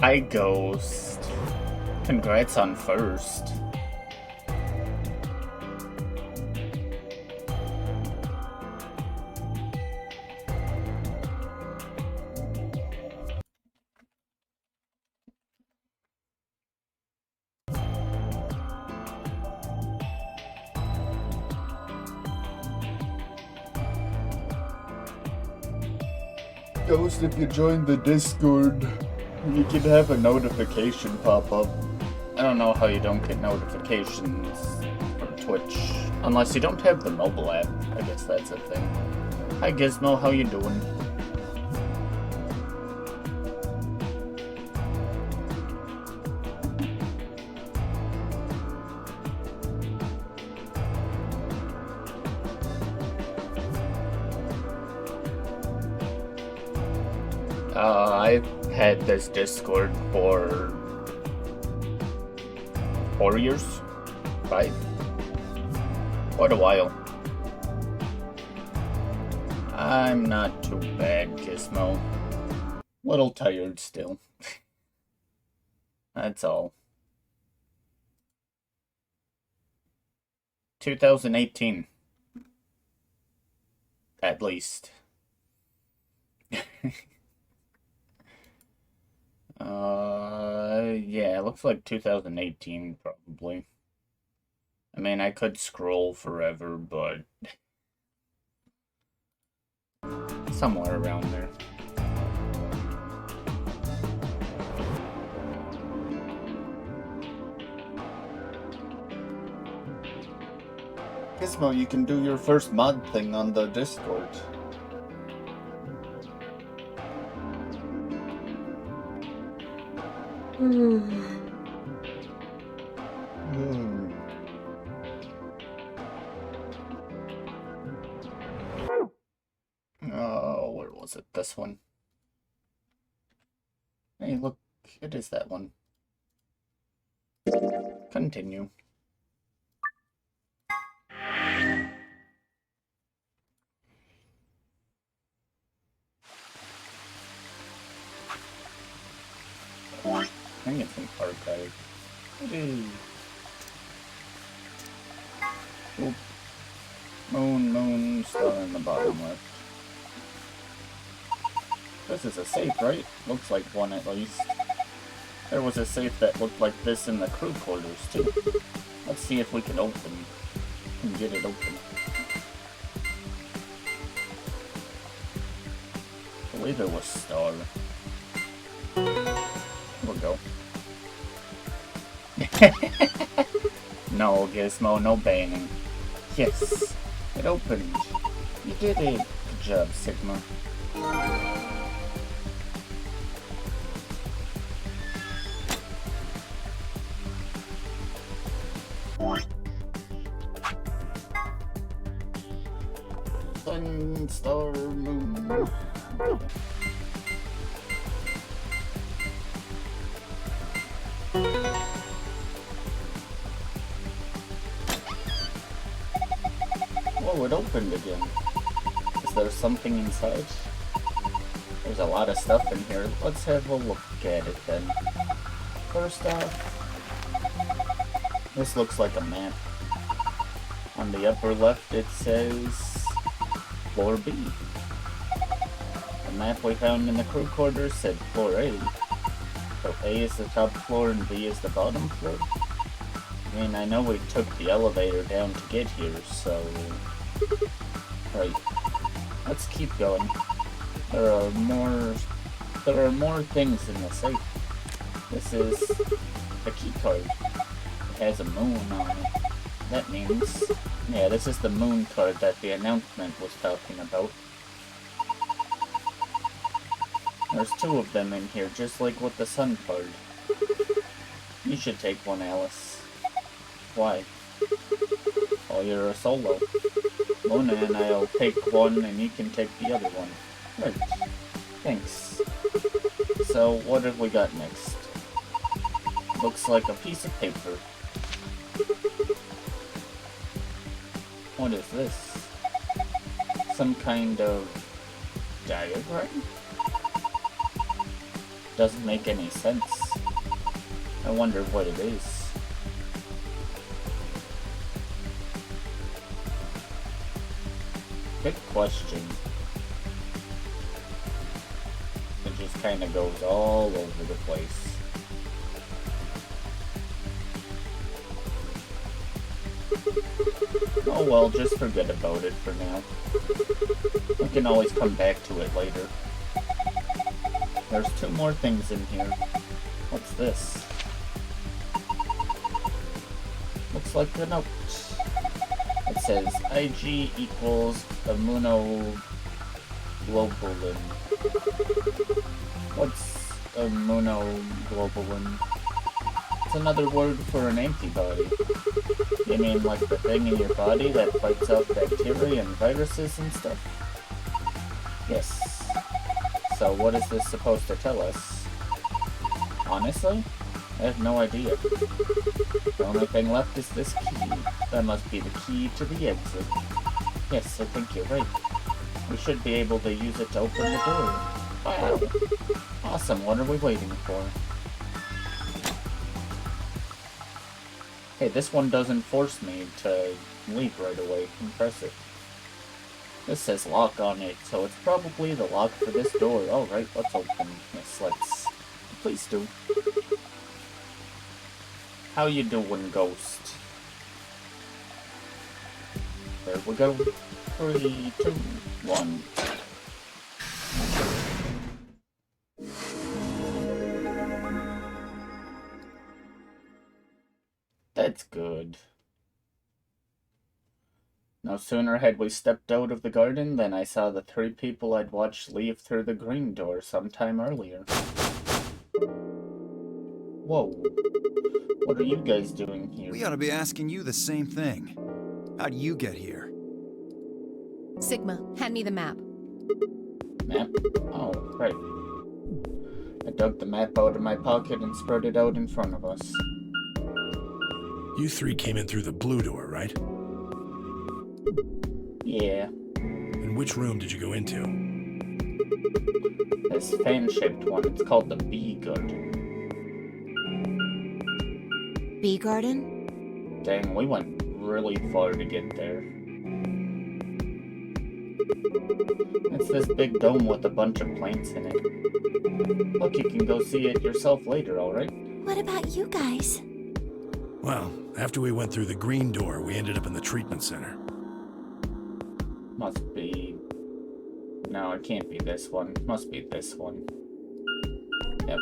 Hi, Ghost. Congrats on first. Ghost, if you join the Discord, you can have a notification pop up. I don't know how you don't get notifications from Twitch. Unless you don't have the mobile app. I guess that's a thing. Hi Gizmo, how you doing? I've had this Discord for 4 years? 5? Quite a while. I'm not too bad, Gizmo. Little tired still. That's all. 2018. At least. Yeah, it looks like 2018, probably. I mean, I could scroll forever, but somewhere around there. Gizmo, you can do your first mod thing on the Discord. Oh, where was Was it this one? Hey, look, it is that one. Continue. I get some archive. Oop. Moon, star in the bottom left. This is a safe, right? Looks like one at least. There was a safe that looked like this in the crew quarters, too. Let's see if we can get it open. I believe it was star. Here we go. No, Gizmo, no banning. Yes, it opened. You did it. Good job, Sigma. Sun, star, moon. Whoa, it opened again. Is there something inside? There's a lot of stuff in here. Let's have a look at it then. First off, this looks like a map. On the upper left it says Floor B. The map we found in the crew quarters said Floor A. So A is the top floor and B is the bottom floor. I mean, I know we took the elevator down to get here, so... Right. Let's keep going. There are more things in the safe. This is a key card. It has a moon on it. That means... Yeah, this is the moon card that the announcement was talking about. There's two of them in here, just like with the sun card. You should take one, Alice. Why? Oh, you're a solo. Luna and I'll take one, and you can take the other one. Right. Thanks. So, what have we got next? Looks like a piece of paper. What is this? Some kind of diagram? Doesn't make any sense. I wonder what it is. Good question. It just kind of goes all over the place. Oh well, just forget about it for now. We can always come back to it later. There's two more things in here. What's this? Looks like a note. It says IG equals immunoglobulin. What's immunoglobulin? It's another word for an antibody. You mean like the thing in your body that fights off bacteria and viruses and stuff? Yes. So what is this supposed to tell us? Honestly, I have no idea. The only thing left is this key. That must be the key to the exit. Yes, I think you're right. We should be able to use it to open the door. Wow! Awesome, what are we waiting for? Hey, this one doesn't force me to leave right away. Impressive. This says lock on it, so it's probably the lock for this door. Alright, let's open. Yes, let's. Please do. How you doing, ghost? There we go. 3, 2, 1. That's good. No sooner had we stepped out of the garden than I saw the 3 people I'd watched leave through the green door sometime earlier. Whoa. What are you guys doing here? We ought to be asking you the same thing. How'd you get here? Sigma, hand me the map. Map? Oh, right. I dug the map out of my pocket and spread it out in front of us. You three came in through the blue door, right? Yeah. And which room did you go into? This fan-shaped one. It's called the Bee Garden. Bee garden? Dang, we went really far to get there. It's this big dome with a bunch of plants in it. Look, you can go see it yourself later, alright? What about you guys? Well, after we went through the green door, we ended up in the treatment center. Must be... No, it can't be this one. Must be this one. Yep.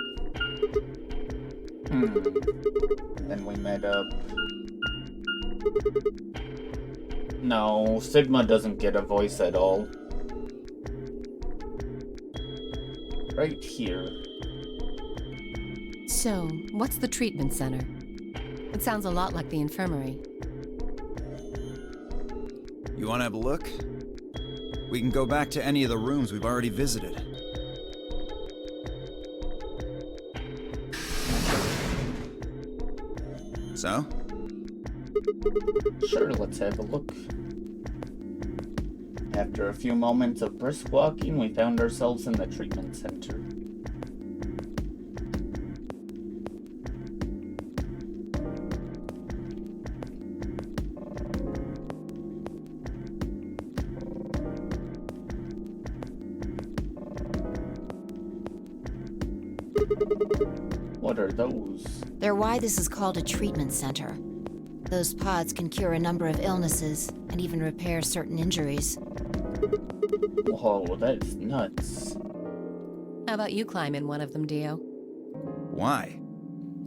Then we met up... No, Sigma doesn't get a voice at all. Right here. So, what's the treatment center? It sounds a lot like the infirmary. You want to have a look? We can go back to any of the rooms we've already visited. So? Sure, let's have a look. After a few moments of brisk walking, we found ourselves in the treatment center. What are those? They're why this is called a treatment center. Those pods can cure a number of illnesses and even repair certain injuries. Whoa, that's nuts. How about you climb in one of them, Dio? Why?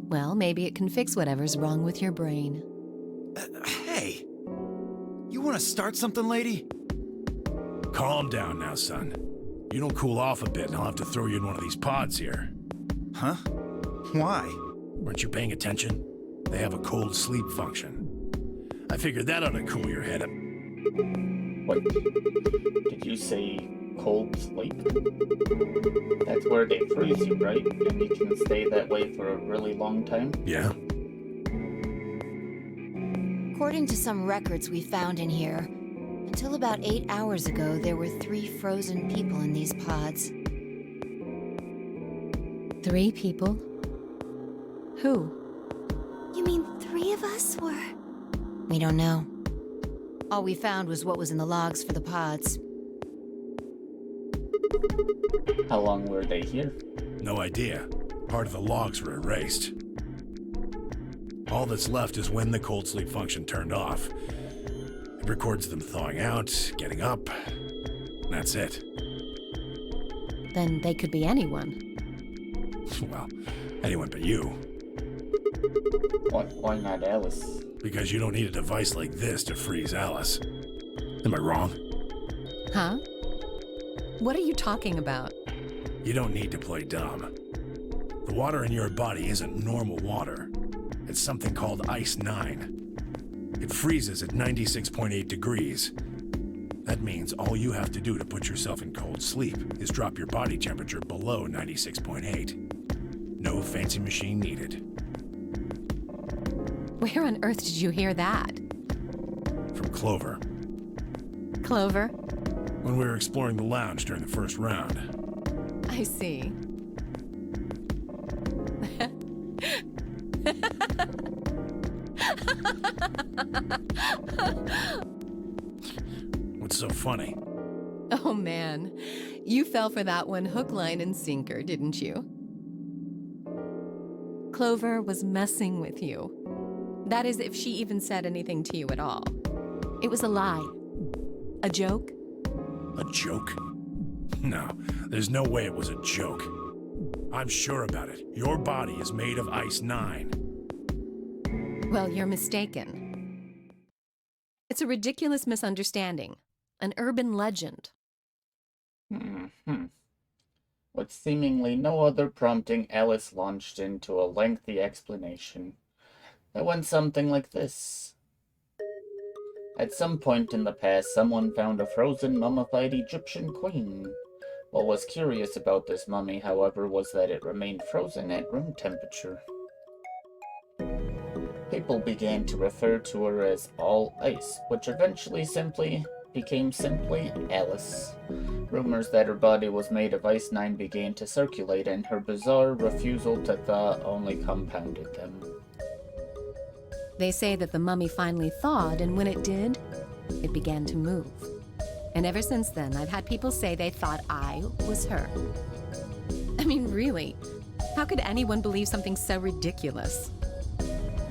Well, maybe it can fix whatever's wrong with your brain. Hey! You want to start something, lady? Calm down now, son. You don't cool off a bit and I'll have to throw you in one of these pods here. Huh? Why? Weren't you paying attention? They have a cold sleep function. I figured that ought to cool your head up. What? Did you say cold sleep? That's where they freeze you, right? And you can stay that way for a really long time? Yeah? According to some records we found in here, until about 8 hours ago, there were 3 frozen people in these pods. 3 people? Who? You mean 3 of us were? We don't know. All we found was what was in the logs for the pods. How long were they here? No idea. Part of the logs were erased. All that's left is when the cold sleep function turned off. It records them thawing out, getting up. That's it. Then they could be anyone. Well, anyone but you. Why not Alice? Because you don't need a device like this to freeze Alice. Am I wrong? Huh? What are you talking about? You don't need to play dumb. The water in your body isn't normal water. It's something called Ice 9. It freezes at 96.8 degrees. That means all you have to do to put yourself in cold sleep is drop your body temperature below 96.8. No fancy machine needed. Where on earth did you hear that? From Clover. Clover? When we were exploring the lounge during the first round. I see. What's so funny? Oh man, you fell for that one hook, line, and sinker, didn't you? Clover was messing with you. That is, if she even said anything to you at all. It was a lie. A joke? A joke? No, there's no way it was a joke. I'm sure about it. Your body is made of Ice 9. Well, you're mistaken. It's a ridiculous misunderstanding. An urban legend. With seemingly no other prompting, Alice launched into a lengthy explanation. That went something like this. At some point in the past, someone found a frozen, mummified Egyptian queen. What was curious about this mummy, however, was that it remained frozen at room temperature. People began to refer to her as All Ice, which eventually became simply Alice. Rumors that her body was made of Ice 9 began to circulate, and her bizarre refusal to thaw only compounded them. They say that the mummy finally thawed, and when it did, it began to move. And ever since then, I've had people say they thought I was her. I mean, really, how could anyone believe something so ridiculous?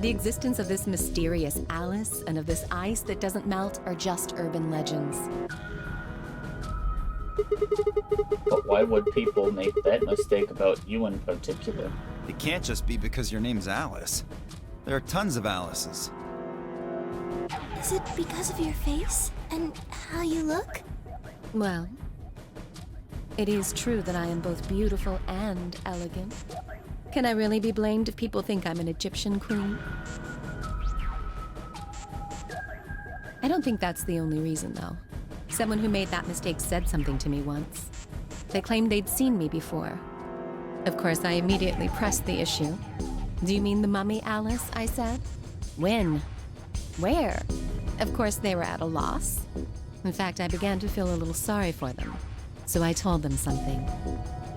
The existence of this mysterious Alice and of this ice that doesn't melt are just urban legends. But why would people make that mistake about you in particular? It can't just be because your name's Alice. There are tons of Alices. Is it because of your face and how you look? Well, it is true that I am both beautiful and elegant. Can I really be blamed if people think I'm an Egyptian queen? I don't think that's the only reason, though. Someone who made that mistake said something to me once. They claimed they'd seen me before. Of course, I immediately pressed the issue. Do you mean the mummy, Alice? I said. When? Where? Of course, they were at a loss. In fact, I began to feel a little sorry for them. So I told them something.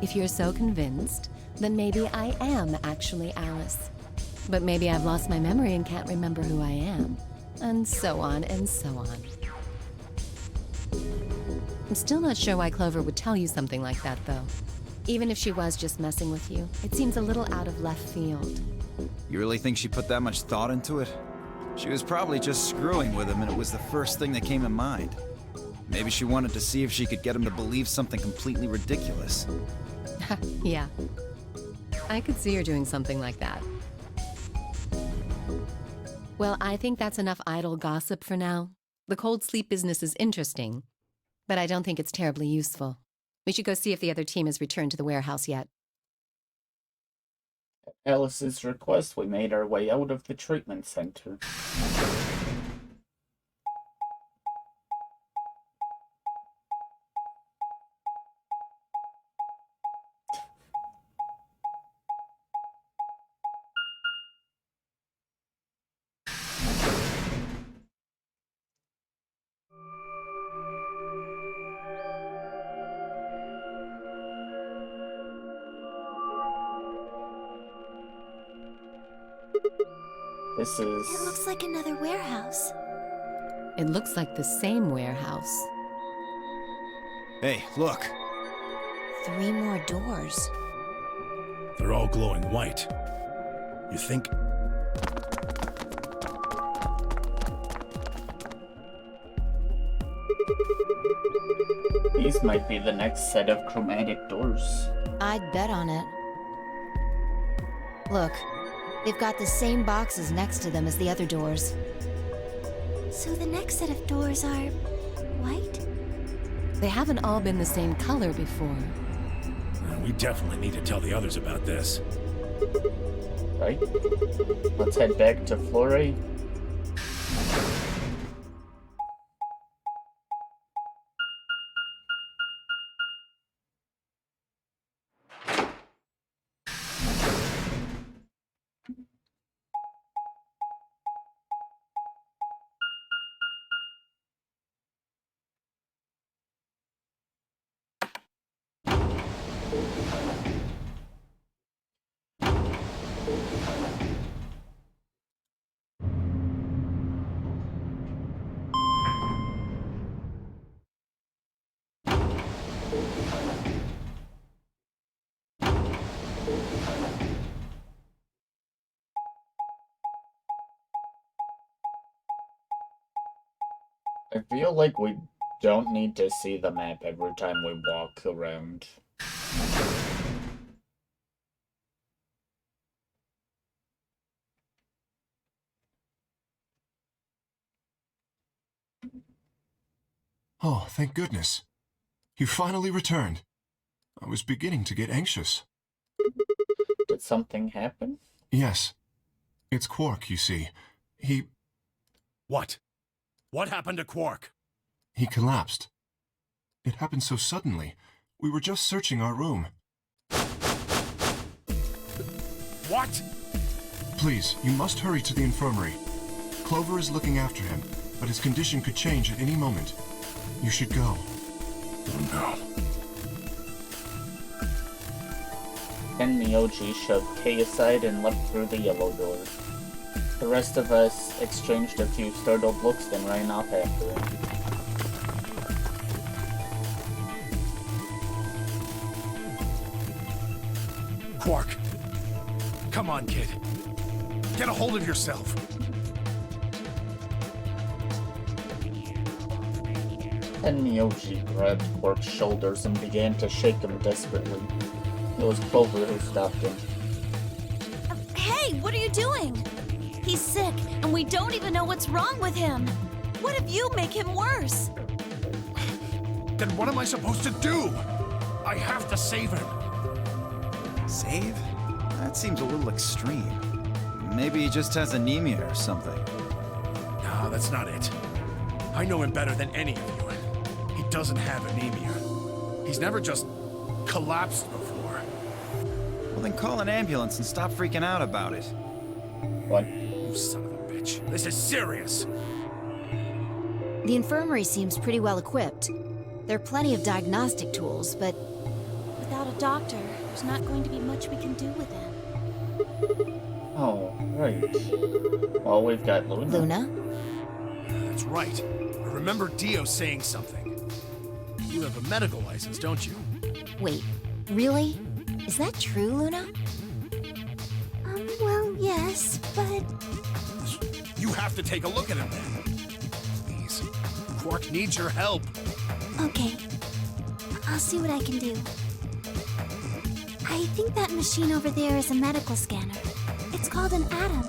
If you're so convinced, then maybe I am actually Alice. But maybe I've lost my memory and can't remember who I am. And so on and so on. I'm still not sure why Clover would tell you something like that, though. Even if she was just messing with you, it seems a little out of left field. You really think she put that much thought into it? She was probably just screwing with him, and it was the first thing that came in mind. Maybe she wanted to see if she could get him to believe something completely ridiculous. Yeah. I could see her doing something like that. Well, I think that's enough idle gossip for now. The cold sleep business is interesting, but I don't think it's terribly useful. We should go see if the other team has returned to the warehouse yet. At Alice's request, we made our way out of the treatment center. This is... It looks like another warehouse. It looks like the same warehouse. Hey, look! 3 more doors. They're all glowing white. You think... These might be the next set of chromatic doors. I'd bet on it. Look, they've got the same boxes next to them as the other doors. So the next set of doors are white? They haven't all been the same color before. We definitely need to tell the others about this. Right? Let's head back to Flore. I feel like we don't need to see the map every time we walk around. Oh, thank goodness. You finally returned. I was beginning to get anxious. Did something happen? Yes. It's Quark, you see. He What? What happened to Quark? collapsed. It happened so suddenly. We were just searching our room. What? Please, you must hurry to the infirmary. Clover is looking after him, but his condition could change at any moment. You should go. Oh no. And Miyoji shoved Kei aside and leapt through the yellow door. The rest of us exchanged a few startled looks, then ran off after him. Quark. Come on, kid. Get a hold of yourself. And Miyoji grabbed Quark's shoulders and began to shake him desperately. It was Clover who stopped him. Hey, what are you doing? He's sick, and we don't even know what's wrong with him. What if you make him worse? Then what am I supposed to do? I have to save him. Save? That seems a little extreme. Maybe he just has anemia or something. No, that's not it. I know him better than any of you. He doesn't have anemia. He's never just collapsed before. Well, then call an ambulance and stop freaking out about it. What? You son of a bitch. This is serious. The infirmary seems pretty well equipped. There are plenty of diagnostic tools, but Without a doctor, there's not going to be much we can do with him. Oh, right. Well, we've got Luna. Luna? That's right. I remember Dio saying something. You have a medical license, don't you? Wait, really? Is that true, Luna? Well, yes, but You have to take a look at him then. Please. Quark needs your help. okay. I'll see what I can do. I think that machine over there is a medical scanner. It's called an atom.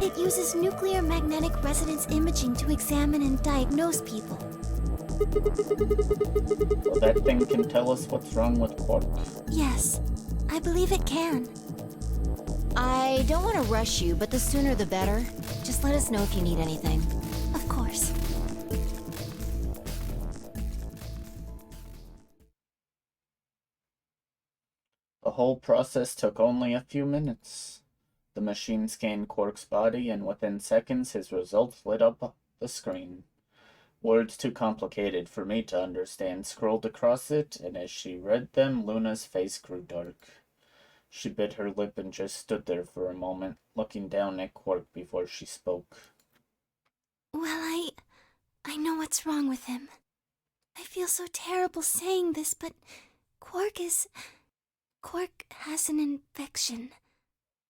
It uses nuclear magnetic resonance imaging to examine and diagnose people. Well, that thing can tell us what's wrong with Quark. Yes, I believe it can. I don't want to rush you, but the sooner the better. Just let us know if you need anything. Of course. The whole process took only a few minutes. The machine scanned Quark's body, and within seconds his results lit up the screen. Words too complicated for me to understand scrolled across it, and as she read them, Luna's face grew dark. She bit her lip and just stood there for a moment, looking down at Quark before she spoke. Well, I know what's wrong with him. I feel so terrible saying this, but Quark has an infection.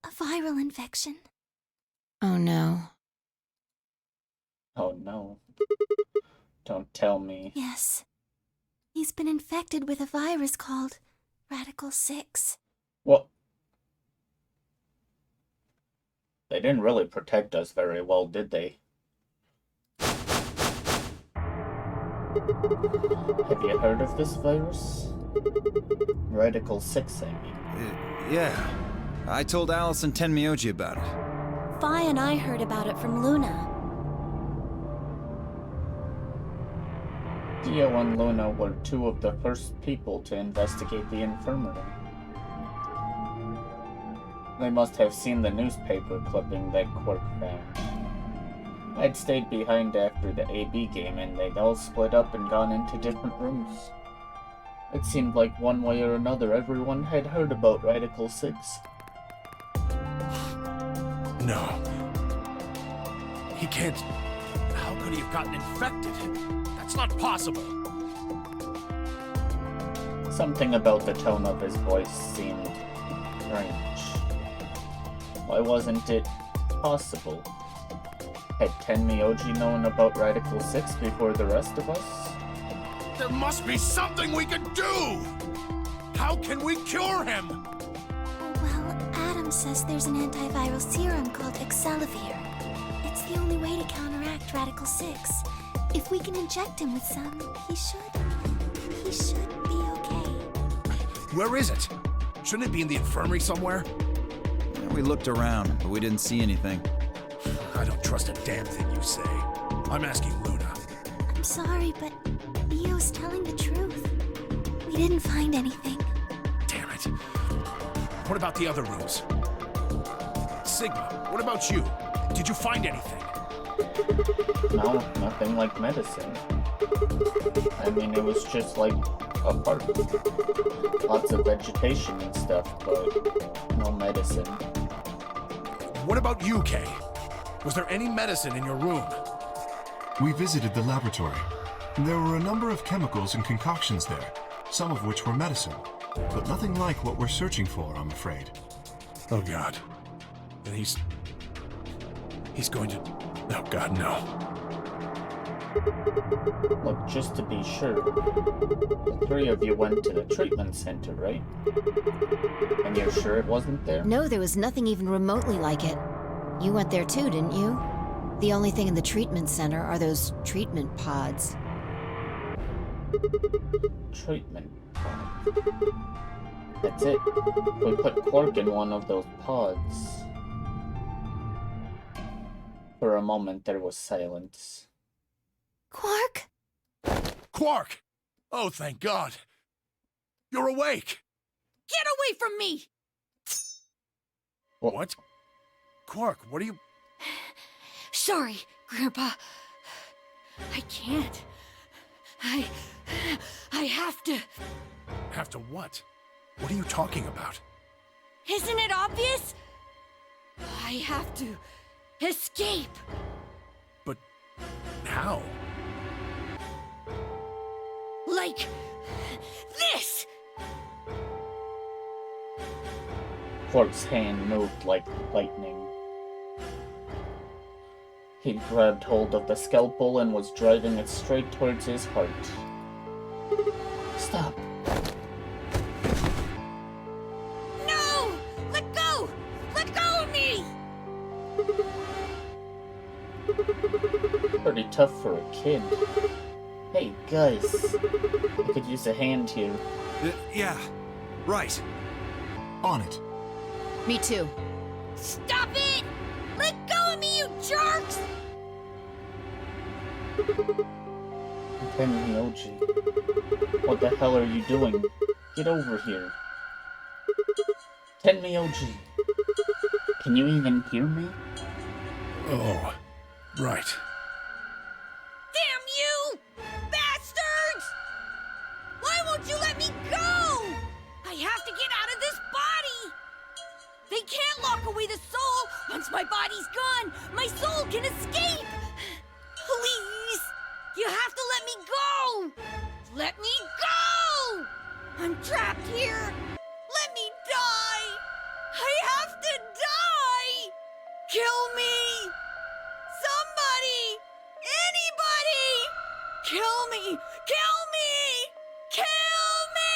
A viral infection. Oh no. Oh no. Don't tell me. Yes. He's been infected with a virus called Radical 6. What? They didn't really protect us very well, did they? Have you heard of this virus? Radical 6, I mean. Yeah. I told Alice and Tenmyoji about it. Fi and I heard about it from Luna. Dio and Luna were two of the first people to investigate the infirmary. They must have seen the newspaper clipping that Quark found. I'd stayed behind after the AB game and they'd all split up and gone into different rooms. It seemed like one way or another everyone had heard about Radical 6. No. He can't... How could he have gotten infected? That's not possible. Something about the tone of his voice seemed strange. Why wasn't it possible? Had Tenmyoji known about Radical 6 before the rest of us? There must be something we can do! How can we cure him? Well, Adam says there's an antiviral serum called Excelavir. It's the only way to counteract Radical 6. If we can inject him with some, he should be okay. Where is it? Shouldn't it be in the infirmary somewhere? We looked around, but we didn't see anything. I don't trust a damn thing you say. I'm asking Luna. I'm sorry, but Leo's telling the truth. We didn't find anything. Damn it. What about the other rooms? Sigma, what about you? Did you find anything? No, nothing like medicine. I mean, it was just like a park. Lots of vegetation and stuff, but no medicine. What about you, Kay? Was there any medicine in your room? We visited the laboratory. There were a number of chemicals and concoctions there, some of which were medicine, but nothing like what we're searching for, I'm afraid. Oh, God. Then he's going to... Oh, God, no. Look, just to be sure, the three of you went to the treatment center, right? And you're sure it wasn't there? No, there was nothing even remotely like it. You went there too, didn't you? The only thing in the treatment center are those treatment pods. Treatment pod. That's it. We put Quark in one of those pods. For a moment, there was silence. Quark? Quark! Oh, thank God. You're awake. Get away from me! What? Quark, what are you... Sorry, Grandpa. I can't. I have to. Have to what? What are you talking about? Isn't it obvious? I have to escape. But how? Like this! Quark's hand moved like lightning. He grabbed hold of the scalpel and was driving it straight towards his heart. Stop. No! Let go! Let go of me! Pretty tough for a kid. Hey, guys. I could use a hand here. Yeah, right. On it. Me too. Stop it! Let go of me, you jerks! Tenmyoji. What the hell are you doing? Get over here. Tenmyoji. Can you even hear me? Oh, right. Damn you! Bastards! Why won't you let me go? I have to get out of this body! They can't lock away the soul! Once my body's gone, my soul can escape! Please! You have to let me go! Let me go! I'm trapped here! Let me die! I have to die! Kill me! Somebody! Anybody! Kill me! Kill me! Kill me!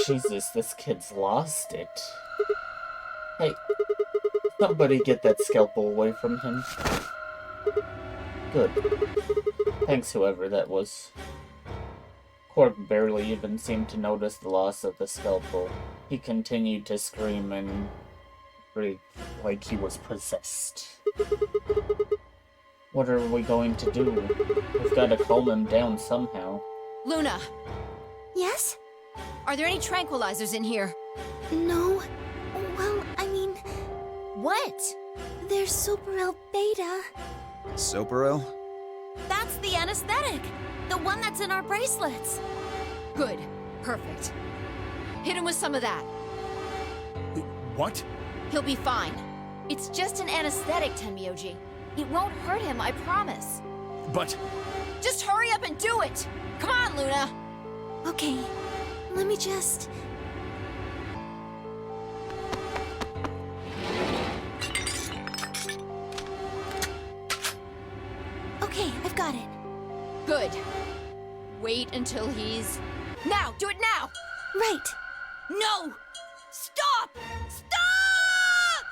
Jesus, this kid's lost it. Hey, somebody get that scalpel away from him. Good. Thanks, whoever that was. Quark barely even seemed to notice the loss of the scalpel. He continued to scream and breathe like he was possessed. What are we going to do? We've got to calm him down somehow. Luna, Yes? are there any tranquilizers in here? No. Well, I mean, What? there's Superel Beta. Soparel? That's the anesthetic! The one that's in our bracelets! Good. Perfect. Hit him with some of that. What? He'll be fine. It's just an anesthetic, Tenmyoji. It won't hurt him, I promise. But... Just hurry up and do it! Come on, Luna! Okay, let me just... Okay, I've got it. Good. Wait until he's... Now! Do it now! Right. No! Stop! Stop!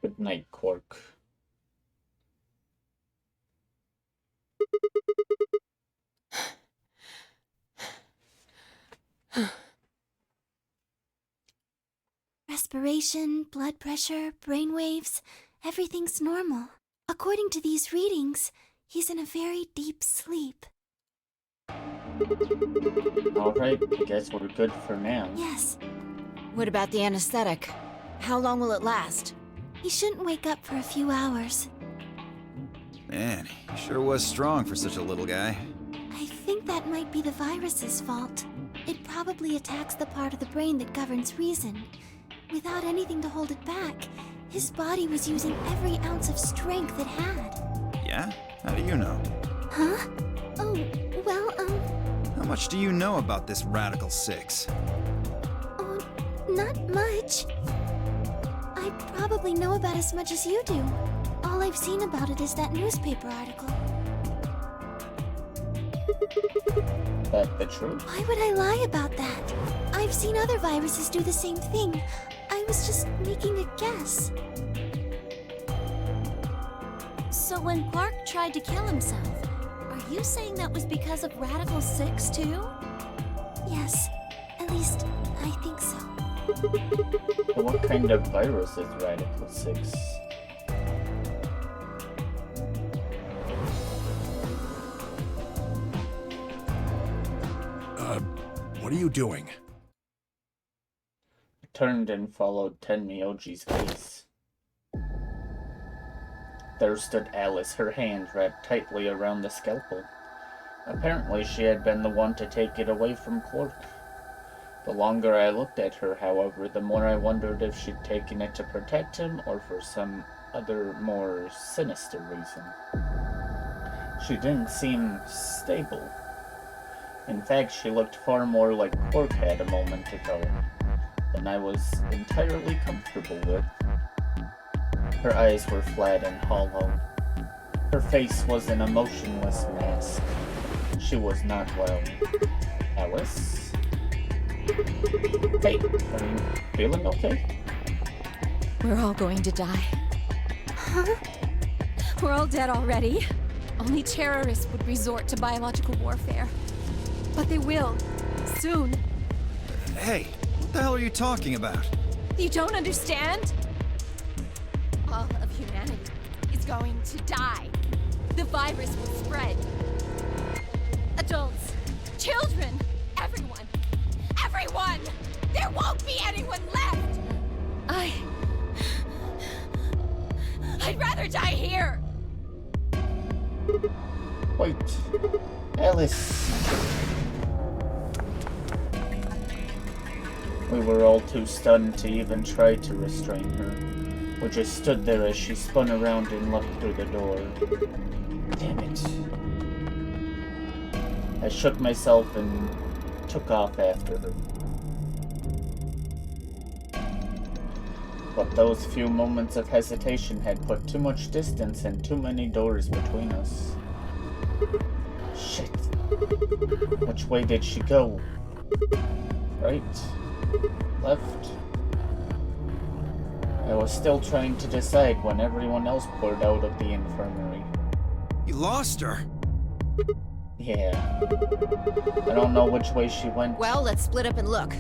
Good night, Quark. respiration, blood pressure, brain waves, everything's normal. According to these readings, he's in a very deep sleep. Alright, I guess we're good for now. Yes, What about the anesthetic? How long will it last? he shouldn't wake up for a few hours. Man, he sure was strong for such a little guy. I think that might be the virus's fault. It probably attacks the part of the brain that governs reason. Without anything to hold it back, his body was using every ounce of strength it had. Yeah? How do you know? Huh? Oh, well, How much do you know about this Radical 6? oh, not much. I probably know about as much as you do. All I've seen about it is that newspaper article. That the truth? Why would I lie about that? I've seen other viruses do the same thing. I was just making a guess. So when Quark tried to kill himself, are you saying that was because of Radical 6 too? Yes, at least I think so. But what kind of virus is Radical 6? What are you doing? I turned and followed Tenmyoji's face. There stood Alice, her hand wrapped tightly around the scalpel. Apparently she had been the one to take it away from Quark. The longer I looked at her, however, the more I wondered if she'd taken it to protect him or for some other, more sinister reason. She didn't seem stable. In fact, she looked far more like Quark had a moment ago, than I was entirely comfortable with. Her eyes were flat and hollow. Her face was an emotionless mask. She was not well. Alice? Hey, are you feeling okay? We're all going to die. Huh? We're all dead already. Only terrorists would resort to biological warfare. But they will. Soon. Hey, what the hell are you talking about? You don't understand? All of humanity is going to die. The virus will spread. Adults, children, everyone. Everyone! There won't be anyone left! I'd rather die here! Wait. Alice. We were all too stunned to even try to restrain her. We just stood there as she spun around and leapt through the door. Damn it. I shook myself and took off after her. But those few moments of hesitation had put too much distance and too many doors between us. Shit. Which way did she go? Right? Left? I was still trying to decide when everyone else poured out of the infirmary. You lost her? Yeah. I don't know which way she went. Well, let's split up and look.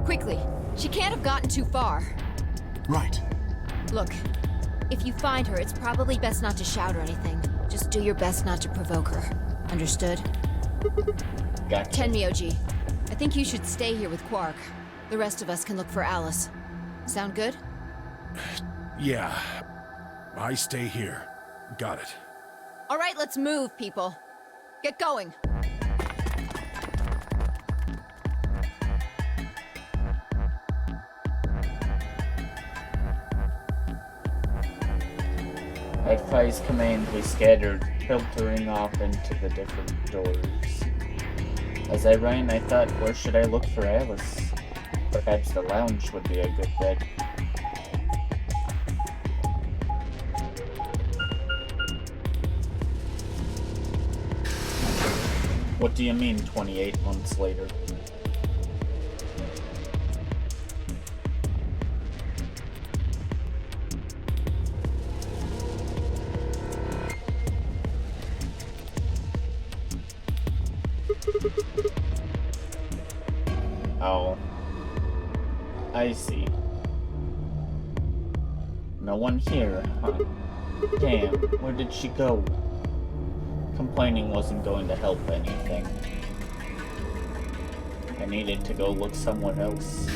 Quickly. She can't have gotten too far. Right. Look, if you find her, it's probably best not to shout or anything. Just do your best not to provoke her. Understood? Gotcha. Tenmyoji, I think you should stay here with Quark. The rest of us can look for Alice. Sound good? Yeah. I stay here. Got it. All right, let's move, people. Get going. At Phi's command, we scattered, filtering off into the different doors. As I ran, I thought, where should I look for Alice? Perhaps the lounge would be a good bet. What do you mean 28 months later? Oh. I see. No one here, huh? Damn, where did she go? Complaining wasn't going to help anything. I needed to go look somewhere else.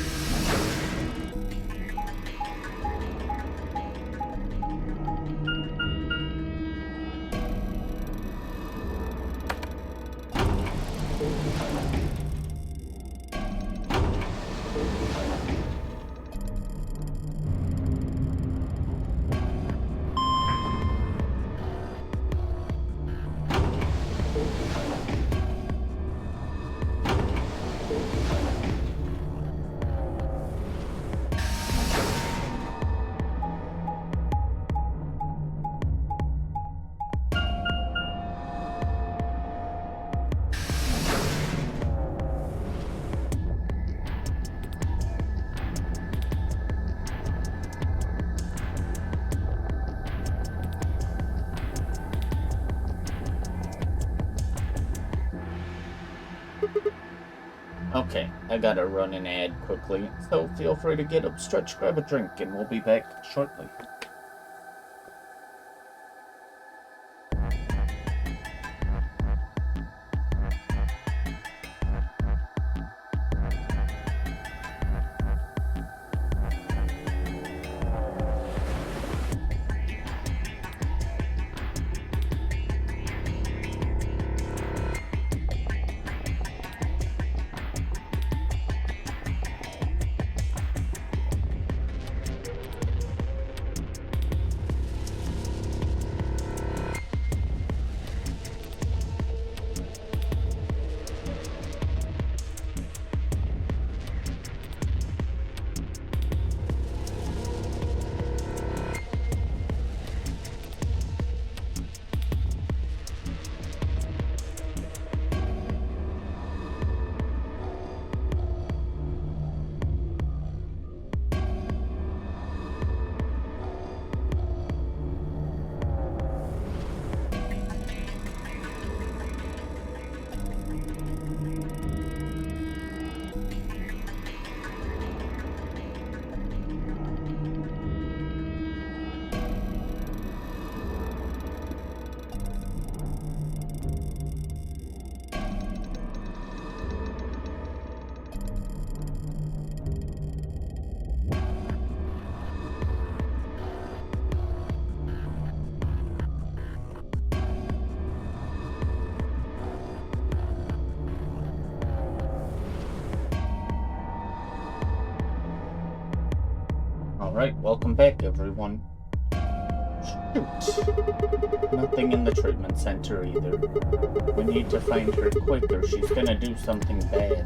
Okay, I gotta run an ad quickly, so feel free to get up, stretch, grab a drink, and we'll be back shortly. Alright, welcome back, everyone. Shoot. Nothing in the treatment center either. We need to find her quick or she's gonna do something bad.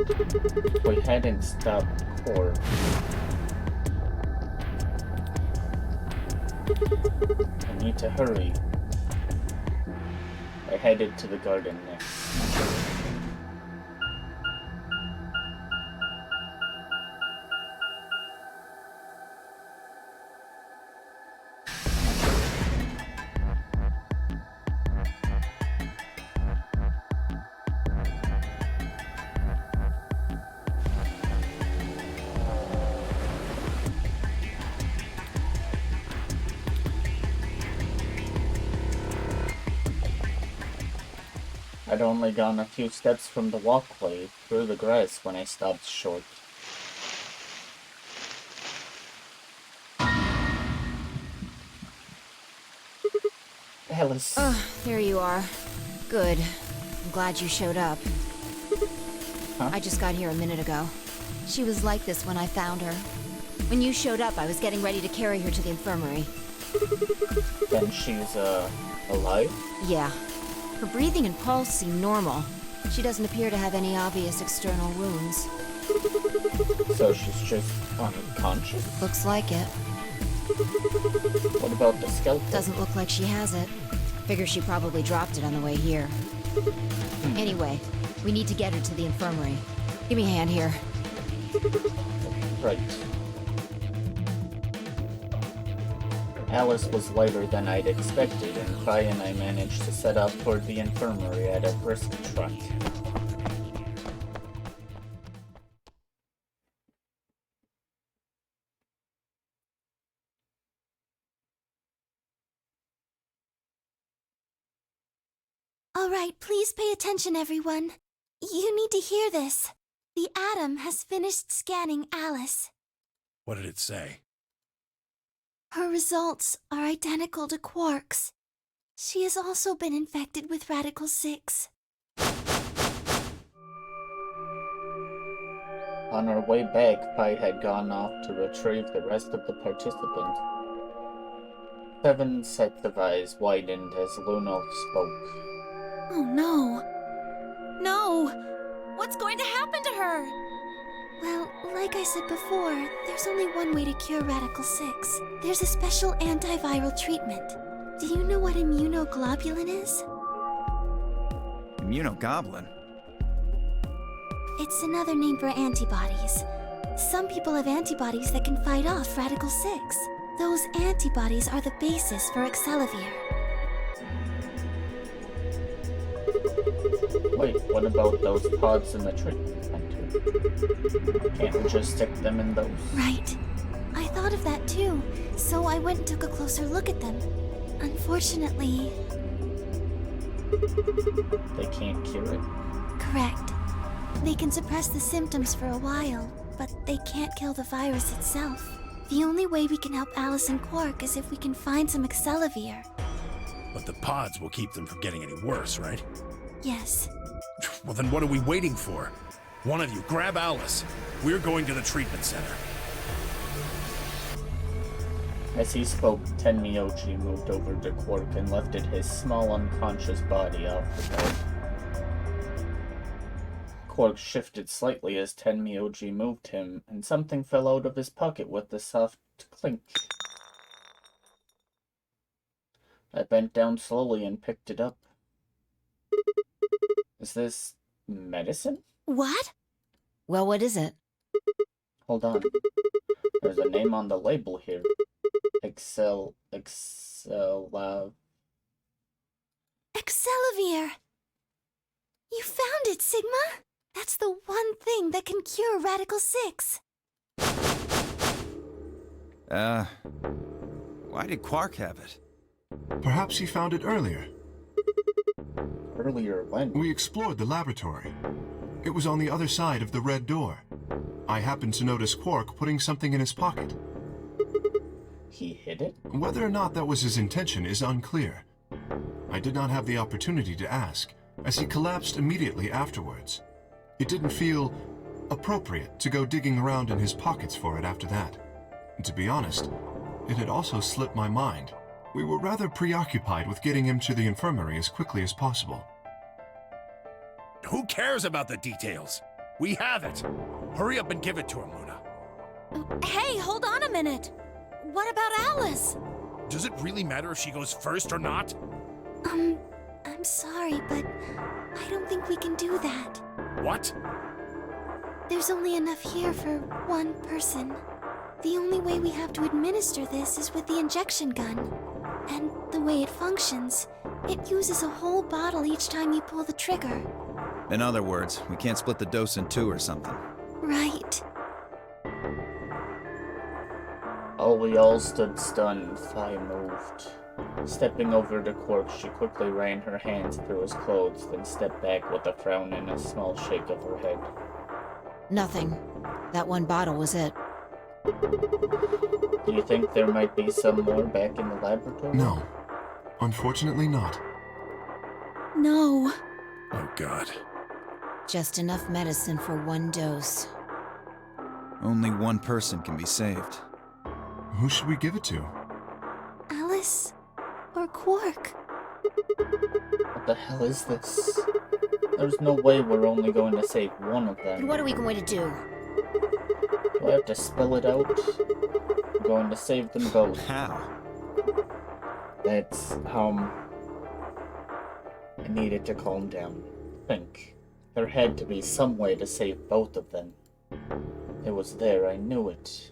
We hadn't stopped Core. I need to hurry. I headed to the garden next. I'd only gone a few steps from the walkway through the grass when I stopped short. Alice. There you are. Good. I'm glad you showed up. Huh? I just got here a minute ago. She was like this when I found her. When you showed up, I was getting ready to carry her to the infirmary. Then she's, alive? Yeah. Her breathing and pulse seem normal. She doesn't appear to have any obvious external wounds. So she's just unconscious? Looks like it. What about the skeleton? Doesn't look like she has it. Figure she probably dropped it on the way here. Anyway, we need to get her to the infirmary. Give me a hand here. Right. Alice was lighter than I'd expected, and Kai and I managed to set off toward the infirmary at a brisk trot. Alright, please pay attention, everyone. You need to hear this. The Atom has finished scanning Alice. What did it say? Her results are identical to Quark's. She has also been infected with Radical 6. On our way back, Pi had gone off to retrieve the rest of the participants. Seven's sets of eyes widened as Luna spoke. Oh no. No! What's going to happen to her? Well, like I said before, there's only one way to cure Radical 6. There's a special antiviral treatment. Do you know what immunoglobulin is? Immunogoblin? It's another name for antibodies. Some people have antibodies that can fight off Radical 6. Those antibodies are the basis for Excelavir. Wait, what about those pods in the treatment center? Can't we just stick them in those? Right. I thought of that too, so I went and took a closer look at them. Unfortunately... They can't cure it? Correct. They can suppress the symptoms for a while, but they can't kill the virus itself. The only way we can help Alice and Quark is if we can find some Excelavir. But the pods will keep them from getting any worse, right? Yes. Well, then what are we waiting for? One of you, grab Alice. We're going to the treatment center. As he spoke, Tenmyoji moved over to Quark and lifted his small unconscious body off the bed. Quark shifted slightly as Tenmyoji moved him, and something fell out of his pocket with a soft clink. I bent down slowly and picked it up. Is this medicine? What? Well, what is it? Hold on. There's a name on the label here. Excelavir. You found it, Sigma! That's the one thing that can cure Radical 6. Why did Quark have it? Perhaps he found it earlier. Earlier when? We explored the laboratory. It was on the other side of the red door. I happened to notice Quark putting something in his pocket. He hid it? Whether or not that was his intention is unclear. I did not have the opportunity to ask, as he collapsed immediately afterwards. It didn't feel appropriate to go digging around in his pockets for it after that. And to be honest, it had also slipped my mind. We were rather preoccupied with getting him to the infirmary as quickly as possible. Who cares about the details? We have it. Hurry up and give it to him, Luna. Hey, hold on a minute. What about Alice? Does it really matter if she goes first or not? I'm sorry, but I don't think we can do that. What? There's only enough here for one person. The only way we have to administer this is with the injection gun. And the way it functions, it uses a whole bottle each time you pull the trigger. In other words, we can't split the dose in two or something. Right. Oh, we all stood stunned. Fi moved. Stepping over to Quark, she quickly ran her hands through his clothes, then stepped back with a frown and a small shake of her head. Nothing. That one bottle was it. Do you think there might be some more back in the laboratory? No. Unfortunately not. No. Oh, God. Just enough medicine for one dose. Only one person can be saved. Who should we give it to? Alice or Quark? What the hell is this? There's no way we're only going to save one of them. And what are we going to do? Do I have to spell it out? I'm going to save them both. How? That's, I needed to calm down. Think. There had to be some way to save both of them. It was there, I knew it.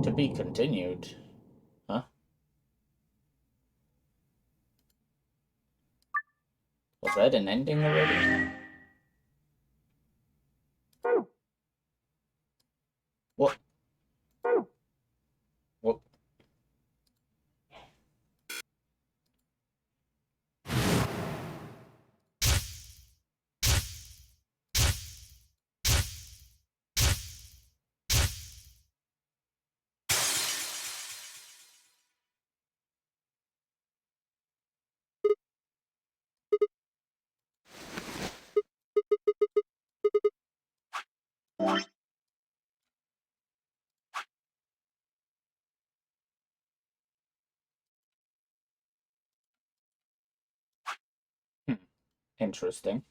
To be continued. Huh? Was that an ending already? What? Interesting.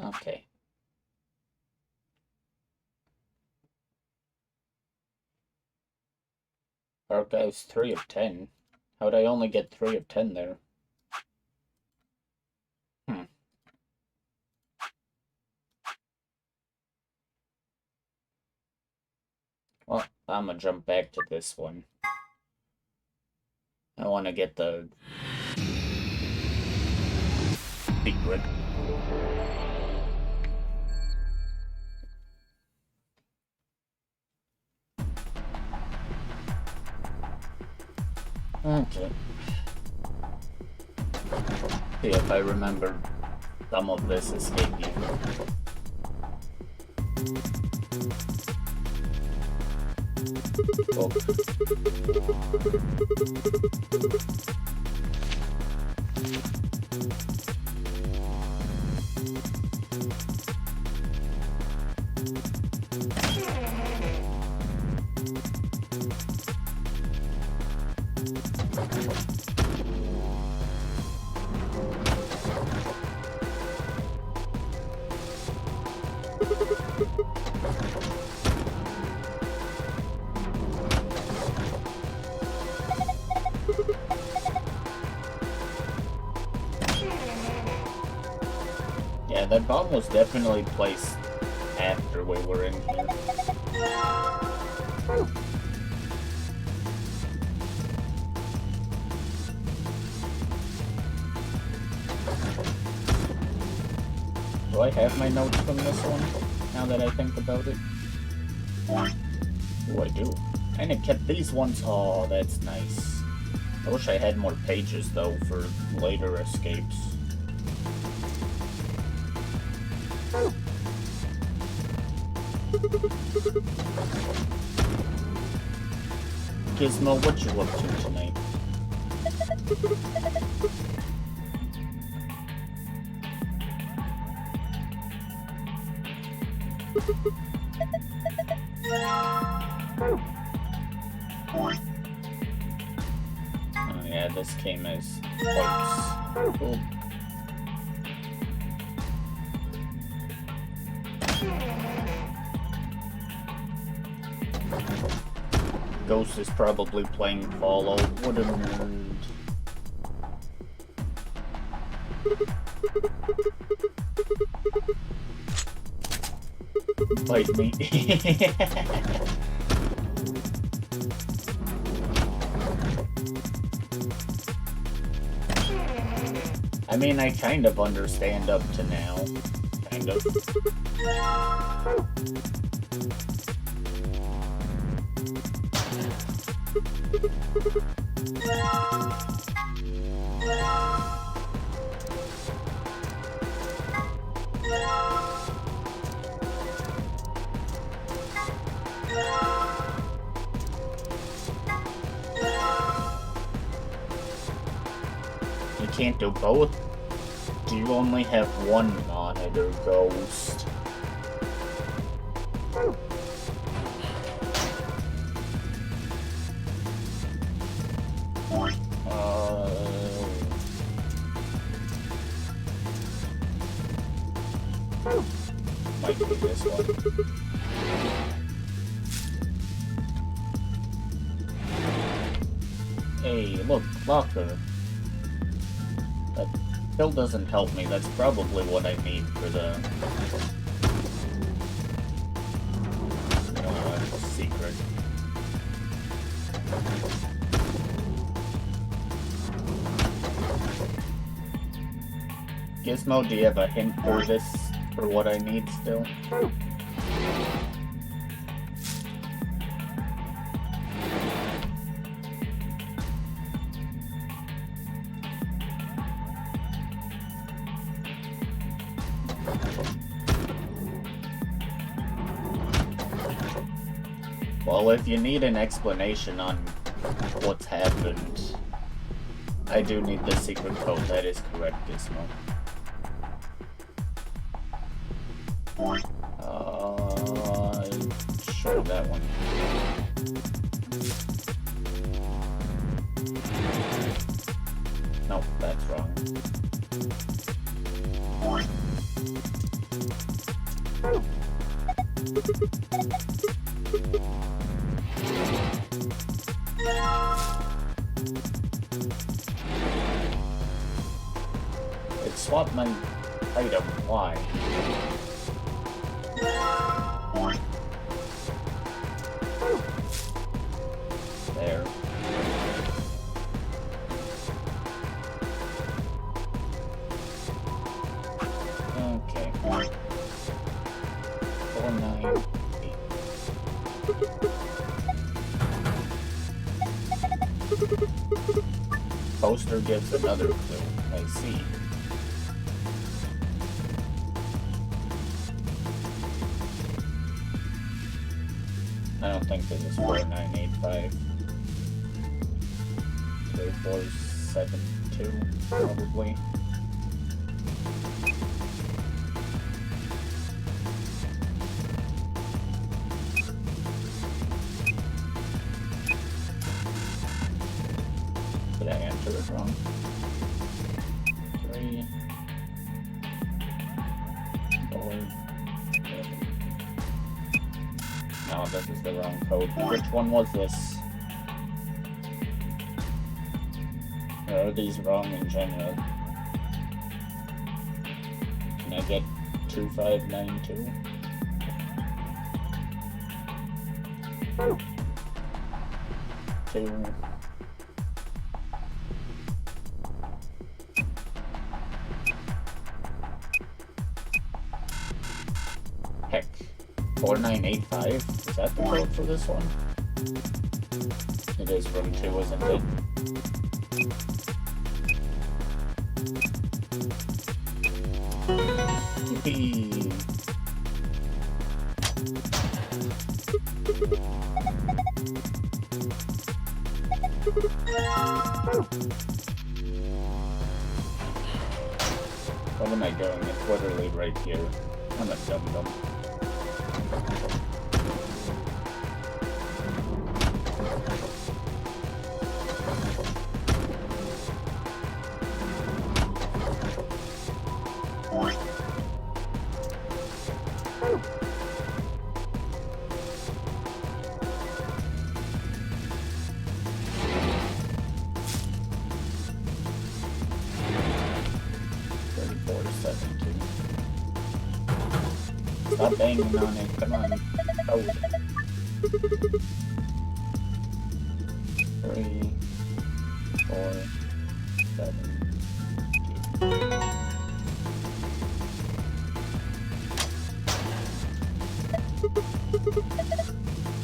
Okay. Archives 3 of 10. How'd I only get 3 of 10 there? Well, I'm gonna jump back to this one. I want to get the secret. Okay. See if I remember some of this escape even. Oh. Yeah, that bomb was definitely placed after we were in here. Do I have my notes from this one, now that I think about it? Oh, I do. Kinda kept these ones. Oh, that's nice. I wish I had more pages, though, for later escapes. Gizmo, what you up to tonight? Oh yeah, this came as parts. Cool. Ghost is probably playing Fallout. What a nerd. Bite me. I mean, I kind of understand up to now. Kind of. You can't do both? Do you only have one monitor, Ghost? Might be this one. Hey, look, locker. That still doesn't help me. That's probably what I need for the secret. Gizmo, do you have a hint for this? For what I need still? Well, if you need an explanation on what's happened, I do need the secret code, that is correct, Gizmo. Sure, that one. No, that's wrong. It swapped my item. Why? There. Okay. 498. Poster gives another clue. I see. I don't think this is 4985. 3472, probably. Did I answer it wrong? 3, 4, 7. No, this is the wrong code. Which one was this? Or are these wrong in general? Can I get 2592? Two. Heck. 4985? Is that the code for this one? It is room 2, isn't it? Yippee! What am I doing? It's literally right here. I'm a dum-dum. Stop banging on it, come on. Oh. 3, 4, 7, 2.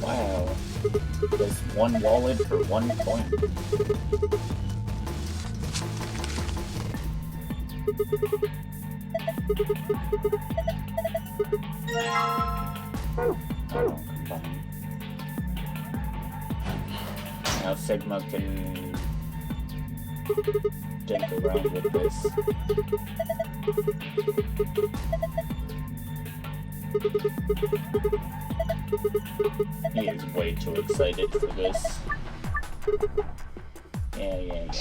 Wow. Just one wallet for 1 coin. Oh, combine. Now Sigma can jump around with this. He is way too excited for this. Yeah.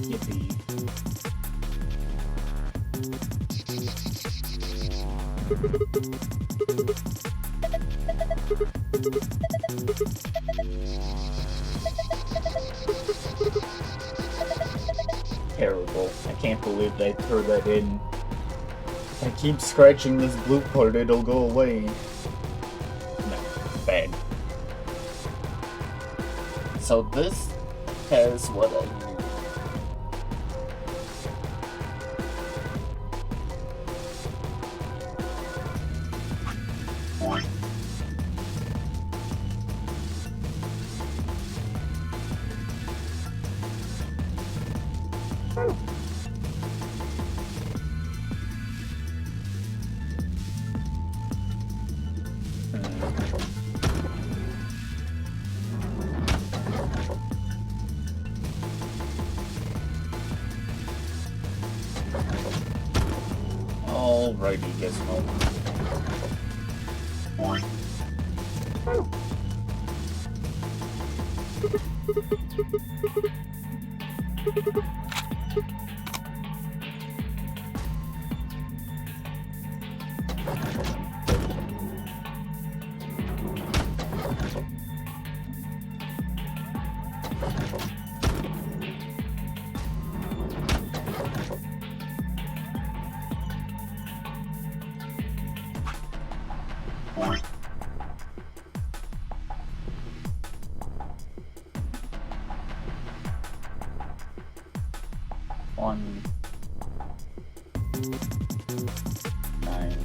Yippee. Terrible. I can't believe they threw that in. If I keep scratching this blue part, it'll go away. No, bad. So this has what I need. Alrighty, Gizmo. One, 9,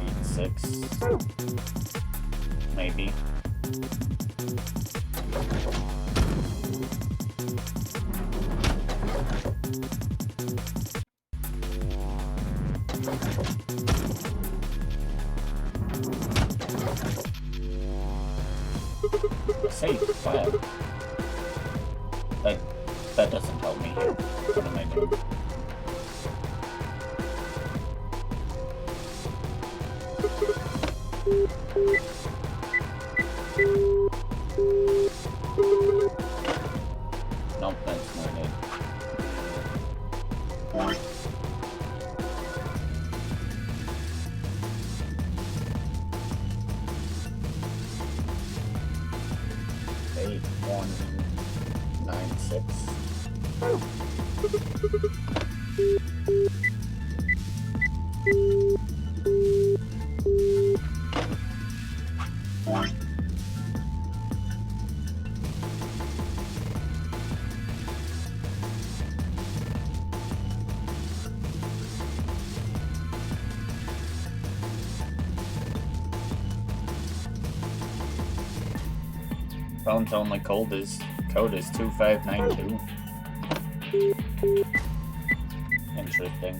8, 6, maybe. Say 5. That doesn't help me here. What am I doing? Nope, that's not it. Eight, 1, 9, 6. Phone's only code is 2592. Interesting.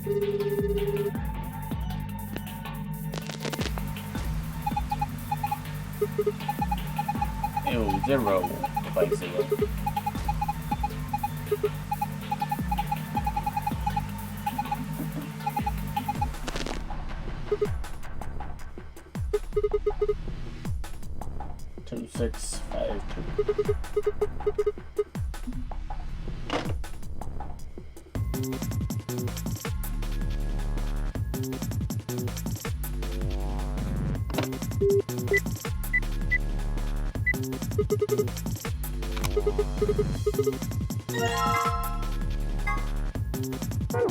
Ew, 0 by 0. Two, 6, 5, 2.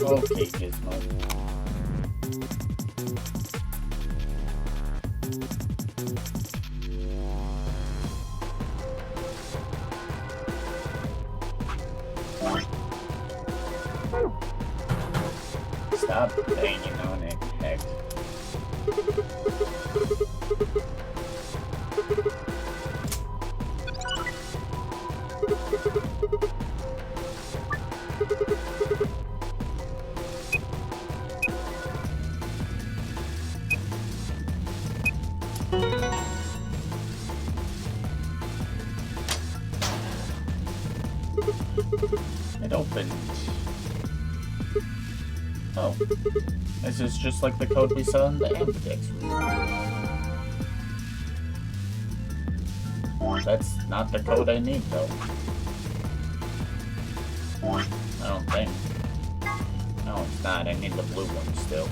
Okay, Gizmo. Stop banging on it, heck. It opened. Oh. This is just like the code we saw in the ambidex room. That's not the code I need, though. I don't think. No, it's not. I need the blue one still.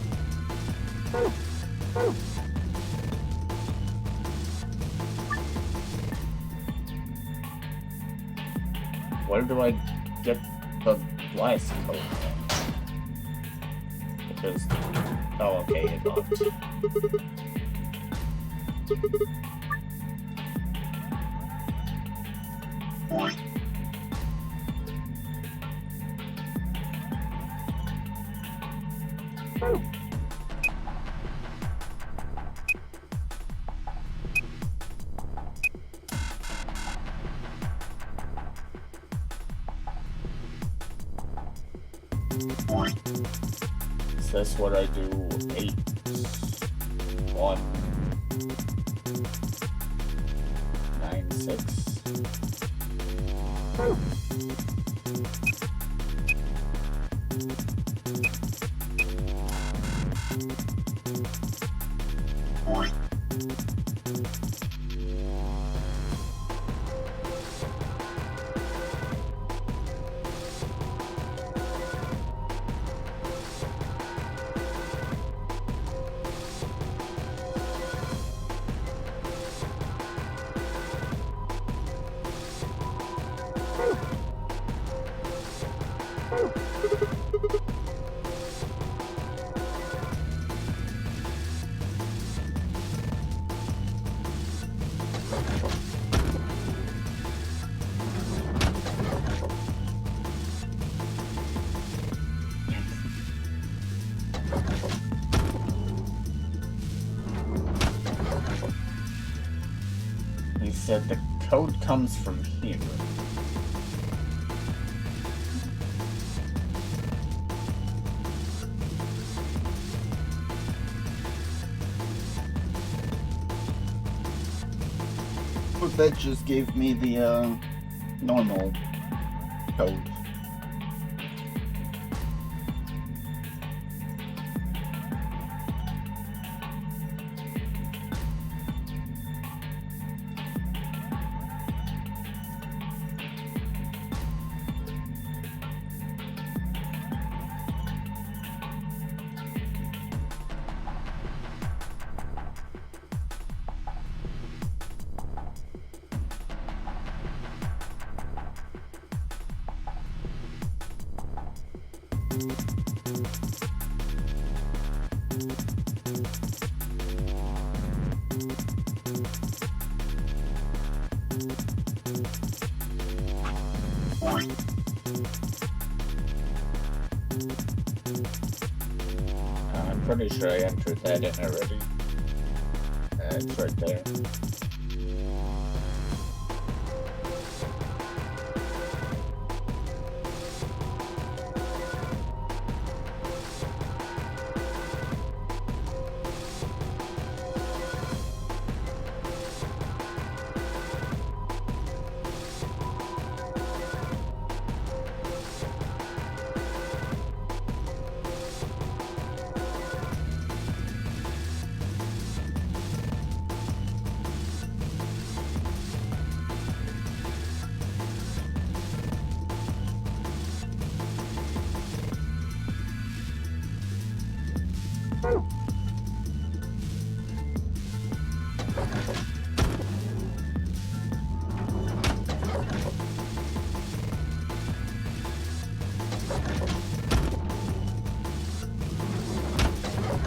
Where do I get the last code from? Because... oh, okay, it locked. Is this what I do? 8, 1, 9, 6. He said the code comes from here. But that just gave me the normal code. I'm pretty sure I entered that in already. It's right there.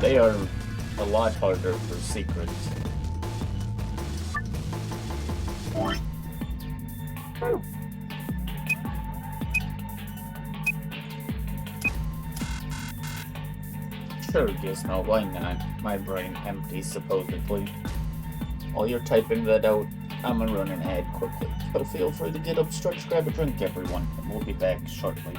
They are a lot harder for secrets. Sure, Gizmo, why not? My brain empty, supposedly. While you're typing that out, I'm gonna run an ad quickly. But feel free to get up, stretch, grab a drink, everyone, and we'll be back shortly.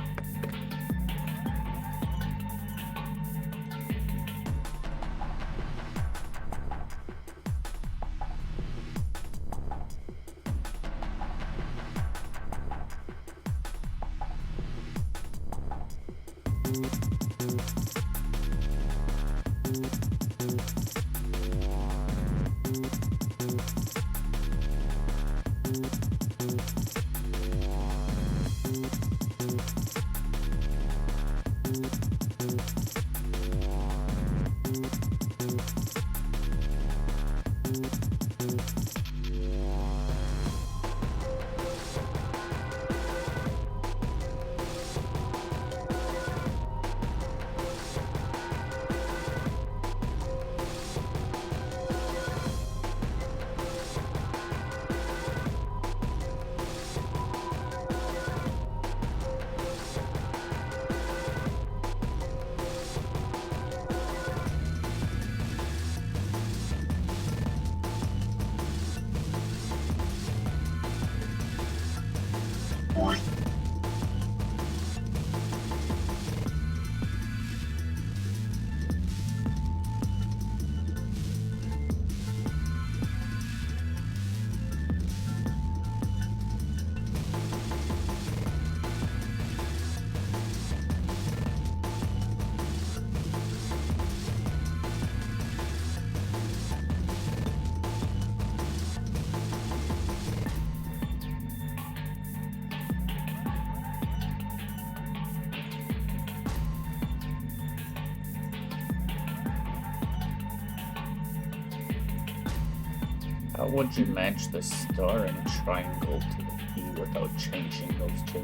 How would you match the star and triangle to the key without changing those two?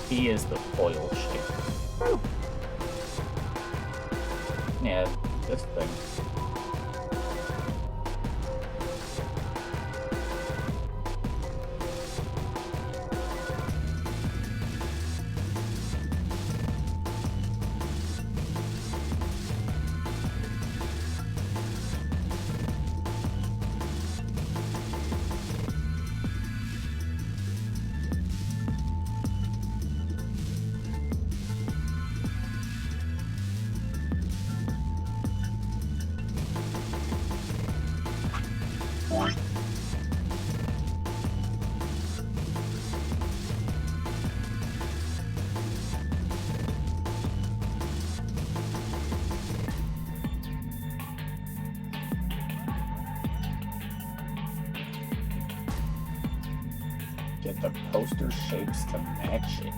He is the foil shape. Yeah, this thing. Get the poster shapes to match it.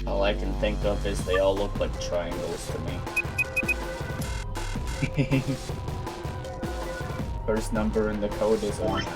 All I can think of is they all look like triangles to me. First number in the code is a 9.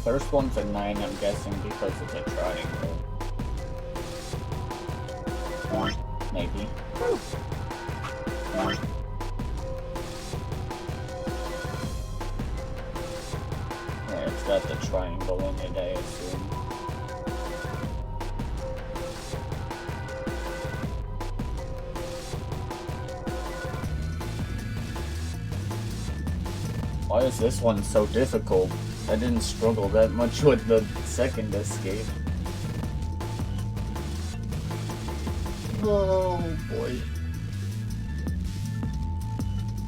First one's a 9, I'm guessing, because it's a triangle. Maybe. circle in it, I assume. Why is this one so difficult? I didn't struggle that much with the second escape. Oh boy.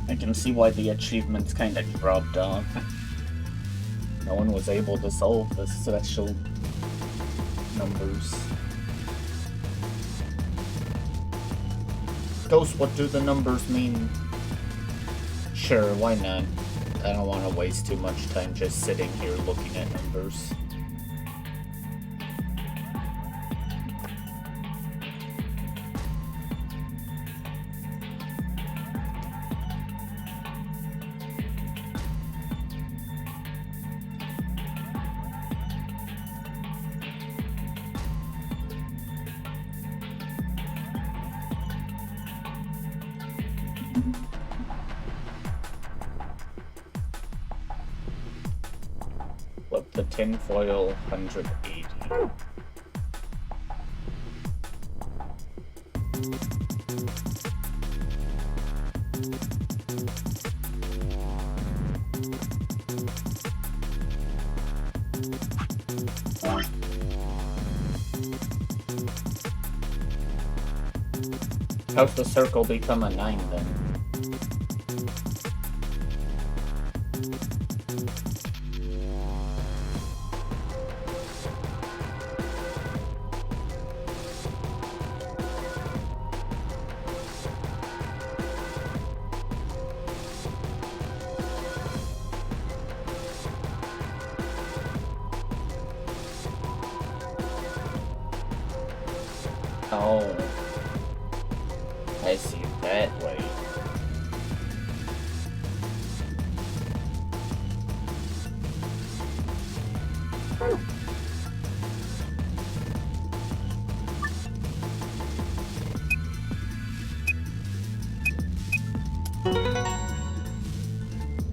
I can see why the achievements kind of dropped off. No one was able to solve the special numbers. Ghost, what do the numbers mean? Sure, why not? I don't want to waste too much time just sitting here looking at numbers. Flip the tinfoil 180. How's the circle become a 9 then? Oh, I see it that way.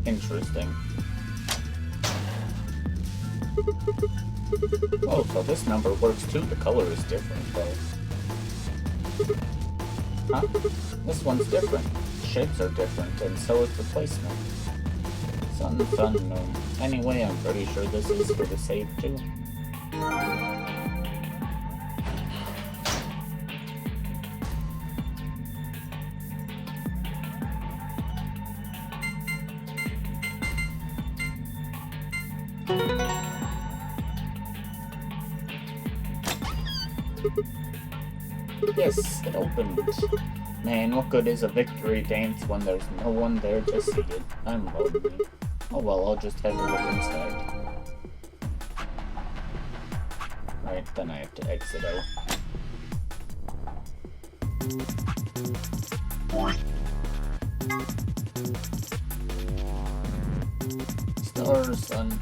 Interesting. Oh, so this number works too. The color is different, though. Huh? This one's different. The shapes are different, and so is the placement. Sun, moon. Anyway, I'm pretty sure this is for the save, too. Yes, it opened. Man, what good is a victory dance when there's no one there to see it? I'm lonely. Oh well, I'll just have a look inside. Right, then I have to exit out. Stars, sun.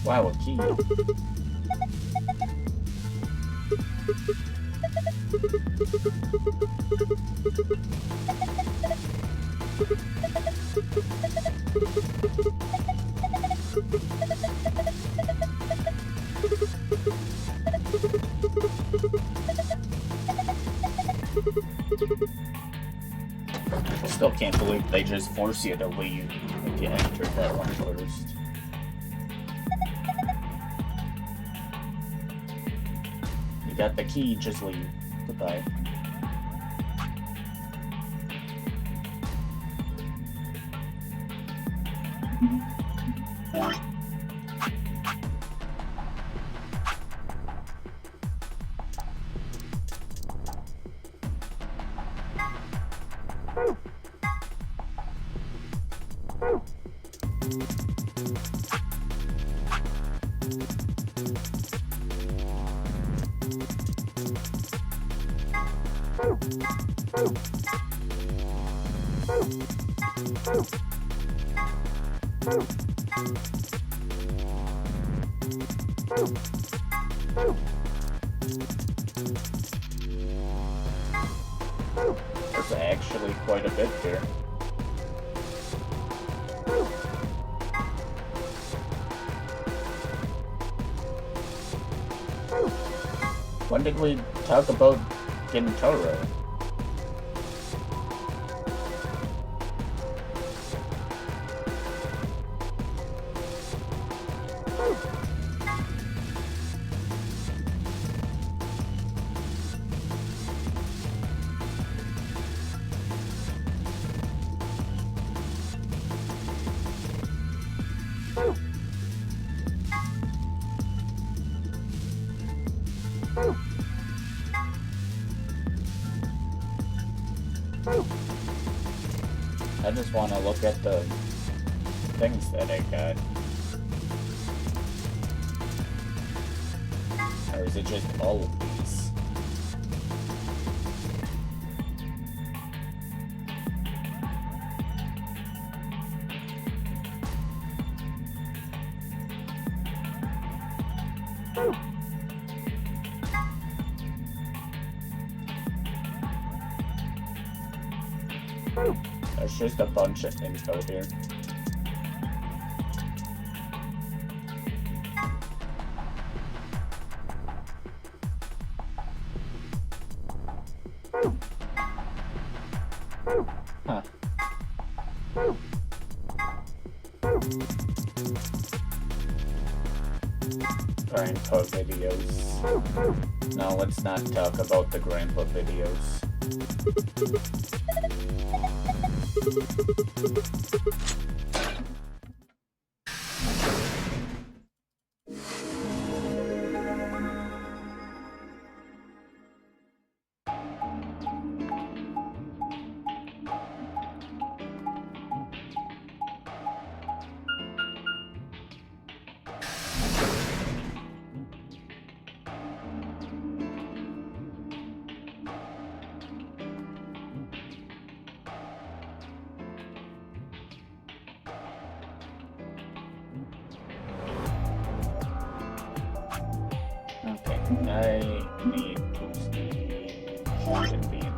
Wow, a key. I still can't believe they just force you to leave if you entered that one first. You got the key, just leave. Goodbye. There's actually quite a bit here. When did we talk about Gintoro? I just want to look at the things that I got. Or is it just all of these? There's just a bunch of info here. Huh. Grandpa videos. No, let's not talk about the grandpa videos. Okay, I need to see what should be in here.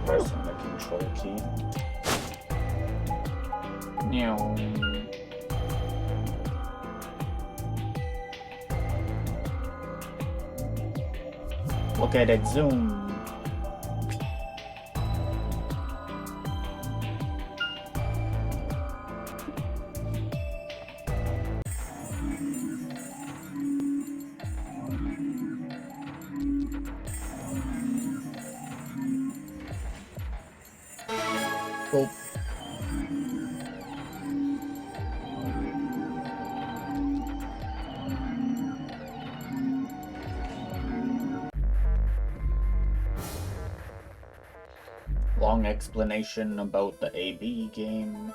Pressing the control key. Meow. Look at it zoom. Cool. Long explanation about the AB game.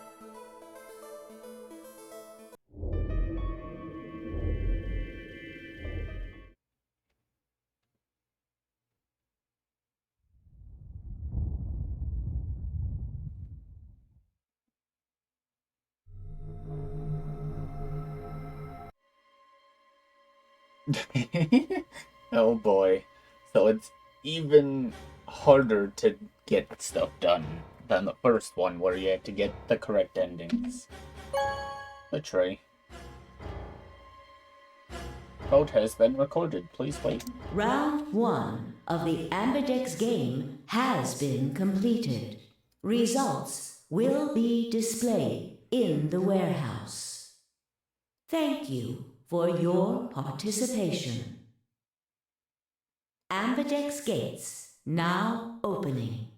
Oh boy. So it's even harder to get stuff done than the first one where you had to get the correct endings. Betray. Vote has been recorded. Please wait. Round 1 of the Ambidex game has been completed. Results will be displayed in the warehouse. Thank you for your participation. Ambidex gates now opening.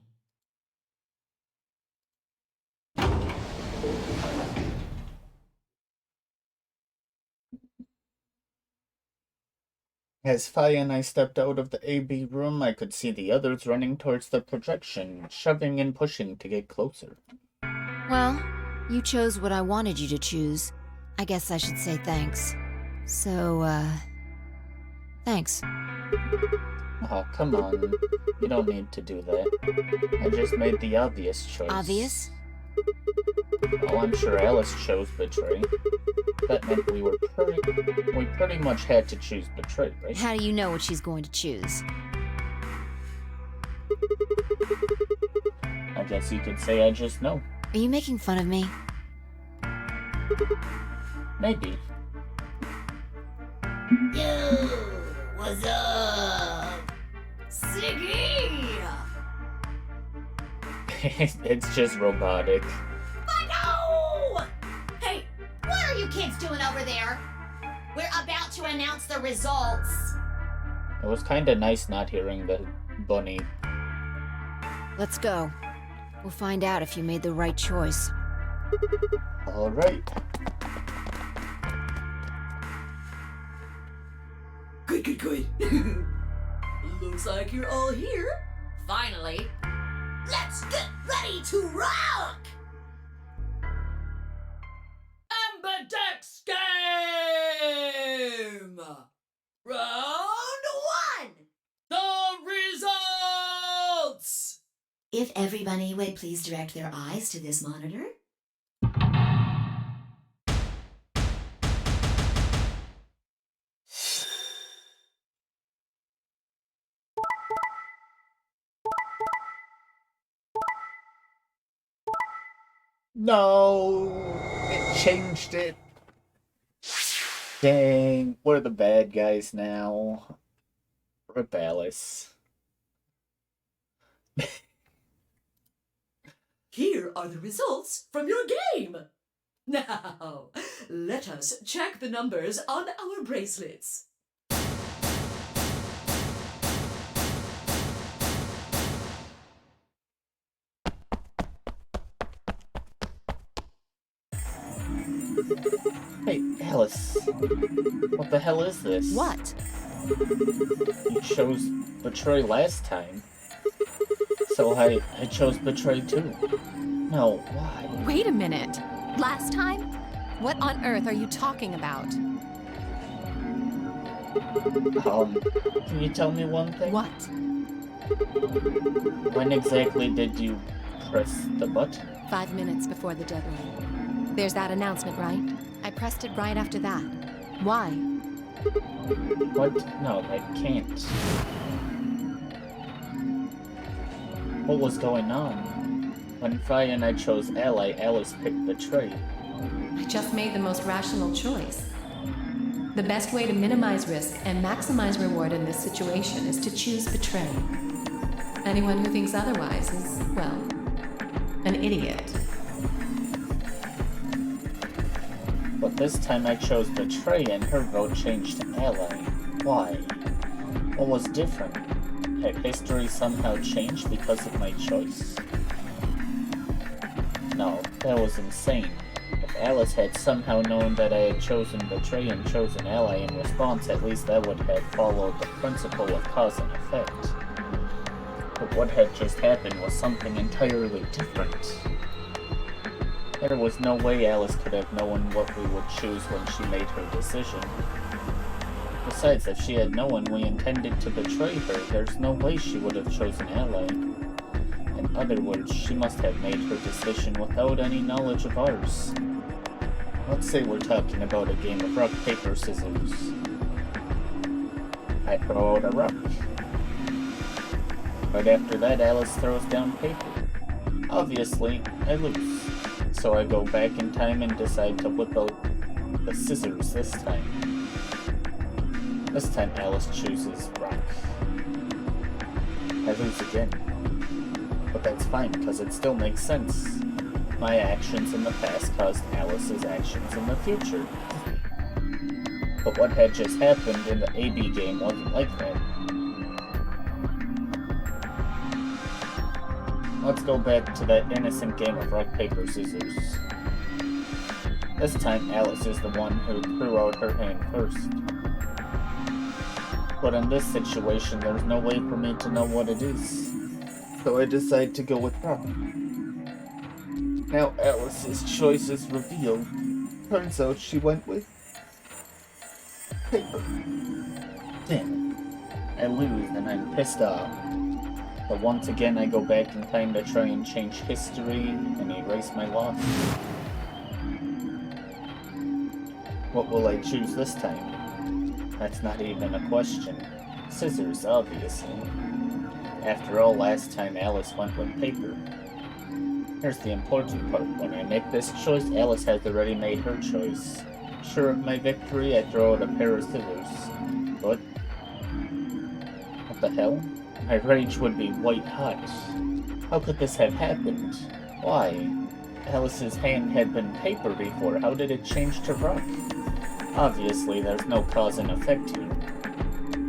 As Faye and I stepped out of the AB room, I could see the others running towards the projection, shoving and pushing to get closer. Well, you chose what I wanted you to choose. I guess I should say thanks. So, thanks. Oh, come on. You don't need to do that. I just made the obvious choice. Obvious? Well, I'm sure Alice chose Betray. That meant we pretty much had to choose Betray, right? How do you know what she's going to choose? I guess you could say I just know. Are you making fun of me? Maybe. Yo, what's up? Siggy! It's just robotic. No! Hey, what are you kids doing over there? We're about to announce the results. It was kinda nice not hearing the bunny. Let's go. We'll find out if you made the right choice. Alright. Good. Looks like you're all here. Finally, let's get ready to rock! Ambidex game! Round 1! The results! If everybody would please direct their eyes to this monitor. No! It changed it. Dang, we're the bad guys now. Rip Alice. Here are the results from your game. Now, let us check the numbers on our bracelets. Hey, Alice. What the hell is this? What? You chose Betray last time. So I chose Betray too. No, why? Wait a minute. Last time? What on earth are you talking about? Can you tell me one thing? What? When exactly did you press the button? 5 minutes before the deadline. There's that announcement, right? I pressed it right after that. Why? What? No, I can't. What was going on? When Faye and I chose Ally, Alice picked Betray. I just made the most rational choice. The best way to minimize risk and maximize reward in this situation is to choose Betray. Anyone who thinks otherwise is, well, an idiot. But this time I chose Betray and her vote changed to Ally. Why? What was different? Had history somehow changed because of my choice? No, that was insane. If Alice had somehow known that I had chosen Betray and chosen Ally in response, at least that would have followed the principle of cause and effect. But what had just happened was something entirely different. There was no way Alice could have known what we would choose when she made her decision. Besides, if she had known we intended to betray her, there's no way she would have chosen Ally. In other words, she must have made her decision without any knowledge of ours. Let's say we're talking about a game of rock, paper, scissors. I throw out a rock. Right after that, Alice throws down paper. Obviously, I lose. So I go back in time and decide to whip out the scissors this time. This time Alice chooses rock. I lose again. But that's fine, because it still makes sense. my actions in the past caused Alice's actions in the future. But what had just happened in the AB game wasn't like that. Let's go back to that innocent game of rock, paper, scissors. This time Alice is the one who threw out her hand first. But in this situation, there's no way for me to know what it is. So I decide to go with rock. Now Alice's choice is revealed. Turns out she went with paper. Damn it. I lose and I'm pissed off. But once again I go back in time to try and change history and erase my loss. What will I choose this time? That's not even a question. Scissors, obviously. After all, last time Alice went with paper. Here's the important part. When I make this choice, Alice has already made her choice. Sure of my victory, I throw out a pair of scissors. But what the hell? My rage would be white hot. How could this have happened? Why? Alice's hand had been paper before. How did it change to rock? Obviously, there's no cause and effect here.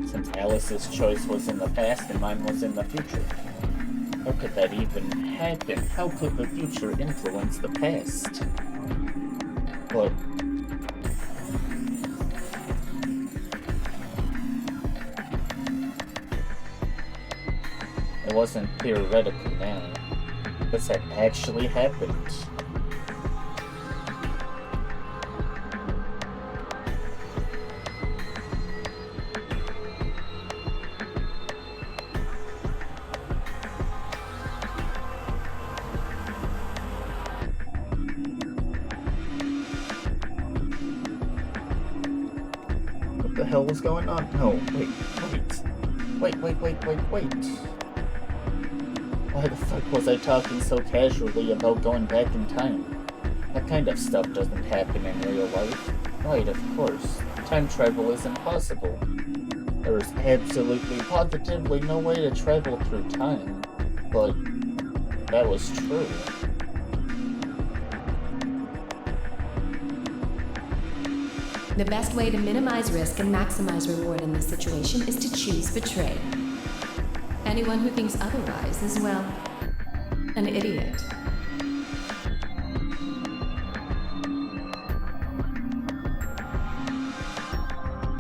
Since Alice's choice was in the past and mine was in the future. How could that even happen? How could the future influence the past? But it wasn't theoretical now. This had actually happened. What the hell was going on? No, wait. Wait. Why the fuck was I talking so casually about going back in time? That kind of stuff doesn't happen in real life. Right, of course. Time travel is impossible. There is absolutely, positively no way to travel through time. But that was true. The best way to minimize risk and maximize reward in this situation is to choose betray. Anyone who thinks otherwise is, well, an idiot.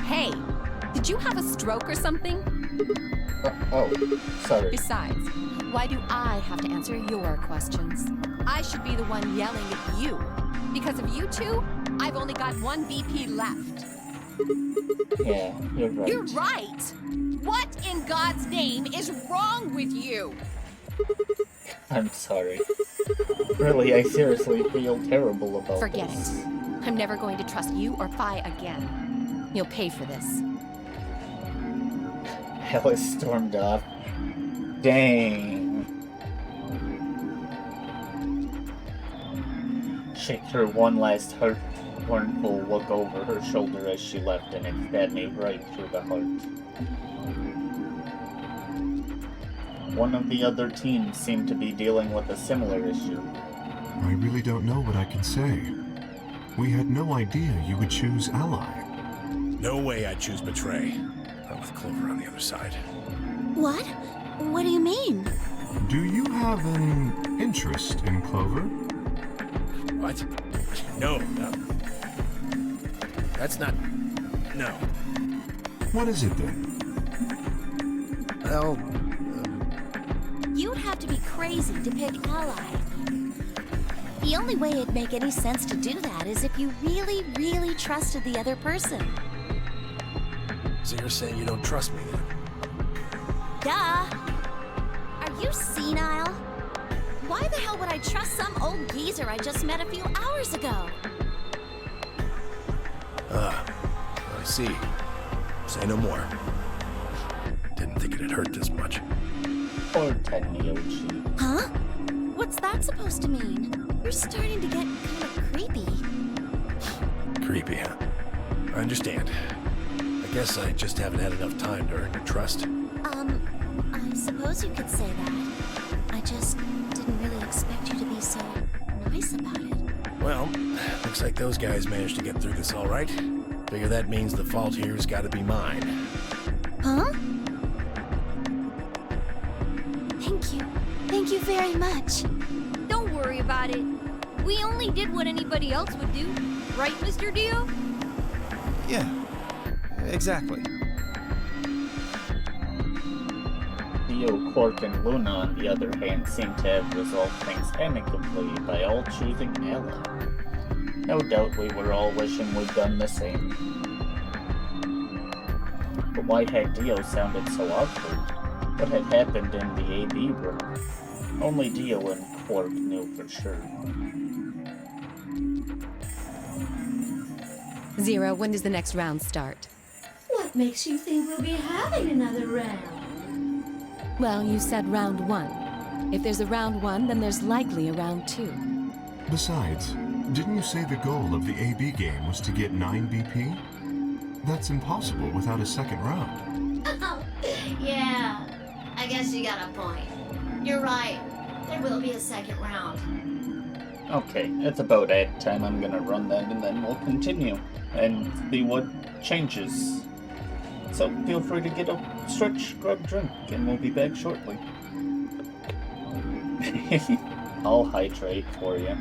Hey, did you have a stroke or something? Oh, sorry. Besides, why do I have to answer your questions? I should be the one yelling at you. Because of you two, I've only got one BP left. Yeah, you're right. You're right! What in God's name is wrong with you? I'm sorry. Really, I seriously feel terrible about Forget this. it. I'm never going to trust you or Phi again. You'll pay for this. Alice stormed off. Dang. She threw one last heartful look over her shoulder as she left, and it stabbed me right through the heart. One of the other teams seemed to be dealing with a similar issue. I really don't know what I can say. We had no idea you would choose ally. No way I'd choose betray. Not with Clover on the other side. What? What do you mean? Do you have an interest in Clover? What? No. That's not... No. What is it then? Well, You'd have to be crazy to pick ally. The only way it'd make any sense to do that is if you really, really trusted the other person. So you're saying you don't trust me then? Duh! Are you senile? Why the hell would I trust some old geezer I just met a few hours ago? I see. Say no more. Didn't think it'd hurt this much. Poor Tenyoshi. Huh? What's that supposed to mean? You're starting to get kind of creepy. Creepy, huh? I understand. I guess I just haven't had enough time to earn your trust. I suppose you could say that. I just didn't really expect you to be so nice Well, looks like those guys managed to get through this all right. Figure that means the fault here's gotta be mine. Huh? Thank you. Thank you very much. Don't worry about it. We only did what anybody else would do. Right, Mr. Dio? Yeah, exactly. Dio, Quark, and Luna, on the other hand, seem to have resolved things amicably by all choosing Ella. No doubt we were all wishing we'd done the same. But why had Dio sounded so awkward? What had happened in the AB room? Only Dio and Quark knew for sure. Zero, when does the next round start? What makes you think we'll be having another round? Well, you said round 1. If there's a round 1, then there's likely a round 2. Besides, didn't you say the goal of the AB game was to get 9 BP? That's impossible without a second round. Yeah, I guess you got a point. You're right. There will be a second round. Okay, it's about ad time. I'm gonna run that and then we'll continue and see what changes. So feel free to get a stretch, grab a drink, and we'll be back shortly. I'll hydrate for you.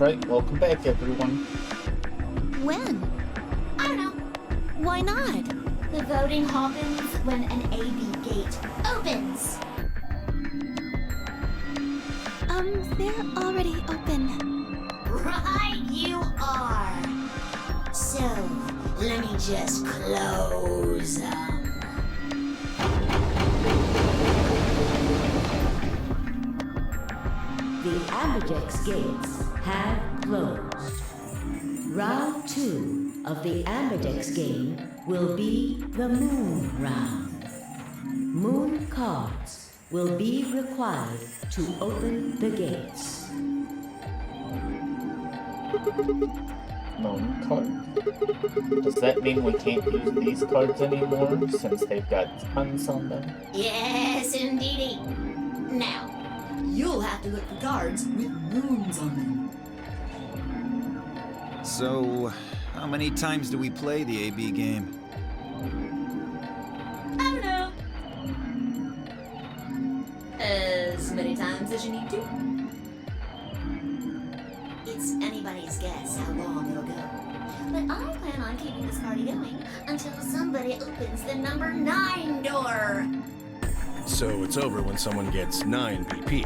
Alright, welcome back everyone. When? I don't know. Why not? The voting happens when an AB gate opens. They're already open. Right you are. So, let me just close them. The Amberjack's gates have closed. Round 2 of the Amberjack's game will be the Moon Round. Moon cards will be required to open the gates. Moon card? Does that mean we can't use these cards anymore since they've got tons on them? Yes, indeedy. Now, You'll have to look for cards with moons on them. So, how many times do we play the AB game? I don't know. As many times as you need to. it's anybody's guess how long it'll go. But I plan on keeping this party going until somebody opens the number 9 door. So it's over when someone gets 9 BP.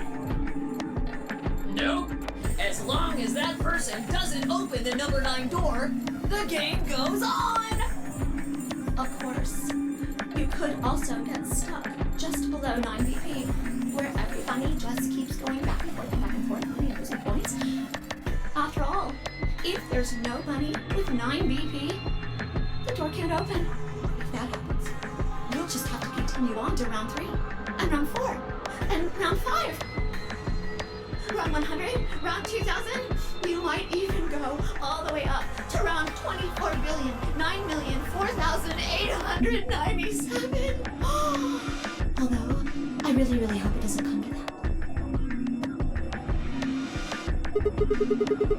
Nope. As long as that person doesn't open the number 9 door, the game goes on! Of course. You could also get stuck just below 9 BP, where every bunny just keeps going back and forth and back and forth, and losing points. After all, if there's no bunny with 9 BP, the door can't open. If that happens, we'll just have to continue on to round 3, and round 4, and round 5. Round 100, round 2000, you might even go all the way up to round 24,9,004,897. Although, I really, really hope it doesn't come to that.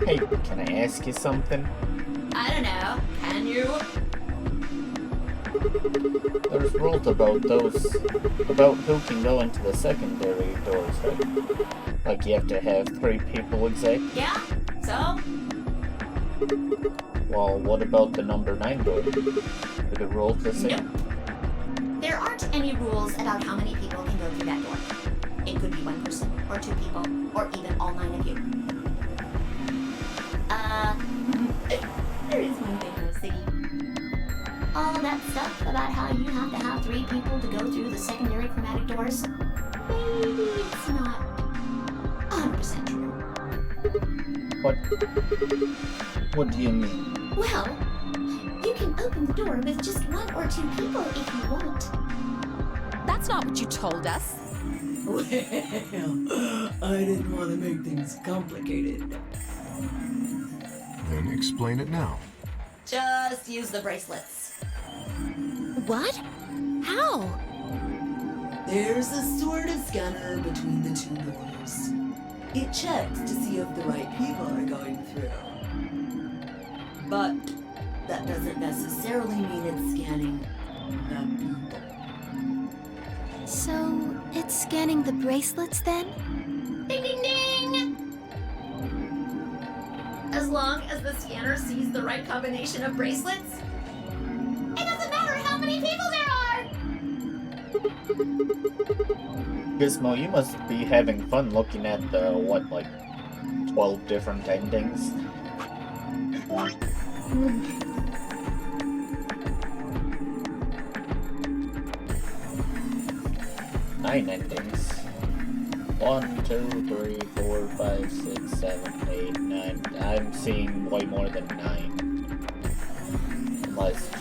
Hey, can I ask you something? I don't know. Can you? There's rules about who can go into the secondary doors, right? Like you have to have 3 people exact? Yeah? So? Well, what about the number 9 door? Are the rules the same? Nope. There aren't any rules about how many people can go through that door. It could be 1 person, or 2 people, or even all 9 of you. There is one thing though, Siggy. All of that stuff about how you have to have 3 people to go through the secondary chromatic doors, maybe it's not 100% true. What do you mean? Well, you can open the door with just 1 or 2 people if you want. That's not what you told us. Well, I didn't want to make things complicated. Then explain it now. Just use the bracelets. What? How? There's a sort of scanner between the 2 doors. It checks to see if the right people are going through. But that doesn't necessarily mean it's scanning the people. So, it's scanning the bracelets then? Ding ding ding! As long as the scanner sees the right combination of bracelets, it doesn't matter how many people there are! Gizmo, you must be having fun looking at the, 12 different endings? 9 endings. 1, 2, 3, 4, 5, 6, 7, 8, 9. I'm seeing way more than 9. Unless 2.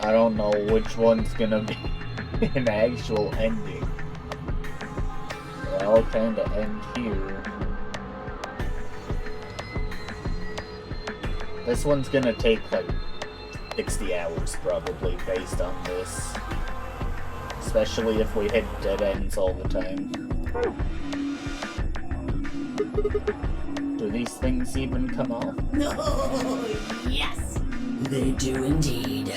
I don't know which one's gonna be an actual ending. They all kinda end here. This one's gonna take like 60 hours probably based on this. Especially if we hit dead ends all the time. Do these things even come off? No, yes, they do indeed.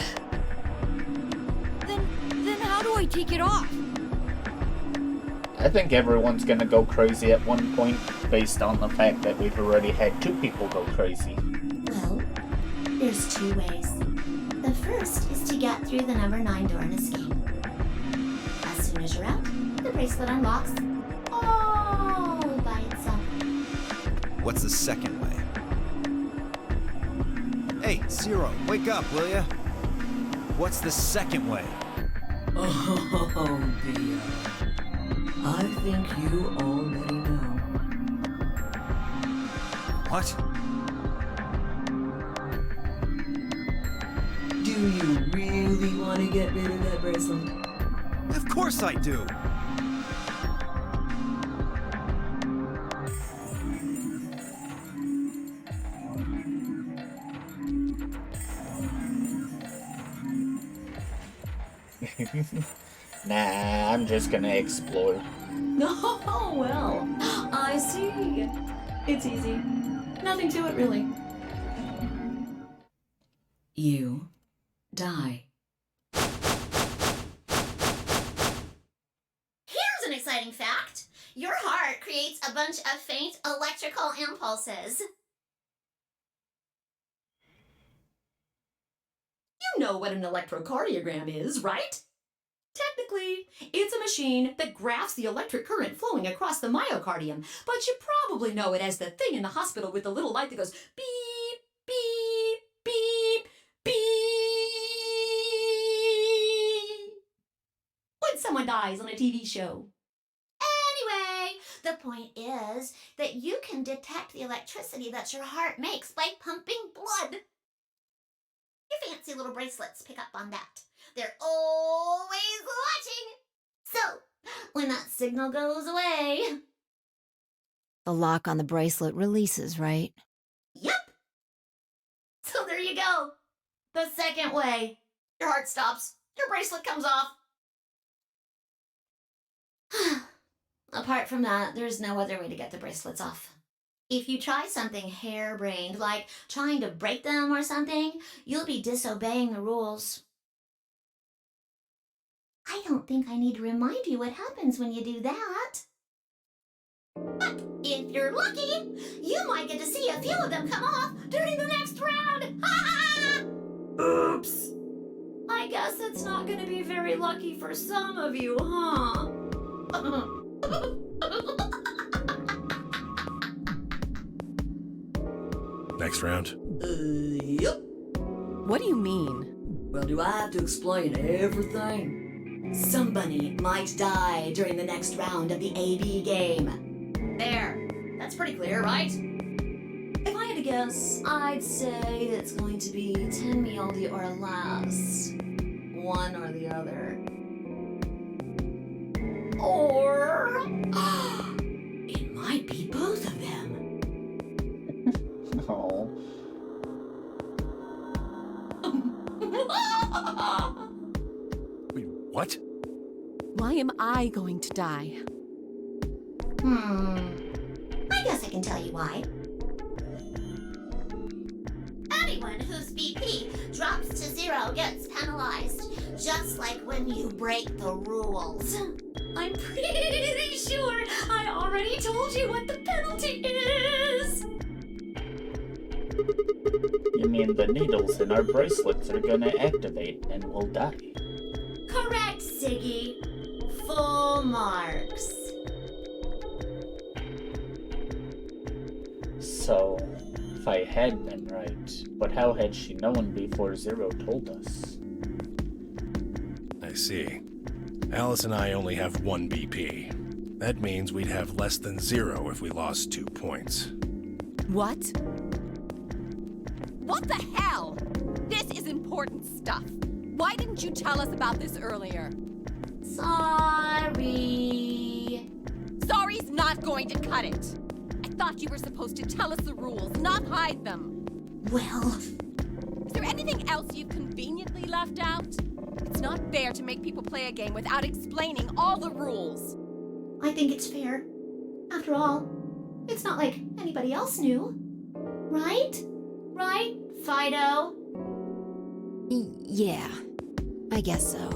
Then how do I take it off? I think everyone's gonna go crazy at one point based on the fact that we've already had 2 people go crazy. Well, there's 2 ways. The first is to get through the number 9 door and escape. As soon as you're out, the bracelet unlocks all by itself. What's the second way? Hey, Zero, wake up, will ya? What's the second way? Oh, Theo. I think you already know. What? Do you really want to get rid of that bracelet? Of course I do! Nah, I'm just gonna explore. Oh, well, I see. It's easy. Nothing to it, really. You die. Here's an exciting fact. Your heart creates a bunch of faint electrical impulses. You know what an electrocardiogram is, right? Technically, it's a machine that graphs the electric current flowing across the myocardium, but you probably know it as the thing in the hospital with the little light that goes beep, beep, beep, beep when someone dies on a TV show. Anyway, the The point is that you can detect the electricity that your heart makes by pumping blood. Your fancy little bracelets pick up on that. They're always watching. So, when that signal goes away... The lock on the bracelet releases, right? Yep. So there you go. The second way. Your heart stops. Your bracelet comes off. Apart from that, there's no other way to get the bracelets off. If you try something harebrained, like trying to break them or something, you'll be disobeying the rules. I don't think I need to remind you what happens when you do that. But if you're lucky, you might get to see a few of them come off during the next round. Oops. I guess it's not going to be very lucky for some of you, huh? Next round. Yep. What do you mean? Well, do I have to explain everything? Somebody might die during the next round of the AB game. There. That's pretty clear, right? If I had to guess, I'd say it's going to be 10 Mialdi or less. One or the other. Or... it might be both of them. No. Wait, what? Why am I going to die? I guess I can tell you why. Anyone whose BP drops to 0 gets penalized, just like when you break the rules. I'm pretty sure I already told you what the penalty is. You mean the needles in our bracelets are gonna activate and we'll die? Correct, Siggy. Full marks. So, if I had been right, but how had she known before Zero told us? I see. Alice and I only have 1 BP. That means we'd have less than 0 if we lost 2 points. What? What the hell? This is important stuff. Why didn't you tell us about this earlier? Sorry. Sorry's not going to cut it. I thought you were supposed to tell us the rules, not hide them. Well... Is there anything else you've conveniently left out? It's not fair to make people play a game without explaining all the rules. I think it's fair. After all, it's not like anybody else knew. Right? Right, Fido? Yeah, I guess so.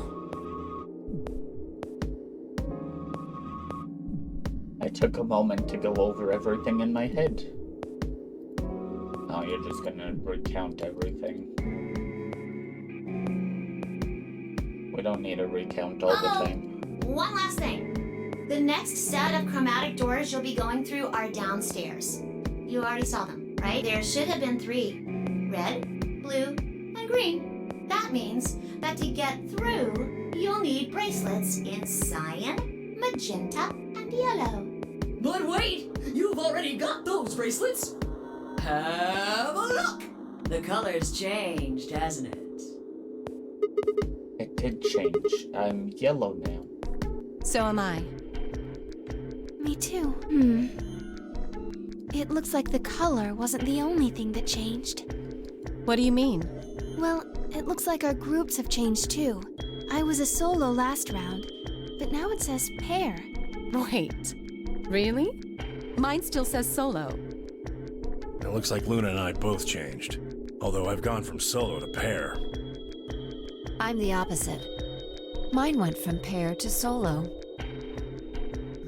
I took a moment to go over everything in my head. Oh, you're just gonna recount everything. We don't need to recount all the time. One last thing. The next set of chromatic doors you'll be going through are downstairs. You already saw them, right? There should have been 3. Red, blue, and green. That means that to get through, you'll need bracelets in cyan, magenta, and yellow. But wait! You've already got those bracelets! Have a look! The color's changed, hasn't it? It did change. I'm yellow now. So am I. Me too. It looks like the color wasn't the only thing that changed. What do you mean? Well, it looks like our groups have changed too. I was a solo last round, but now it says pair. Wait. Really? Mine still says solo. It looks like Luna and I both changed. Although I've gone from solo to pair. I'm the opposite. Mine went from pair to solo.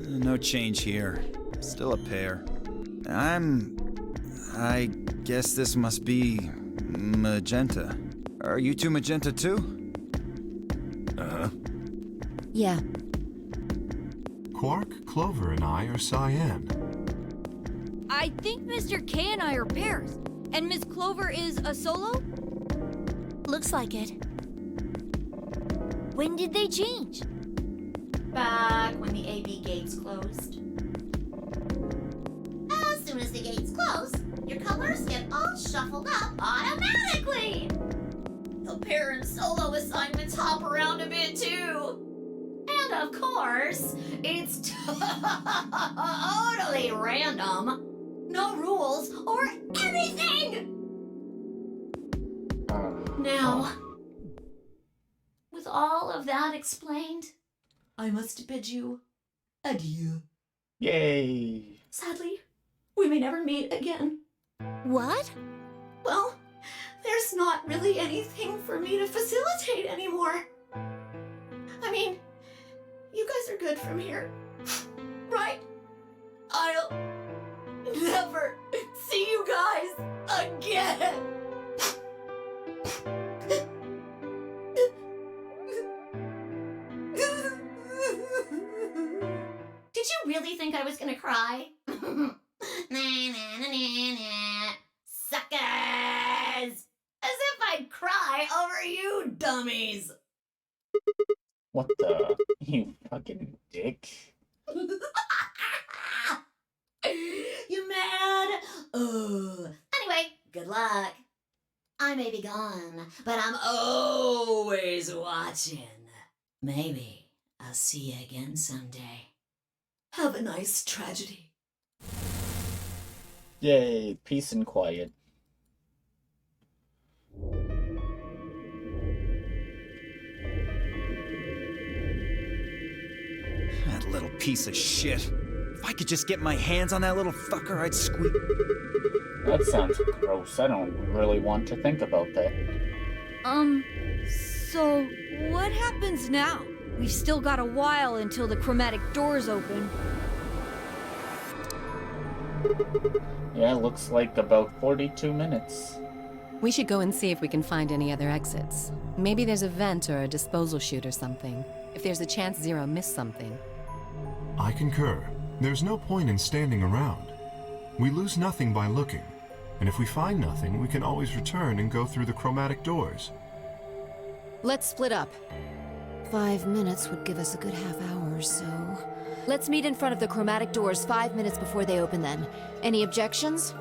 No change here. Still a pair. I guess this must be magenta. Are you two magenta too? Uh-huh. Yeah. Quark, Clover, and I are cyan. I think Mr. K and I are pairs. And Miss Clover is a solo? Looks like it. When did they change? Back when the AB gates closed. the gates close, your colors get all shuffled up automatically. The parent solo assignments hop around a bit too. And of course, it's totally random. No rules or anything! Now, with all of that explained, I must bid you adieu. Yay! Sadly, we may never meet again. What? Well, there's not really anything for me to facilitate anymore. I mean, you guys are good from here, right? I'll never see you guys again. Did you really think I was gonna cry? Nah, nah, nah, nah, nah. Suckers! As if I'd cry over you dummies! What the? You fucking dick. You mad? Anyway, good luck. I may be gone, but I'm always watching. Maybe I'll see you again someday. Have a nice tragedy. Yay, peace and quiet. That little piece of shit. If I could just get my hands on that little fucker, I'd squeak. That sounds gross. I don't really want to think about that. So what happens now? We've still got a while until the chromatic doors open. Yeah, looks like about 42 minutes. We should go and see if we can find any other exits. Maybe there's a vent or a disposal chute or something. If there's a chance Zero missed something. I concur. There's no point in standing around. We lose nothing by looking, and if we find nothing, we can always return and go through the chromatic doors. Let's split up. 5 minutes would give us a good half hour or so. Let's meet in front of the chromatic doors 5 minutes before they open then. Any objections?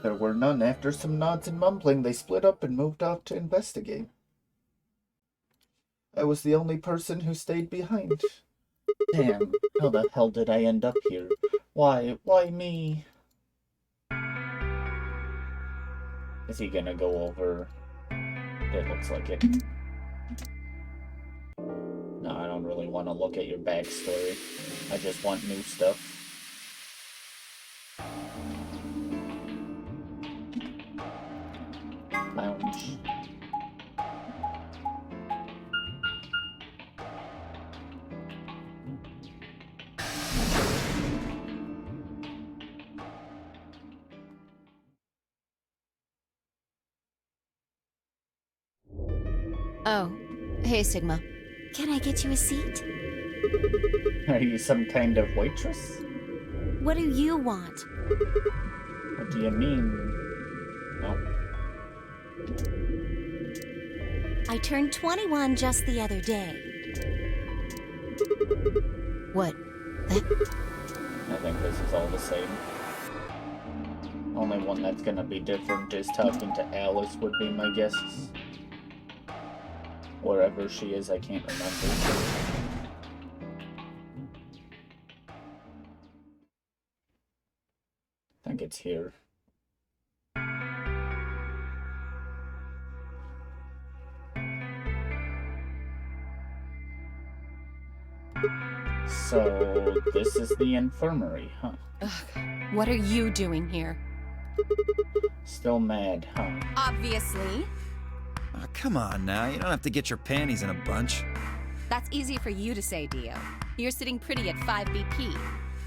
There were none. After some nods and mumbling, they split up and moved off to investigate. I was the only person who stayed behind. Damn, how the hell did I end up here? Why me? Is he gonna go over? It looks like it. No, I don't really want to look at your backstory. I just want new stuff. Lounge. Oh, hey Sigma. Can I get you a seat? Are you some kind of waitress? What do you want? What do you mean? No. I turned 21 just the other day. What? I think this is all the same. Only one that's gonna be different is talking to Alice would be my guess. Wherever she is, I can't remember. I think it's here. So, this is the infirmary, huh? Ugh, what are you doing here? Still mad, huh? Obviously. Oh, come on now, you don't have to get your panties in a bunch. That's easy for you to say, Dio. You're sitting pretty at 5 BP.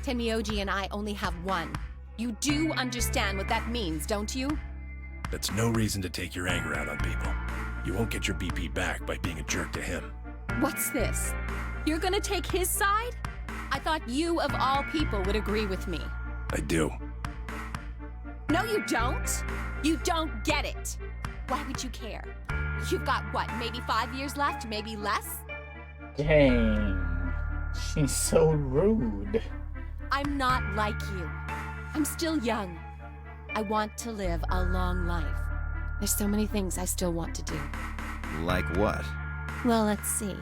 Tenmyoji and I only have 1. You do understand what that means, don't you? That's no reason to take your anger out on people. You won't get your BP back by being a jerk to him. What's this? You're gonna take his side? I thought you, of all people, would agree with me. I do. No, you don't. You don't get it. Why would you care? You've got, what, maybe 5 years left, maybe less? Dang. She's so rude. I'm not like you. I'm still young. I want to live a long life. There's so many things I still want to do. Like what? Well, let's see.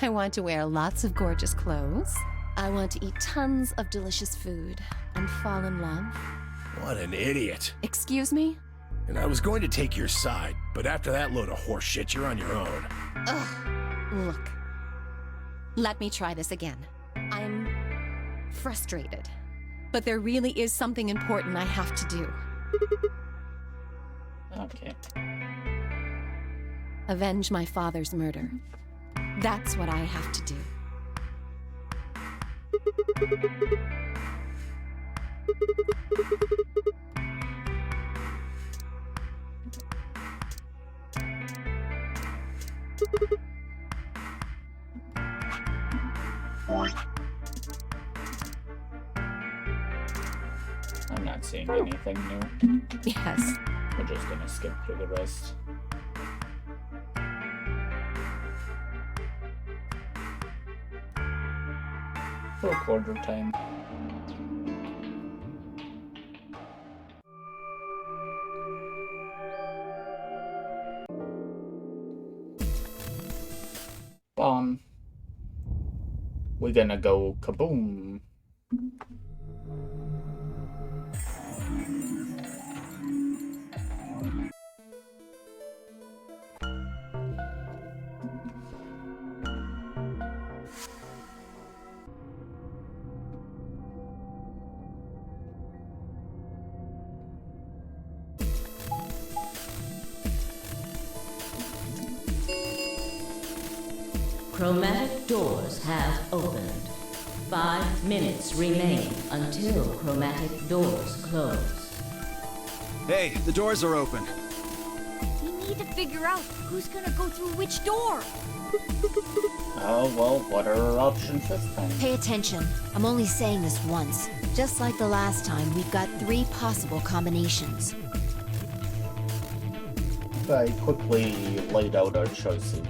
I want to wear lots of gorgeous clothes. I want to eat tons of delicious food and fall in love. What an idiot. Excuse me? And I was going to take your side, but after that load of horse shit, you're on your own. Ugh. Look. Let me try this again. I'm frustrated. But there really is something important I have to do. Okay. Avenge my father's murder. That's what I have to do. I'm not seeing anything new. Yes. We're just gonna skip through the rest. For quarter time. We're gonna go kaboom. Chromatic doors have opened. 5 minutes remain until chromatic doors close. Hey, the doors are open. We need to figure out who's gonna go through which door. Oh, well, what are our options this time? Pay attention. I'm only saying this once. Just like the last time, we've got 3 possible combinations. I quickly laid out our choices.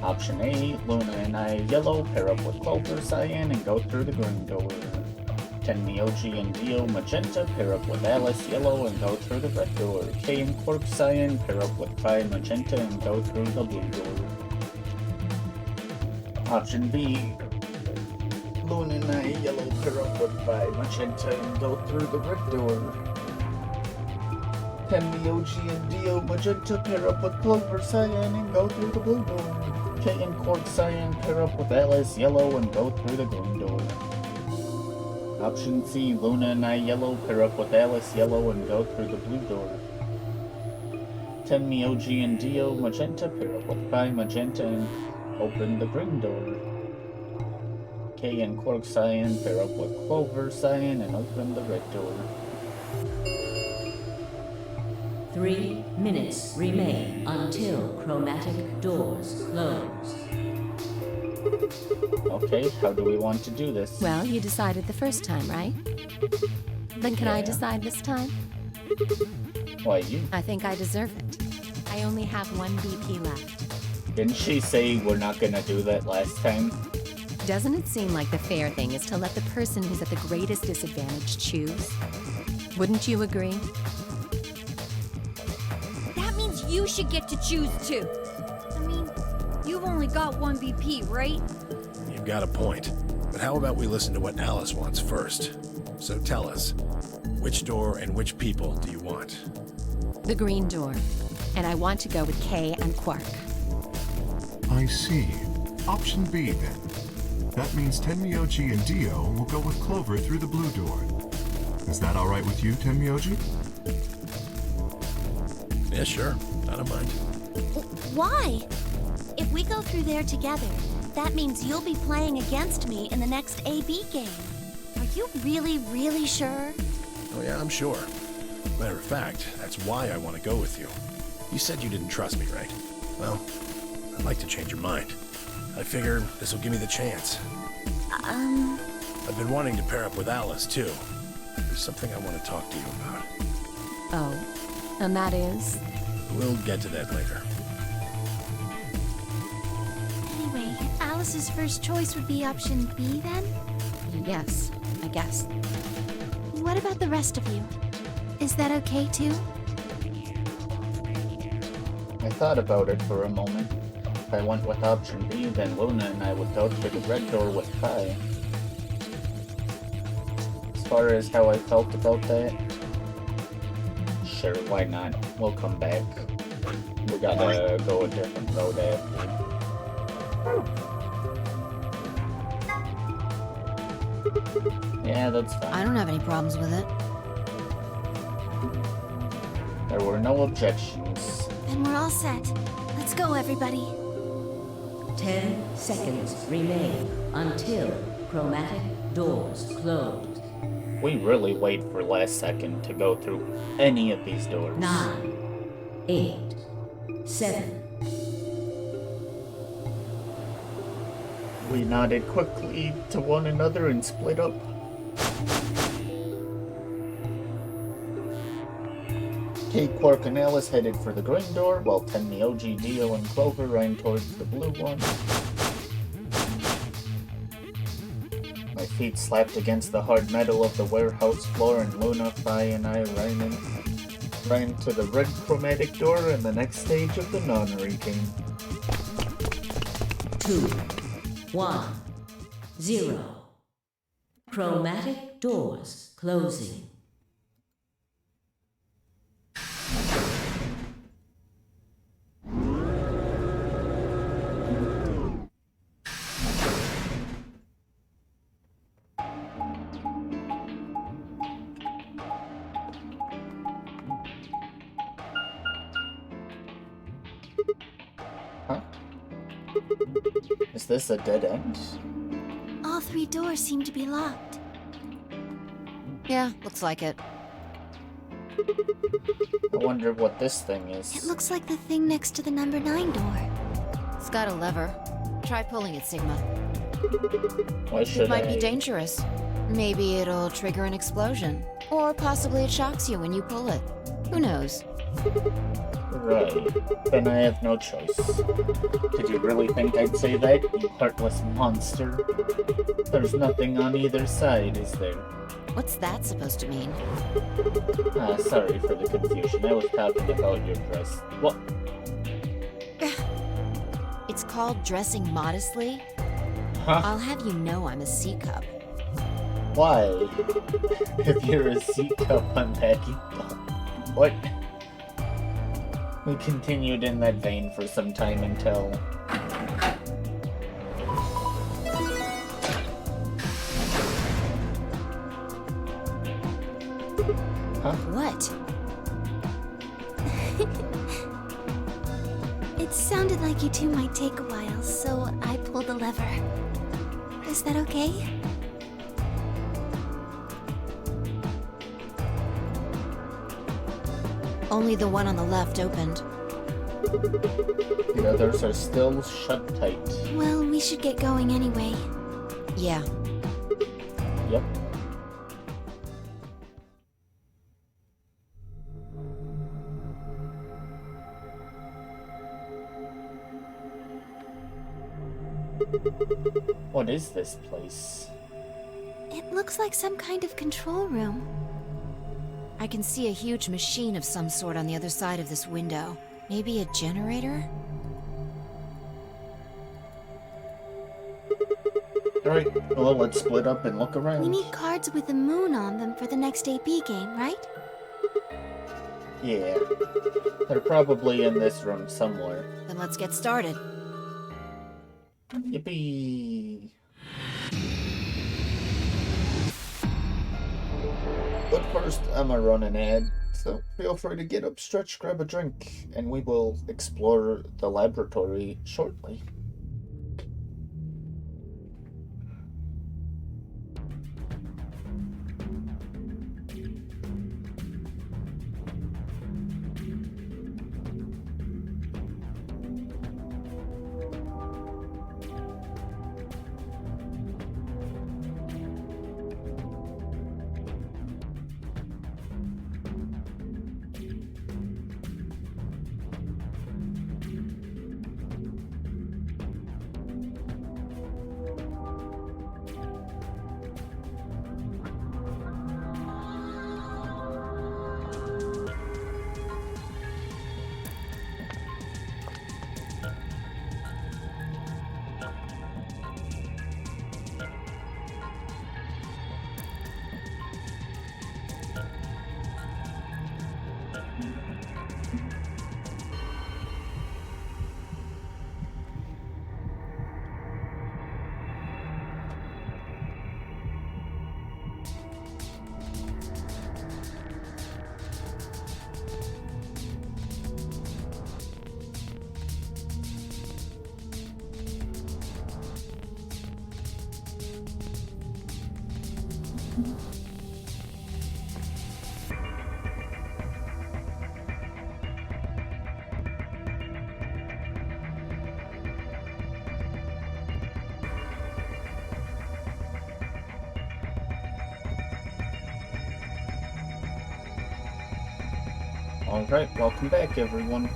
Option A, Luna and I yellow, pair up with Clover, Cyan, and go through the green door. Tenmi, OG, and Dio magenta, pair up with Alice yellow, and go through the red door. K and Quark Cyan, pair up with Kai magenta, and go through the blue door. Option B, Luna and I yellow, pair up with Kai magenta, and go through the red door. Tenmi, OG, and Dio magenta, pair up with Clover, Cyan, and go through the blue door. K and Quark Cyan, pair up with Alice yellow, and go through the green door. Option C, Luna and I yellow, pair up with Alice yellow, and go through the blue door. Tenmi, OG, and Dio magenta, pair up with Kai magenta, and open the green door. K and Quark Cyan, pair up with Clover Cyan, and open the red door. 3 minutes remain until chromatic doors close. Okay, how do we want to do this? Well, you decided the first time, right? Then can I decide this time? Why you? I think I deserve it. I only have 1 BP left. Didn't she say we're not gonna do that last time? Doesn't it seem like the fair thing is to let the person who's at the greatest disadvantage choose? Wouldn't you agree? That means you should get to choose too. I mean, you've only got 1 BP, right? You've got a point. But how about we listen to what Alice wants first? So tell us, which door and which people do you want? The green door. And I want to go with Kay and Quark. I see. Option B, then. That means Tenmi, OG, and Dio will go with Clover through the blue door. Is that alright with you, Tenmi, OG? Yeah, sure. I don't mind. Why? If we go through there together, that means you'll be playing against me in the next AB game. Are you really, really sure? Oh yeah, I'm sure. Matter of fact, that's why I want to go with you. You said you didn't trust me, right? Well, I'd like to change your mind. I figure this will give me the chance. I've been wanting to pair up with Alice, too. There's something I want to talk to you about. Oh, and that is? We'll get to that later. Anyway, Alice's first choice would be option B then? Yes, I guess. What about the rest of you? Is that okay too? I thought about it for a moment. If I went with option B, then Luna and I would go through the red door with Kai. As far as how I felt about that, sure, why not? We'll come back. We gotta go a different road after. Yeah, that's fine. I don't have any problems with it. There were no objections. Then we're all set. Let's go, everybody. 10 seconds remain until chromatic doors close. We really wait for last second to go through any of these doors. 9, 8, 7. We nodded quickly to one another and split up. Kate, Quark, and Alice headed for the green door, while Tenmi, OG, Dio, and Clover ran towards the blue one. My feet slapped against the hard metal of the warehouse floor, and Luna, Phi, and I ran to the red chromatic door, and the next stage of the nunnery came. 2, 1, 0. Chromatic doors closing. Huh? Is this a dead end? All 3 doors seem to be locked. Yeah, looks like it. I wonder what this thing is. It looks like the thing next to the number 9 door. It's got a lever. Try pulling it, Sigma. Why should It might I? be dangerous. Maybe it'll trigger an explosion. Or possibly it shocks you when you pull it. Who knows? Right. Then I have no choice. Did you really think I'd say that, you heartless monster? There's nothing on either side, is there? What's that supposed to mean? Sorry for the confusion. I was talking about your dress. What? It's called dressing modestly? Huh? I'll have you know I'm a C-cup. Why? If you're a C-cup unpacking... What? We continued in that vein for some time until... Huh? What? It sounded like you two might take a while, so I pulled the lever. Is that okay? Only the one on the left opened. The others are still shut tight. Well, we should get going anyway. Yeah. Yep. What is this place? It looks like some kind of control room. I can see a huge machine of some sort on the other side of this window. Maybe a generator? Alright, well, let's split up and look around. We need cards with the moon on them for the next AB game, right? Yeah. They're probably in this room somewhere. Then let's get started. Yippee! But first, I'ma run an ad, so feel free to get up, stretch, grab a drink, and we will explore the laboratory shortly. Alright, welcome back everyone.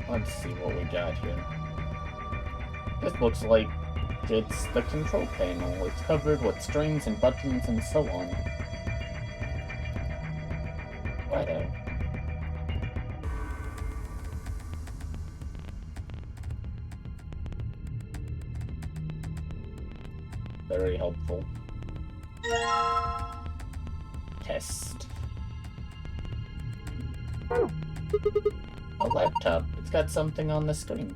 Let's see what we got here. This looks like it's the control panel. It's covered with strings and buttons and so on. Wow. Very helpful. Test. A laptop. It's got something on the screen.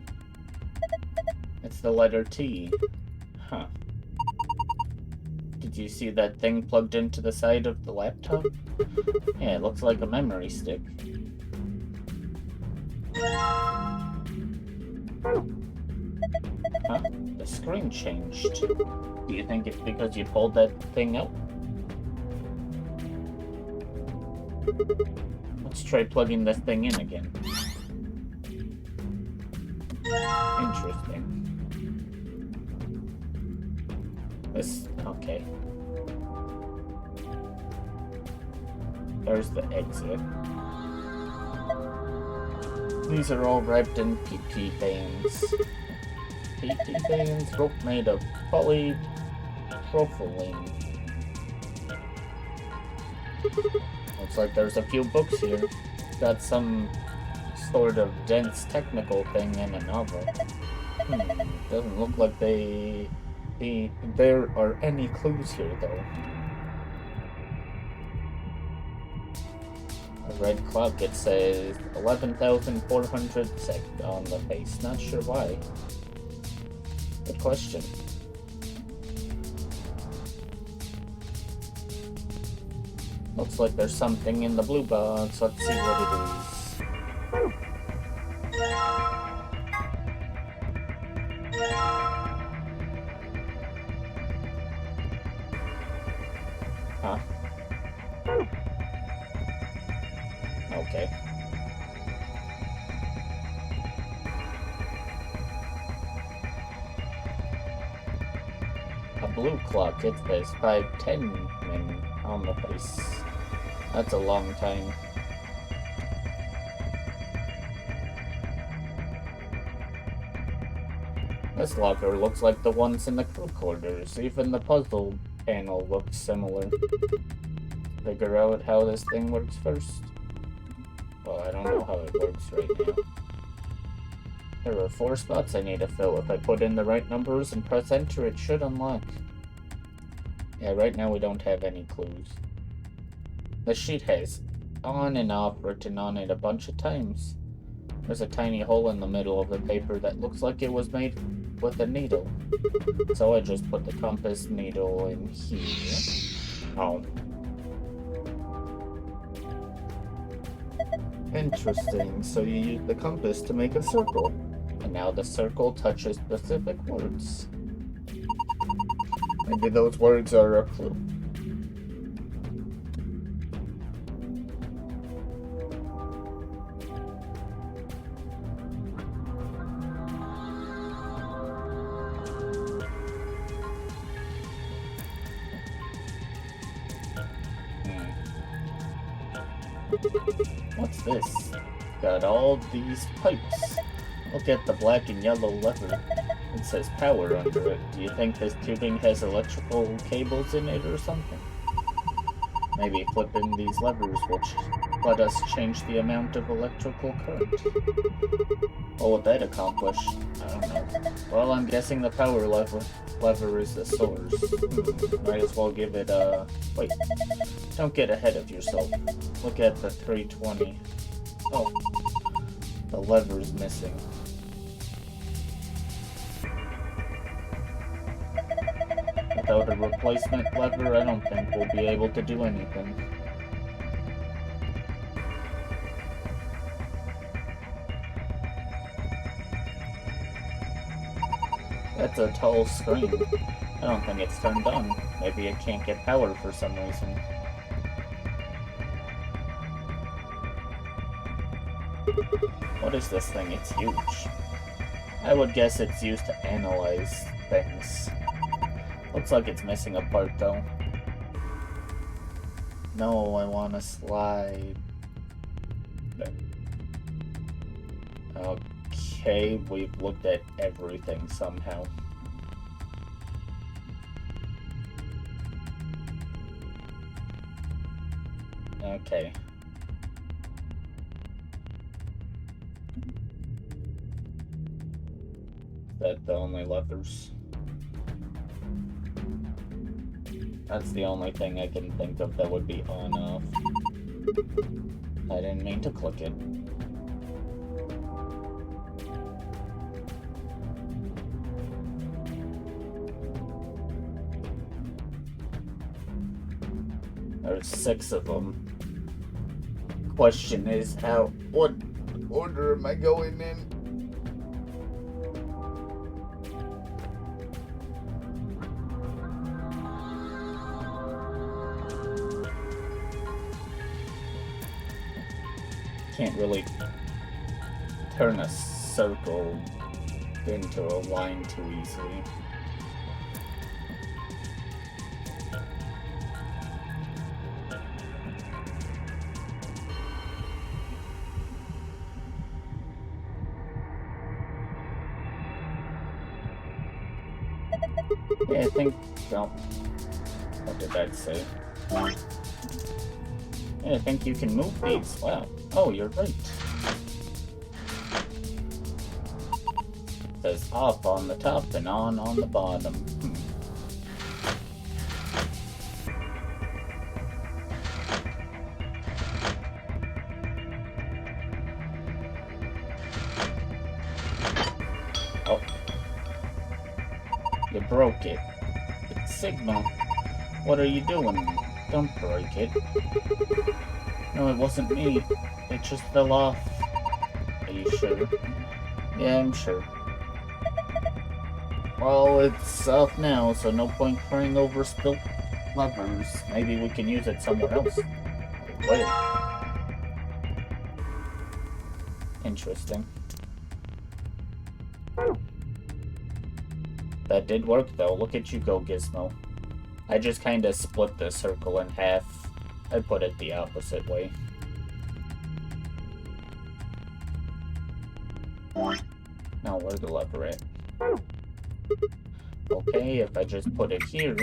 It's the letter T. Huh. Did you see that thing plugged into the side of the laptop? Yeah, it looks like a memory stick. Huh? The screen changed. Do you think it's because you pulled that thing out? Let's try plugging this thing in again. Interesting. This, okay. There's the exit. These are all wrapped in PP bands. PP bands, rope made of polypropylene. Looks like there's a few books here. Got some sort of dense technical thing in a novel. Doesn't look like there are any clues here though. A red clock, it says 11,400 sec on the face. Not sure why. Good question. Looks like there's something in the blue box. Let's see what it is. Huh? Okay. A blue clock. It says 5:10 on the face. That's a long time. This locker looks like the ones in the crew quarters. Even the puzzle panel looks similar. Figure out how this thing works first. Well, I don't know how it works right now. There are 4 spots I need to fill. If I put in the right numbers and press enter, it should unlock. Yeah, right now we don't have any clues. The sheet has on and off written on it a bunch of times. There's a tiny hole in the middle of the paper that looks like it was made with a needle. So I just put the compass needle in here. Oh. Interesting. So you use the compass to make a circle. And now the circle touches specific words. Maybe those words are a clue. What's this? Got all these pipes. Look at the black and yellow lever. It says power under it. Do you think this tubing has electrical cables in it or something? Maybe flipping these levers will let us change the amount of electrical current. What would that accomplish? I don't know. Well, I'm guessing the power lever is the source. Might as well give it a... Wait. Don't get ahead of yourself. Look at the 320. Oh. The lever's missing. Without a replacement lever, I don't think we'll be able to do anything. That's a tall screen. I don't think it's turned on. Maybe it can't get power for some reason. What is this thing? It's huge. I would guess it's used to analyze things. Looks like it's missing a part though. No, I want to slide. Okay, we've looked at everything somehow. Okay. Is that the only levers? That's the only thing I can think of that would be on-off. I didn't mean to click it. There's 6 of them. Question is, what order am I going in? Can't really turn a circle into a line too easily. Yeah, I think, well, what did that say? Yeah, I think you can move these. Wow. Oh, you're right. It says off on the top and on the bottom. Oh. You broke it. Signal. What are you doing? Don't break it. No, it wasn't me. It just fell off. Are you sure? Yeah, I'm sure. Well, it's off now, so no point crying over spilt levers. Maybe we can use it somewhere else. Wait. Interesting. That did work, though. Look at you go, Gizmo. I just kind of split the circle in half. I put it the opposite way. Now, where's the lever at? Okay, if I just put it here...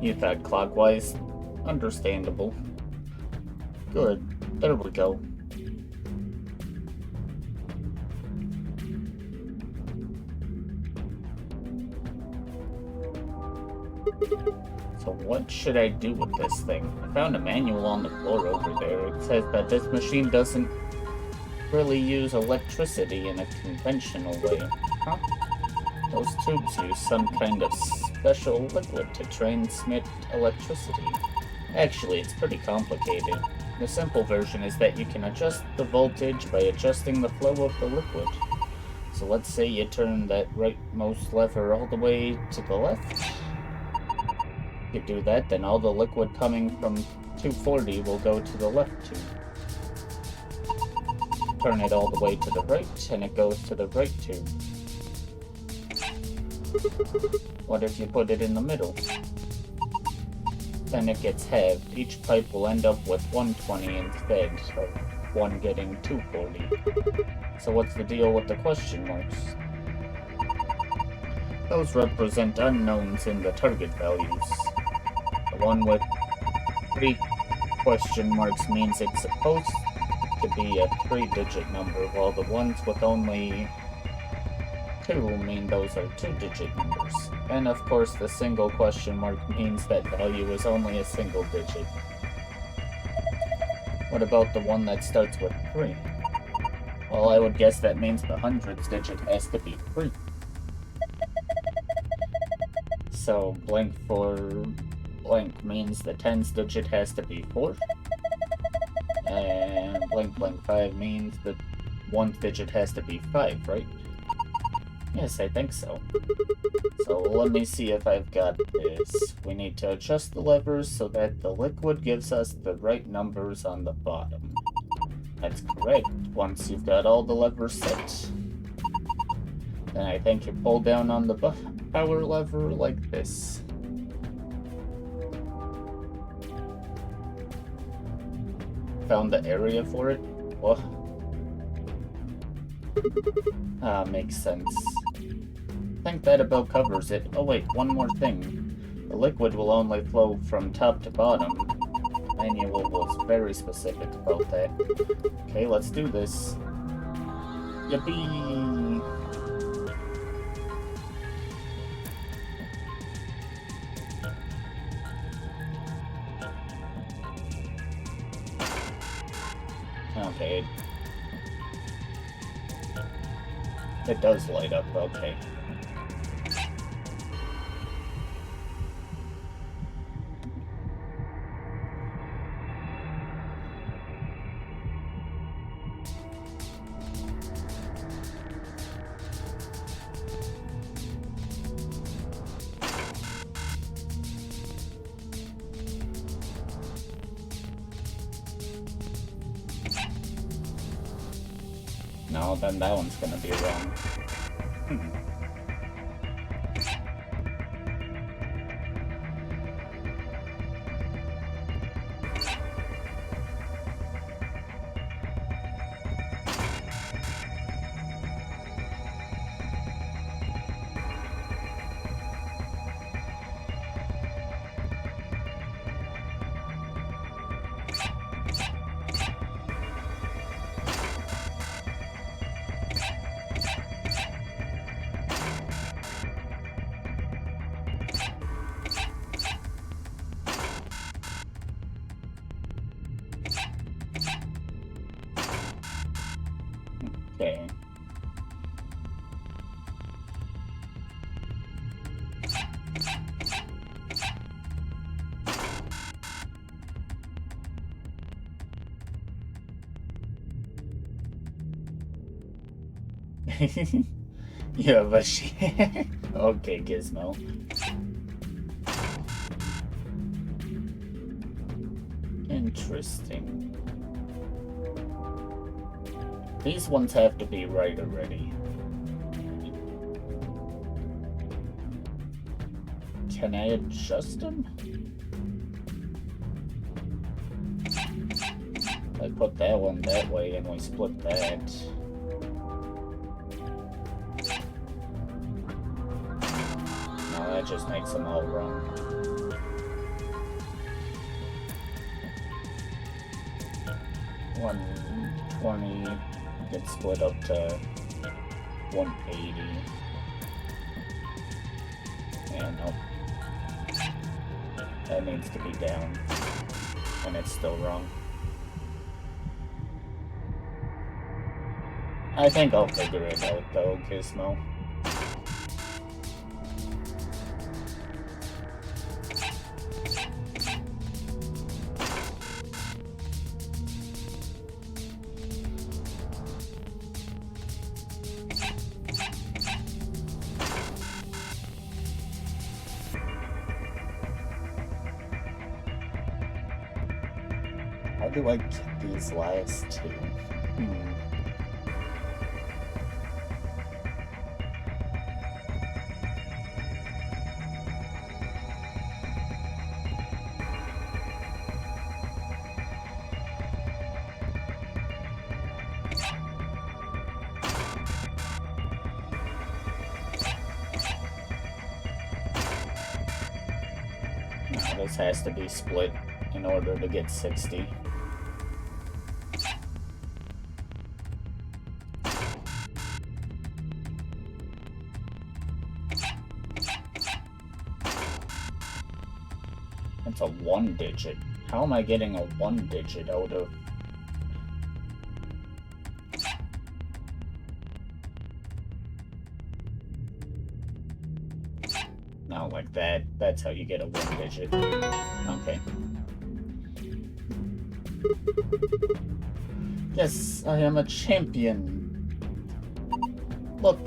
You thought clockwise? Understandable. Good. There we go. So what should I do with this thing? I found a manual on the floor over there. It says that this machine doesn't really use electricity in a conventional way. Huh? Those tubes use some kind of special liquid to transmit electricity. Actually, it's pretty complicated. The simple version is that you can adjust the voltage by adjusting the flow of the liquid. So let's say you turn that rightmost lever all the way to the left. If you do that, then all the liquid coming from 240 will go to the left tube. Turn it all the way to the right, and it goes to the right tube. What if you put it in the middle? Then it gets halved. Each pipe will end up with 120 instead of one getting 240. So what's the deal with the question marks? Those represent unknowns in the target values. The one with 3 question marks means it's supposed to be a 3-digit number, while the ones with only 2 mean those are 2-digit numbers. And of course the single question mark means that value is only a single digit. What about the one that starts with 3? Well, I would guess that means the hundredths digit has to be 3. So blank for blank means the tens digit has to be 4. And blank blank 5 means the 1 digit has to be 5, right? Yes, I think so. So let me see if I've got this. We need to adjust the levers so that the liquid gives us the right numbers on the bottom. That's correct. Once you've got all the levers set, then I think you pull down on the power lever like this. Found the area for it? What? Ah, makes sense. I think that about covers it. Oh wait, one more thing. The liquid will only flow from top to bottom. The manual was very specific about that. Okay, let's do this. Yippee! Okay. It does light up, okay. No, then that one's gonna be wrong. Okay. Yeah, but she... Okay, Gizmo. Interesting. These ones have to be right already. Can I adjust them? I put that one that way and we split that. No, that just makes them all wrong. $120 gets split up to 180. And nope. That needs to be down. And it's still wrong. I think I'll figure it out though, Gizmo. How do I get these last two? This has to be split in order to get 60. That's a 1 digit. How am I getting a 1 digit out of... No, like that. That's how you get a 1 digit. Okay. Yes, I am a champion. Look.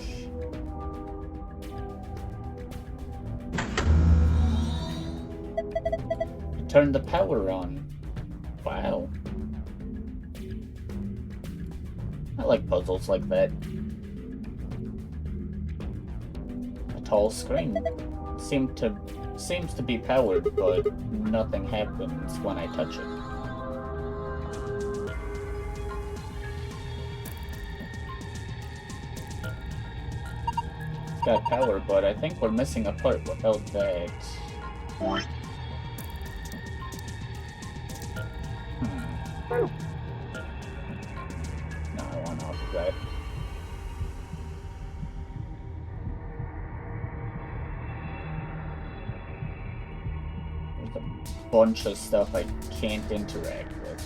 Turn the power on. Wow. I like puzzles like that. A tall screen. Seems to be powered, but nothing happens when I touch it. It's got power, but I think we're missing a part without that. No, I want off of that. There's a bunch of stuff I can't interact with.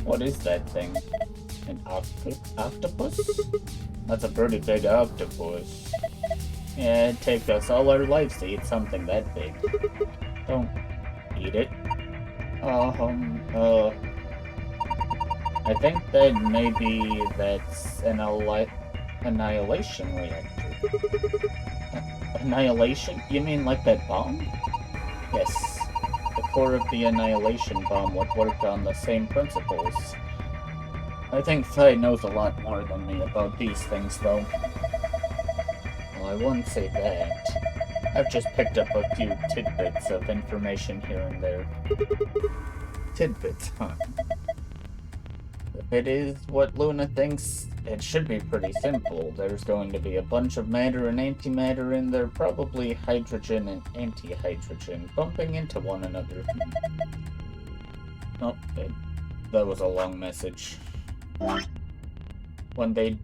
What is that thing? An octopus? That's a pretty big octopus. Yeah, it'd take us all our lives to eat something that big. Don't eat it. I think that maybe that's an annihilation reactor. Annihilation? You mean like that bomb? Yes. The core of the annihilation bomb would work on the same principles. I think Faye knows a lot more than me about these things, though. Well, I wouldn't say that. I've just picked up a few tidbits of information here and there. Tidbits, huh? If it is what Luna thinks, it should be pretty simple. There's going to be a bunch of matter and antimatter in there, probably hydrogen and anti-hydrogen, bumping into one another. Oh, that was a long message. When they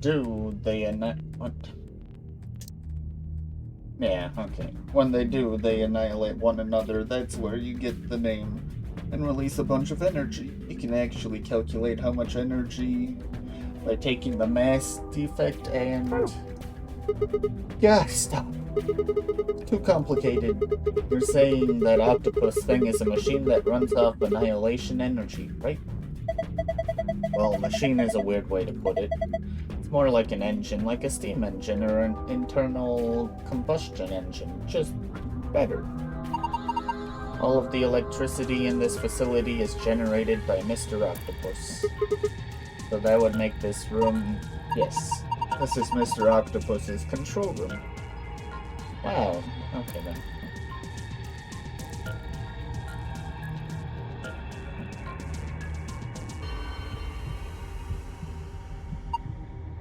do, what? Yeah, okay. When they do, they annihilate one another. That's where you get the name. And release a bunch of energy. You can actually calculate how much energy by taking the mass defect and... Yeah, stop. Too complicated. You're saying that octopus thing is a machine that runs off annihilation energy, right? Well, machine is a weird way to put it. It's more like an engine, like a steam engine or an internal combustion engine, just better. All of the electricity in this facility is generated by Mr. Octopus. So that would make this room... Yes, this is Mr. Octopus's control room. Wow, okay then.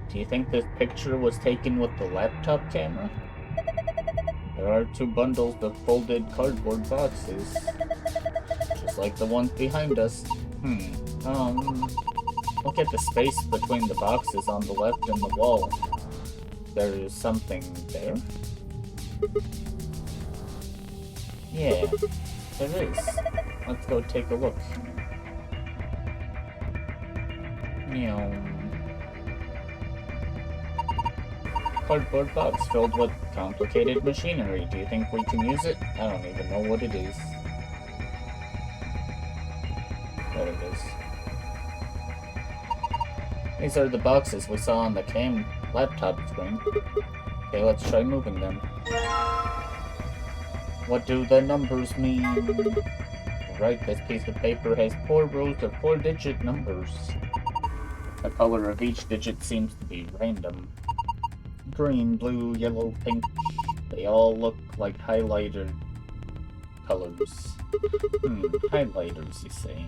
Do you think this picture was taken with the laptop camera? There are 2 bundles of folded cardboard boxes. Just like the ones behind us. Look at the space between the boxes on the left and the wall. There's something there? Yeah, there is. Let's go take a look. Cardboard box filled with complicated machinery. Do you think we can use it? I don't even know what it is. There it is. These are the boxes we saw on the laptop screen. Okay, let's try moving them. What do the numbers mean? Right, this piece of paper has 4 rows of 4-digit numbers. The color of each digit seems to be random. Green, blue, yellow, pink. They all look like highlighter colors. Highlighters, you say.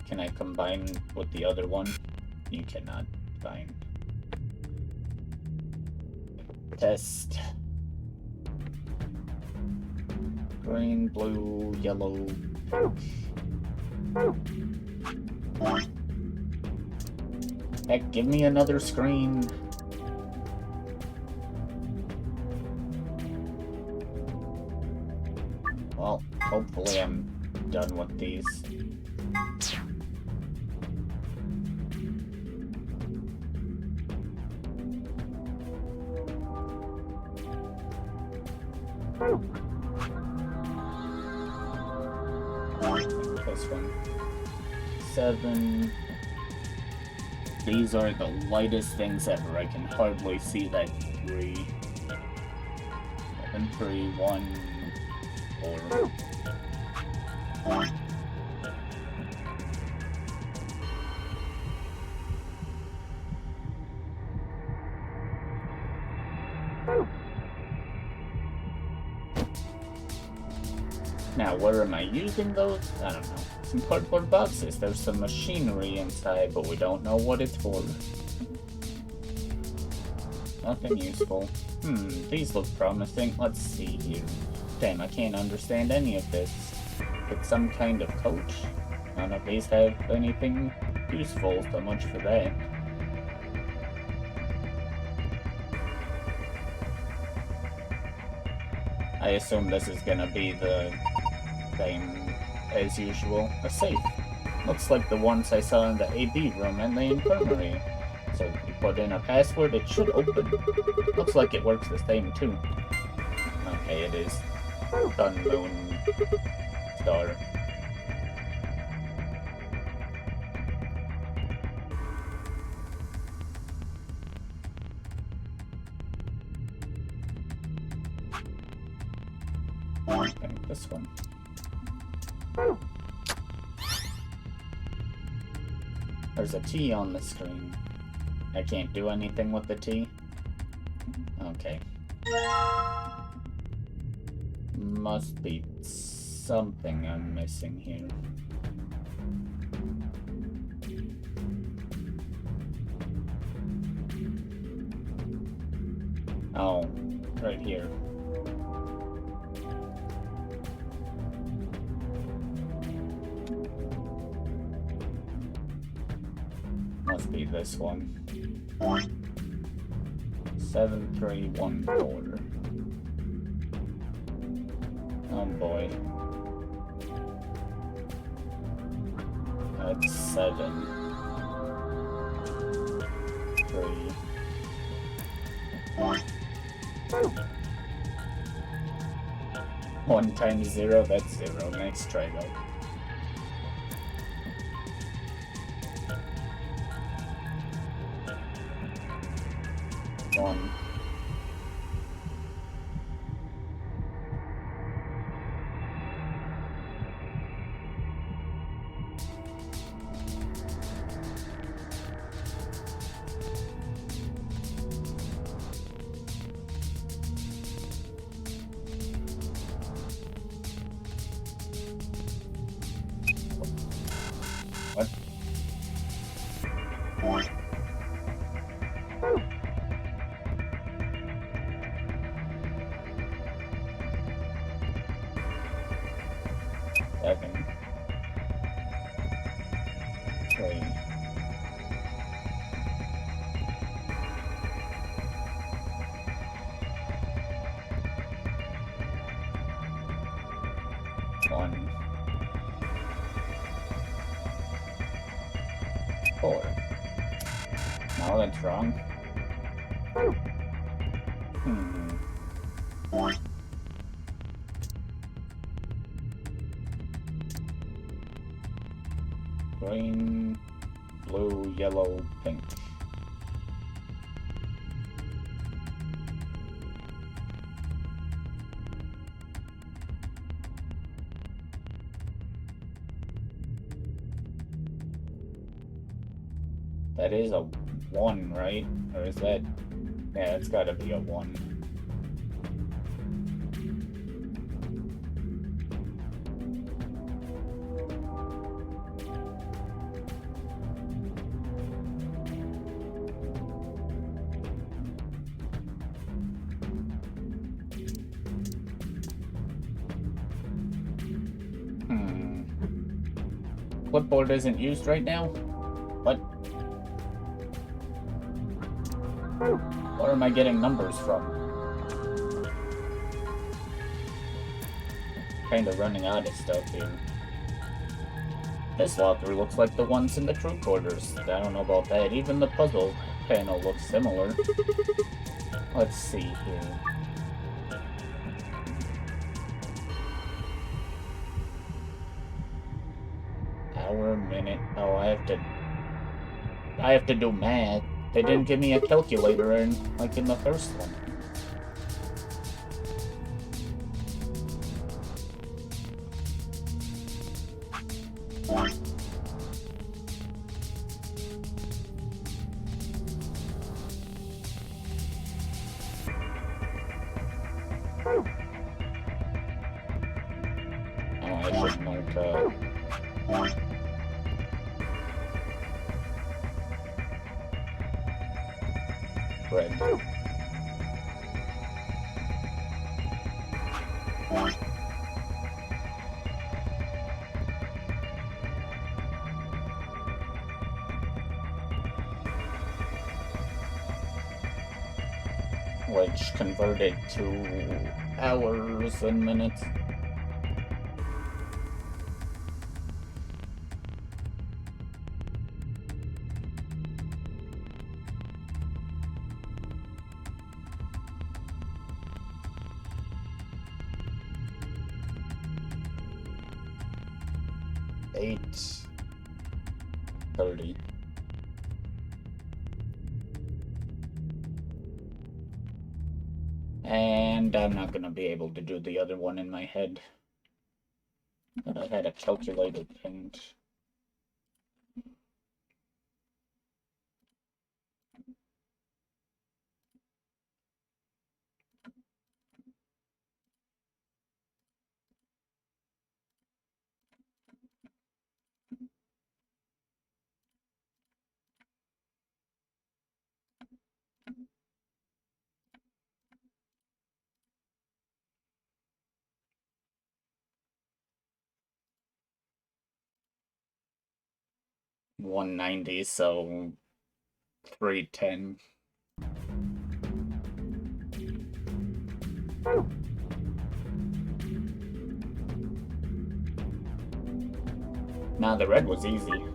Can I combine with the other one? You cannot. Fine. Test. Green, blue, yellow, pink. Heck, give me another screen. Well, hopefully I'm done with these. This one. 7. These are the lightest things ever. I can hardly see that 3. 7, 3, 1, 4. Now, where am I using those? I don't know. Some cardboard boxes. There's some machinery inside, but we don't know what it's for. Nothing useful. These look promising. Let's see here. Damn, I can't understand any of this. It's some kind of coach. None of these have anything useful, so much for that. I assume this is gonna be the same as usual. A safe. Looks like the ones I saw in the AB room and the infirmary. So if you put in a password, it should open. Looks like it works the same too. Okay, it is. Sun, moon, star. Okay, this one. There's a T on the screen. I can't do anything with the T. Okay. Must be something I'm missing here. Oh, right here. Must be this one. 7314. Oh boy. That's 7. 3. 1 times 0, that's 0. Next try though. 1. What? Seven. 3. 1. 4. No, that's wrong. Green, blue, yellow, pink. That is a 1, right? Or is that... Yeah, it's gotta be a 1. Clipboard isn't used right now? What? Where am I getting numbers from? Kinda running out of stuff here. This walkthrough looks like the ones in the crew quarters. I don't know about that. Even the puzzle panel looks similar. Let's see here. Hour, minute. Oh, I have to do math. They didn't give me a calculator like in the first one. Oh, I should mark, red. Which converted to hours and minutes. Eight 30. And I'm not gonna be able to do the other one in my head. But I had a calculator pinned. $190, so $310. Nah, the red was easy.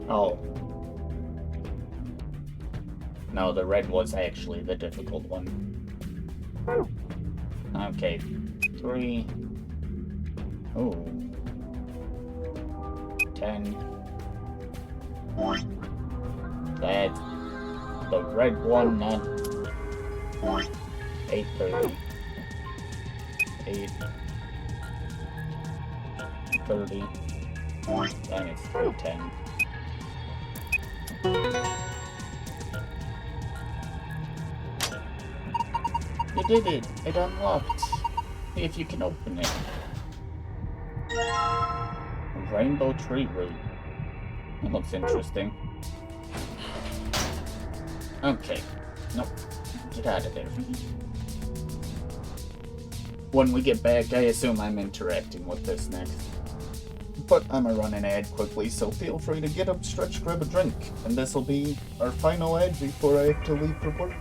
Oh. No, the red was actually the difficult one. Okay. 3. Ooh. 10. That's the red one, not 830. 830. And it's 310. You did it! It unlocked. See if you can open it. Rainbow tree root. That looks interesting. Okay. Nope. Get out of there. When we get back, I assume I'm interacting with this next. But I'm gonna run an ad quickly, so feel free to get up, stretch, grab a drink. And this'll be our final ad before I have to leave for work.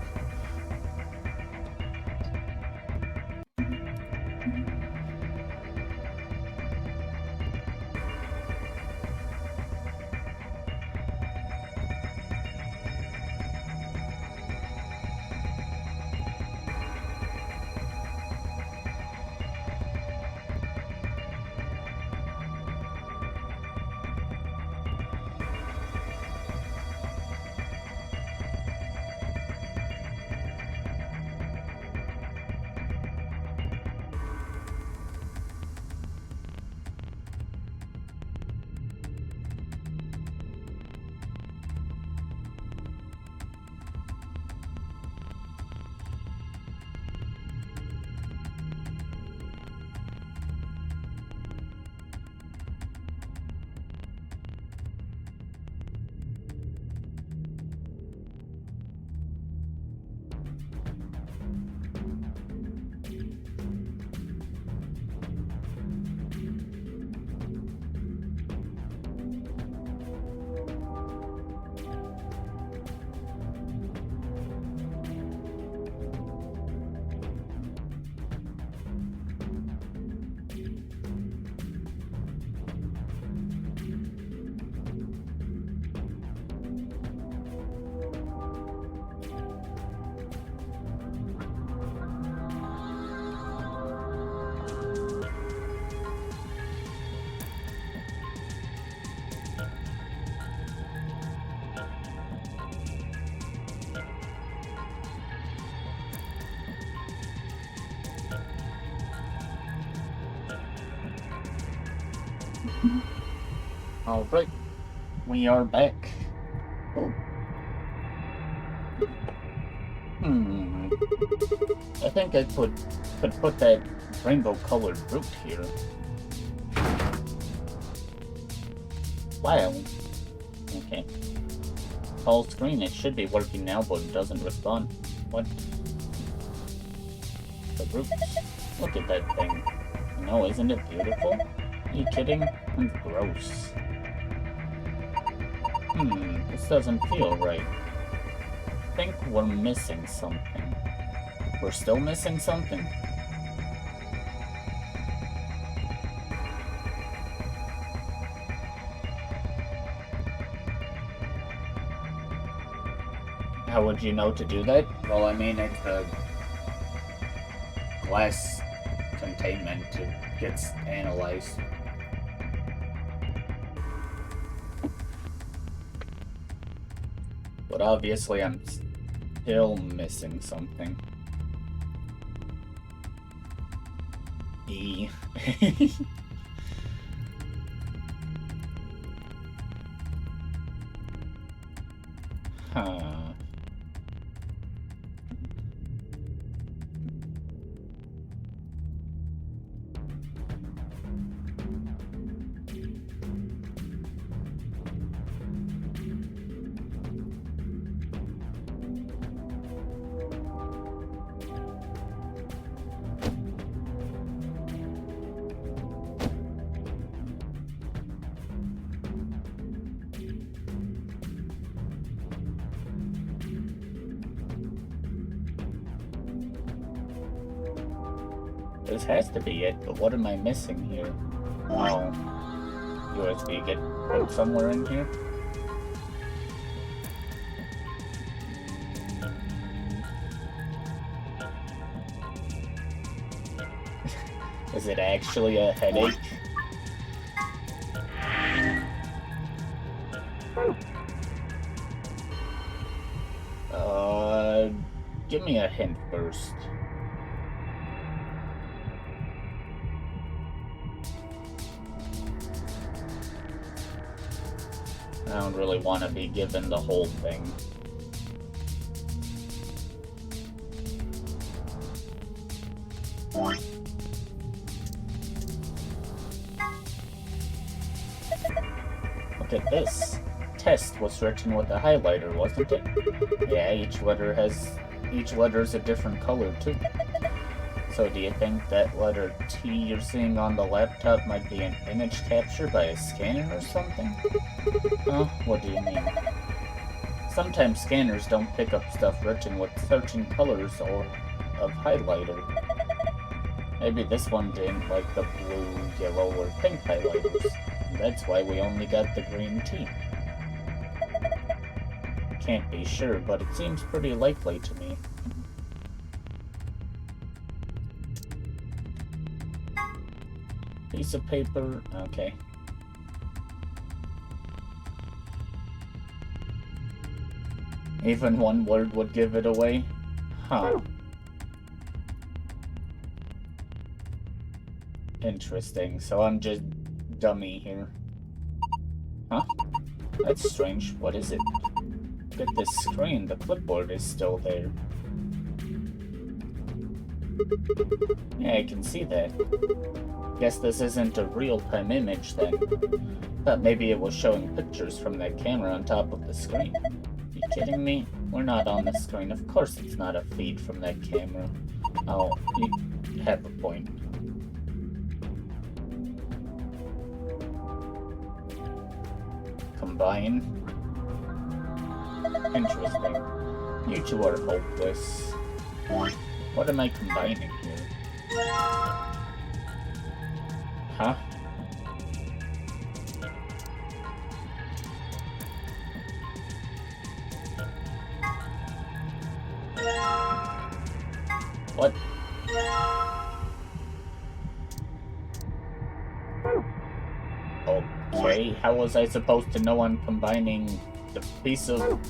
Alright, we are back. Oh. I think I could put that rainbow-colored root here. Wow. Okay. Full screen, it should be working now, but it doesn't respond. What? The root? Look at that thing. No, isn't it beautiful? Are you kidding? It's gross. This doesn't feel right. I think we're missing something. We're still missing something? How would you know to do that? Well, I mean, it's the glass containment. It gets analyzed. But obviously I'm still missing something. E. Huh. This has to be it, but what am I missing here? Oh, USB get put somewhere in here? Is it actually a headache? Give me a hint first. I don't really want to be given the whole thing. Look at this. Test was written with a highlighter, wasn't it? Yeah, each letter's a different color too. So do you think that letter T you're seeing on the laptop might be an image capture by a scanner or something? Huh? What do you mean? Sometimes scanners don't pick up stuff written with certain colors or of highlighter. Maybe this one didn't like the blue, yellow, or pink highlighters. That's why we only got the green T. Can't be sure, but it seems pretty likely to me. Piece of paper, okay. Even one word would give it away? Huh. Interesting, so I'm just dummy here. Huh? That's strange, what is it? Look at this screen, the clipboard is still there. Yeah, I can see that. Guess this isn't a real-time image then. Thought maybe it was showing pictures from that camera on top of the screen. You kidding me? We're not on the screen. Of course it's not a feed from that camera. Oh, you have a point. Combine. Interesting. You two are hopeless. What am I combining here? Huh? What? Okay, how was I supposed to know I'm combining the piece of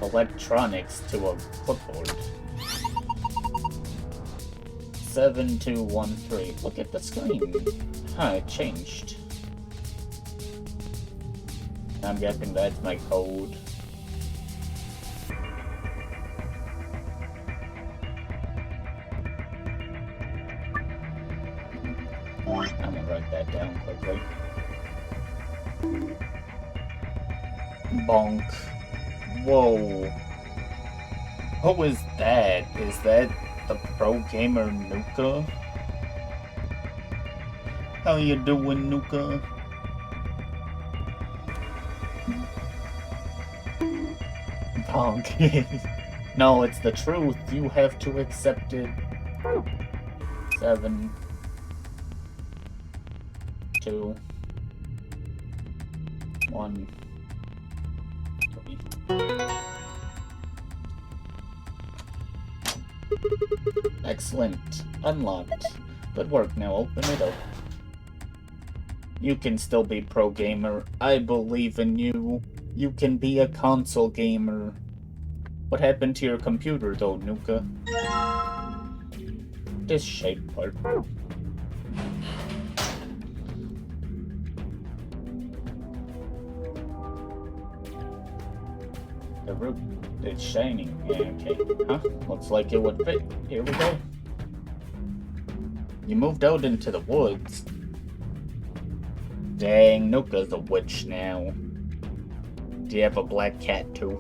electronics to a clipboard? 7213. Look at the screen. Huh, it changed. I'm guessing that's my code. I'm gonna write that down quickly. Bonk. Whoa. Who is that? Is that the pro gamer Nuka? How you doing, Nuka? Bonk. No, it's the truth. You have to accept it. 7, 2, 1, 3. Excellent. Unlocked. Good work. Now open it up. You can still be pro gamer. I believe in you. You can be a console gamer. What happened to your computer though, Nuka? This shape part. The root is shining. Yeah, okay. Huh? Looks like it would fit. Here we go. You moved out into the woods. Dang, Nuka's a witch now. Do you have a black cat too?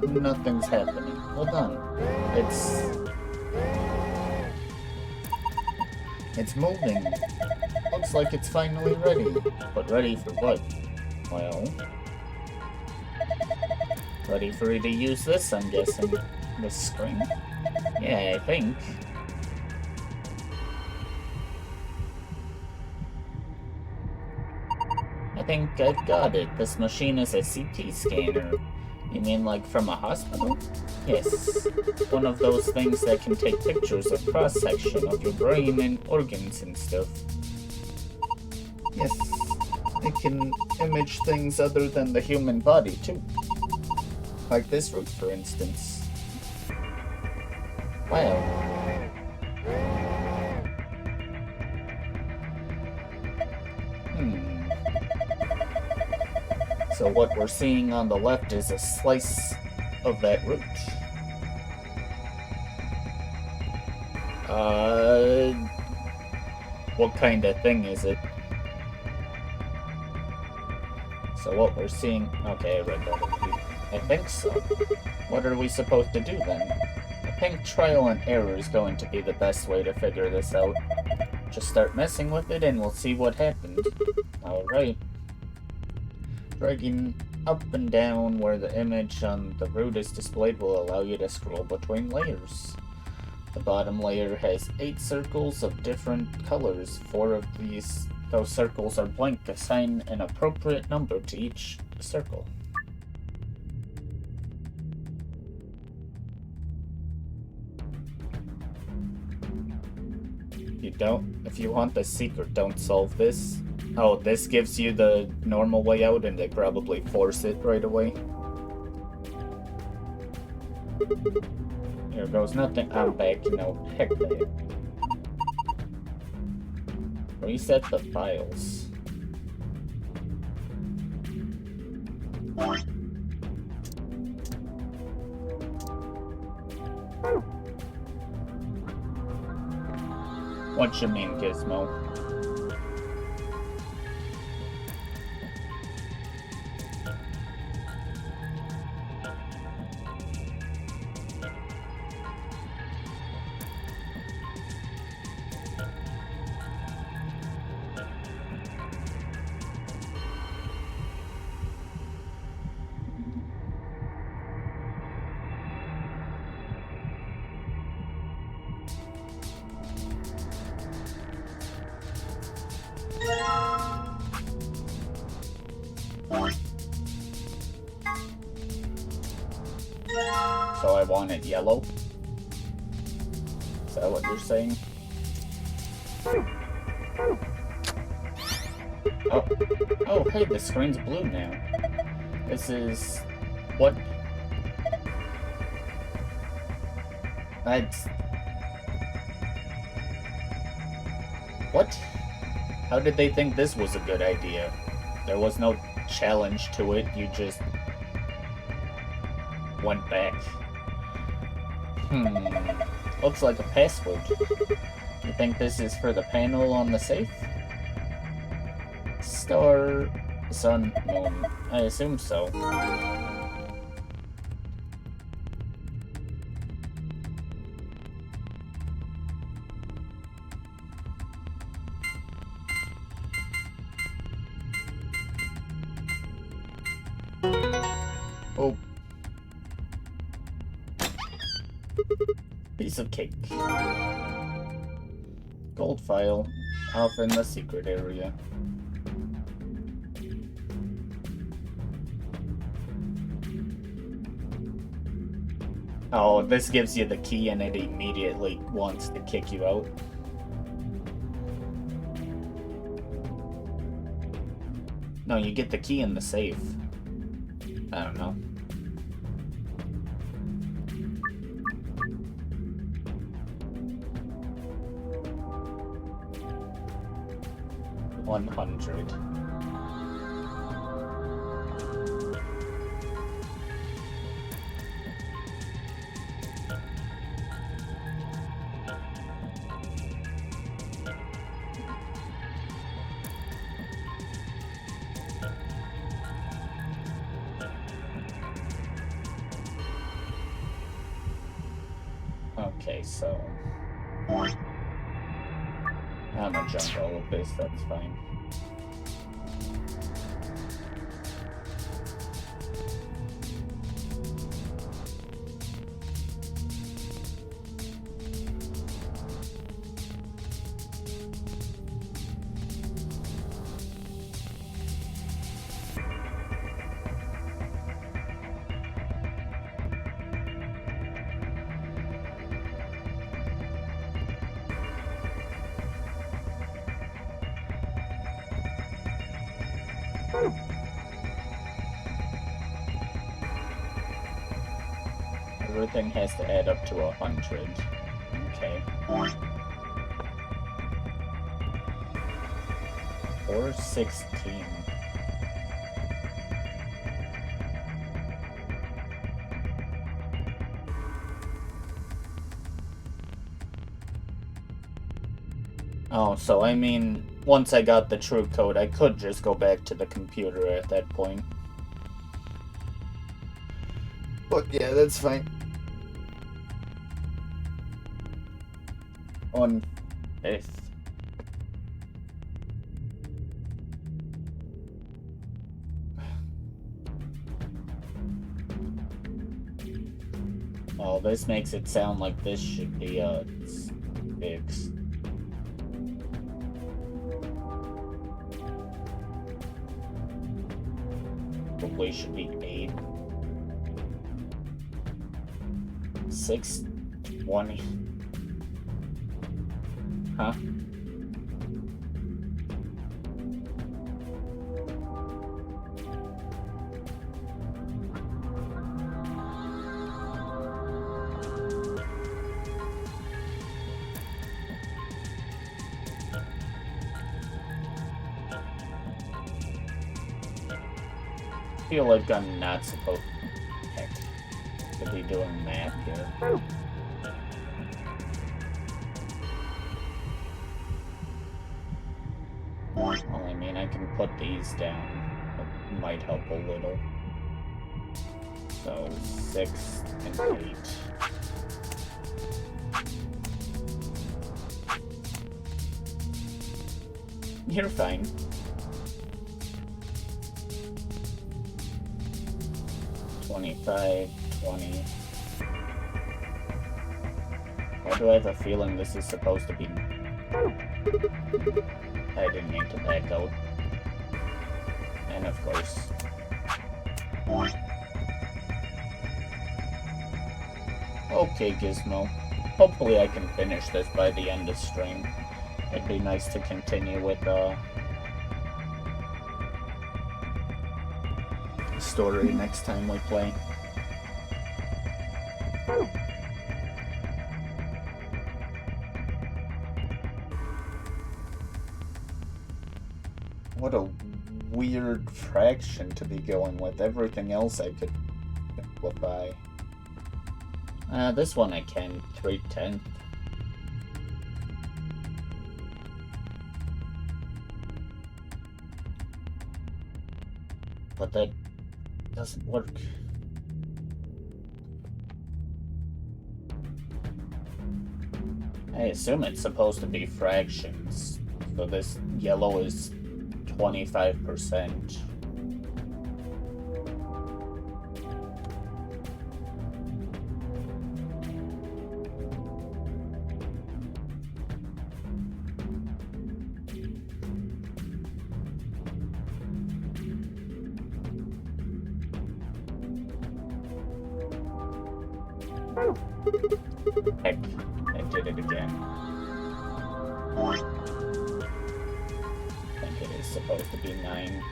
Nothing's happening. Hold on. It's moving. Looks like it's finally ready. But ready for what? Well, ready for you to use this, I'm guessing. This screen? Yeah, I think. I think I've got it. This machine is a CT scanner. You mean like from a hospital? Yes. One of those things that can take pictures of cross-section of your brain and organs and stuff. Yes. It can image things other than the human body, too. Like this root, for instance. Wow. So what we're seeing on the left is a slice of that root. What kind of thing is it? So what we're seeing... Okay, I read that. I think so. What are we supposed to do then? I think trial and error is going to be the best way to figure this out. Just start messing with it and we'll see what happens. Alright. Dragging up and down where the image on the root is displayed will allow you to scroll between layers. The bottom layer has 8 circles of different colors. 4 of those circles are blank. Assign an appropriate number to each circle. If you want the secret, don't solve this. Oh, this gives you the normal way out and they probably force it right away. Here goes nothing. I'm back, heck that. Reset the files. What you mean, Gizmo? So I want it yellow? Is that what you're saying? Oh, hey, the screen's blue now. This is... what? That's... what? How did they think this was a good idea? There was no challenge to it, you just went back. Looks like a password. You think this is for the panel on the safe? Star, sun, moon. I assume so. Oh. Piece of cake. Gold file. Off in the secret area. Oh, this gives you the key and it immediately wants to kick you out. No, you get the key in the safe. I don't know. $100. Okay, so I'm gonna jump all of this, that's fine. Everything has to add up to 100. Okay. Or 16. Oh, so I mean, once I got the true code, I could just go back to the computer at that point. But yeah, that's fine. On 5th. Oh, this makes it sound like this should be 6. Probably should be 8. 620. Huh? I feel like I'm not supposed to be doing math here. Well, I mean, I can put these down. It might help a little. So, 6 and 8. You're fine. $25, $20. Why do I have a feeling this is supposed to be... I didn't mean to back out. And of course... Okay, Gizmo. Hopefully I can finish this by the end of stream. It'd be nice to continue with, story next time we play. What a weird fraction to be going with. Everything else I could simplify. This one I can. 3/10. But that doesn't work. I assume it's supposed to be fractions. So this yellow is 25%. Heck, I did it again. I think it is supposed to be 9.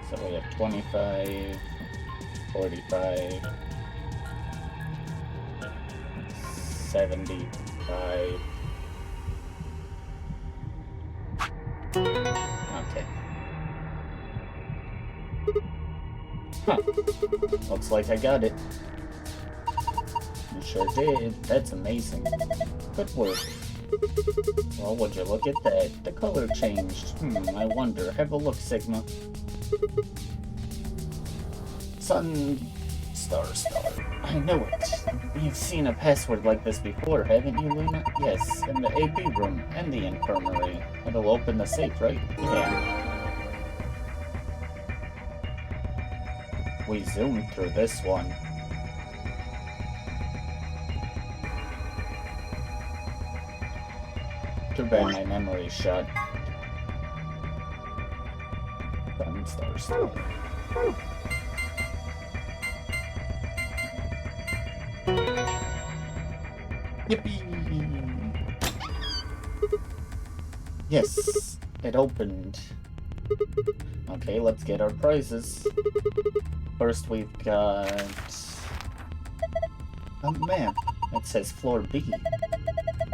So we have 25, 45, 75. Okay. Huh. Looks like I got it. You sure did. That's amazing. Good work. Well, would you look at that? The color changed. I wonder. Have a look, Sigma. Sun... Star. I know it. You've seen a password like this before, haven't you, Luna? Yes, in the AB room and the infirmary. It'll open the safe, right? Yeah. We zoomed through this one. Too bad my memory's shot. Star. Yippee! Yes, it opened. Okay, let's get our prizes. First we've got a map. It says floor B.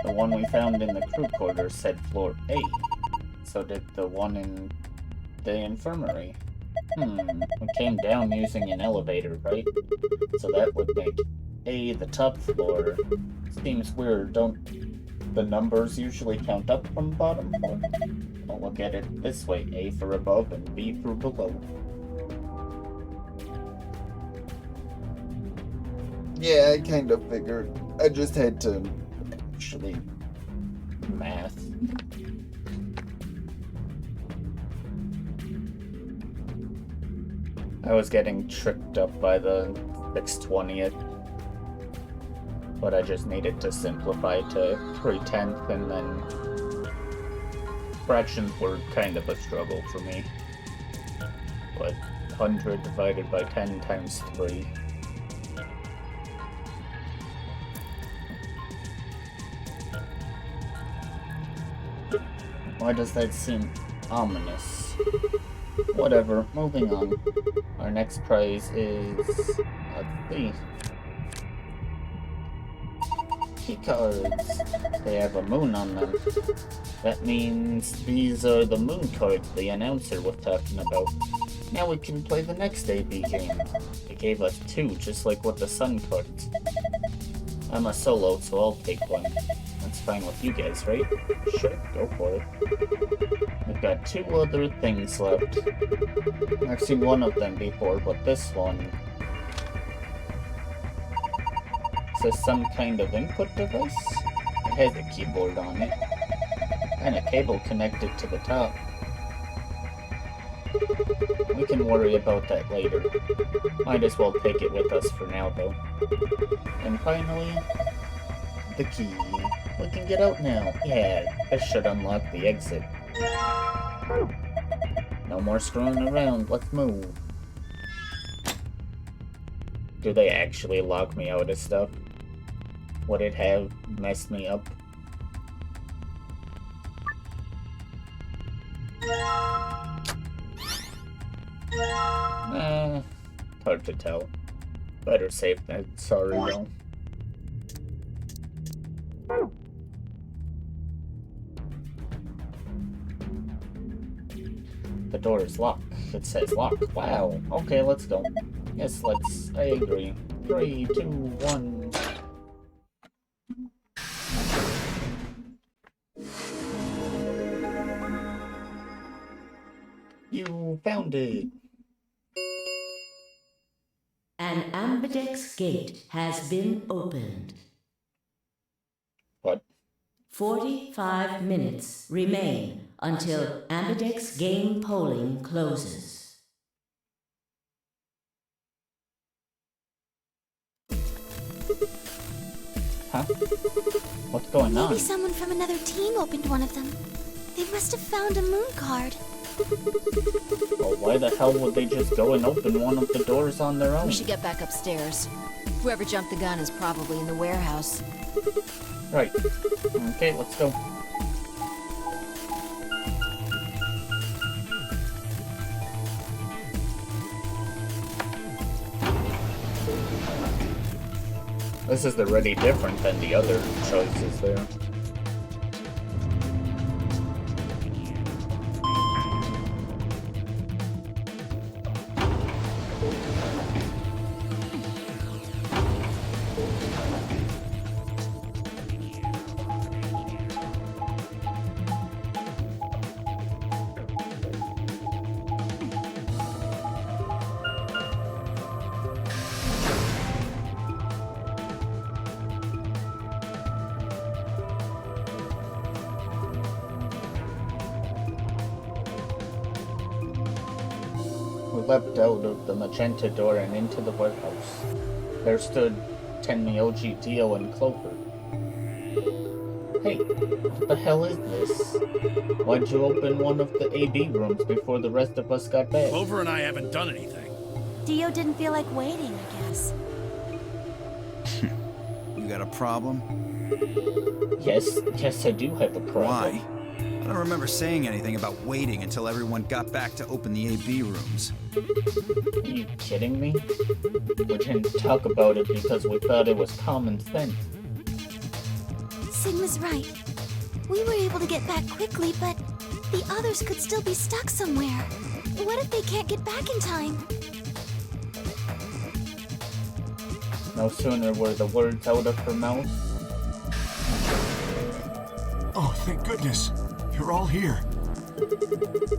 The one we found in the crew quarters said floor A. So did the one in the infirmary. We came down using an elevator, right? So that would make A the top floor. Seems weird, don't the numbers usually count up from bottom floor? I'll look at it this way. A for above and B for below. Yeah, I kind of figured. I just had to actually math. I was getting tricked up by the 6/20th, but I just needed to simplify to 3/10, and then fractions were kind of a struggle for me. But 100 divided by 10 times 3. Why does that seem ominous? Whatever, moving on. Our next prize is a thief. Key cards. They have a moon on them. That means these are the moon cards the announcer was talking about. Now we can play the next AB game. They gave us 2, just like with the sun cards. I'm a solo, so I'll take one. That's fine with you guys, right? Sure, go for it. We've got 2 other things left. I've seen one of them before, but this one says some kind of input device. It has a keyboard on it, and a cable connected to the top. We can worry about that later. Might as well take it with us for now, though. And finally, the key. We can get out now. Yeah, this should unlock the exit. No more screwing around, let's move. Do they actually lock me out of stuff? Would it have messed me up? Hard to tell. Better safe than sorry, though. The door is locked. It says locked. Wow. Okay, let's go. Yes, let's. I agree. 3, 2, 1. You found it. An ambidex gate has been opened. What? 45 minutes remain until ambidex game polling closes. Huh? What's going on? Maybe someone from another team opened one of them. They must have found a moon card. Well, why the hell would they just go and open one of the doors on their own? We should get back upstairs. Whoever jumped the gun is probably in the warehouse. Right. Okay, let's go. This is already different than the other choices there. We leapt out of the magenta door and into the warehouse. There stood Tenmyoji, Dio, and Clover. Hey, what the hell is this? Why'd you open one of the AB rooms before the rest of us got back? Clover and I haven't done anything. Dio didn't feel like waiting, I guess. You got a problem? Yes, I do have a problem. Why? I don't remember saying anything about waiting until everyone got back to open the AB rooms. Are you kidding me? We didn't talk about it because we thought it was common sense. Sigma's right. We were able to get back quickly, but the others could still be stuck somewhere. What if they can't get back in time? No sooner were the words out of her mouth. Oh, thank goodness. You're all here.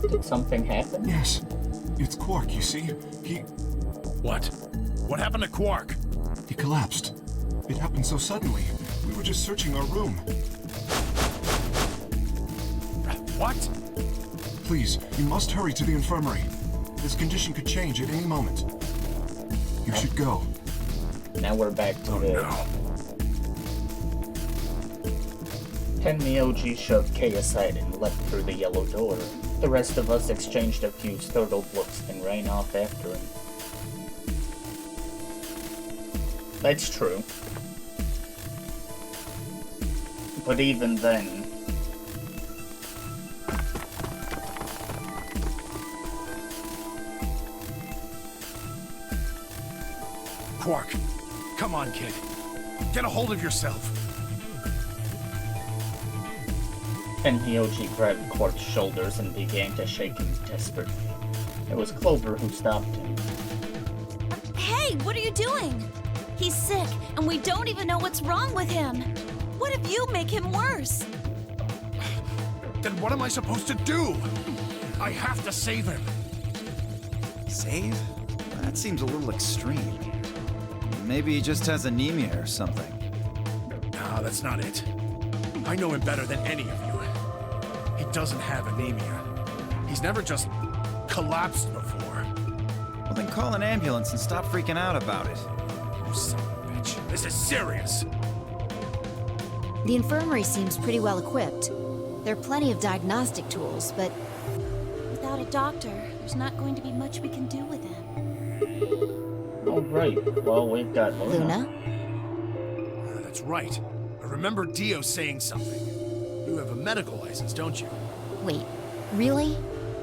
Did something happen? Yes. It's Quark, you see? What? What happened to Quark? He collapsed. It happened so suddenly. We were just searching our room. What? Please, you must hurry to the infirmary. His condition could change at any moment. You should go. Now we're back to the... No. Tenmyoji shoved Kei aside and leapt through the yellow door. The rest of us exchanged a few startled looks and ran off after him. That's true. But even then... Quark, come on, kid. Get a hold of yourself. Tenmyoji grabbed Quark's shoulders and began to shake him desperately. It was Clover who stopped him. Hey, what are you doing? He's sick, and we don't even know what's wrong with him. What if you make him worse? Then what am I supposed to do? I have to save him. Save? That seems a little extreme. Maybe he just has anemia or something. No, that's not it. I know him better than any of you. He doesn't have anemia. He's never just collapsed before. Well, then call an ambulance and stop freaking out about it. You son of a bitch. This is serious. The infirmary seems pretty well equipped. There are plenty of diagnostic tools, but... Without a doctor, there's not going to be much we can do with him. Oh, right. Well, we've got Luna. That's right. I remember Dio saying something. You have a medical license, don't you? Wait, really?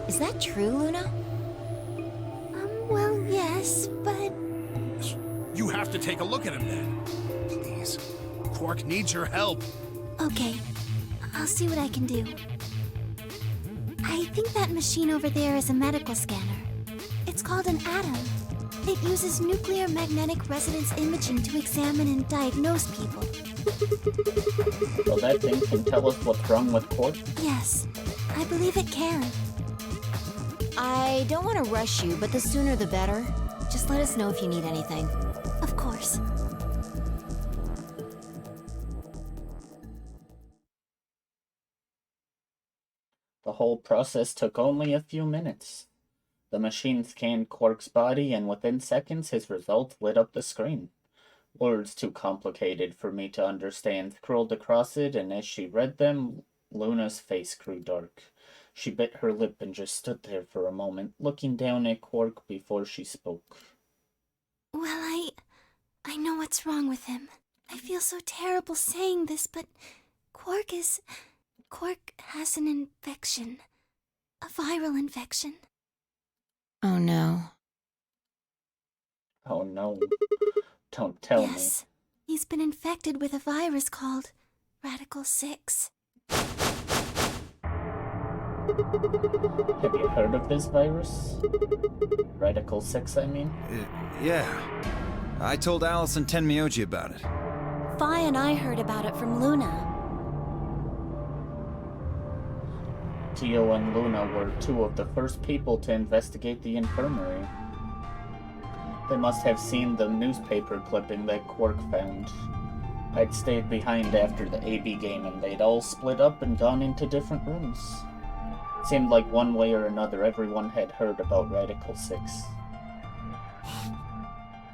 Is that true, Luna? Well, yes, but... You have to take a look at him then. Please. Quark needs your help. Okay. I'll see what I can do. I think that machine over there is a medical scanner. It's called an ATOM. It uses nuclear magnetic resonance imaging to examine and diagnose people. So that thing can tell us what's wrong with Quark? Yes, I believe it can. I don't want to rush you, but the sooner the better. Just let us know if you need anything. Of course. The whole process took only a few minutes. The machine scanned Quark's body, and within seconds his results lit up the screen. Words too complicated for me to understand scrolled across it, and as she read them, Luna's face grew dark. She bit her lip and just stood there for a moment, looking down at Quark before she spoke. Well, I know what's wrong with him. I feel so terrible saying this, but Quark has an infection. A viral infection. Oh no. Oh no. Don't tell me. Yes, he's been infected with a virus called Radical 6. Have you heard of this virus? Radical 6, I mean? Yeah. I told Alice and Tenmyoji about it. Fi and I heard about it from Luna. Tio and Luna were two of the first people to investigate the infirmary. They must have seen the newspaper clipping that Quark found. I'd stayed behind after the AB game and they'd all split up and gone into different rooms. Seemed like one way or another everyone had heard about Radical 6.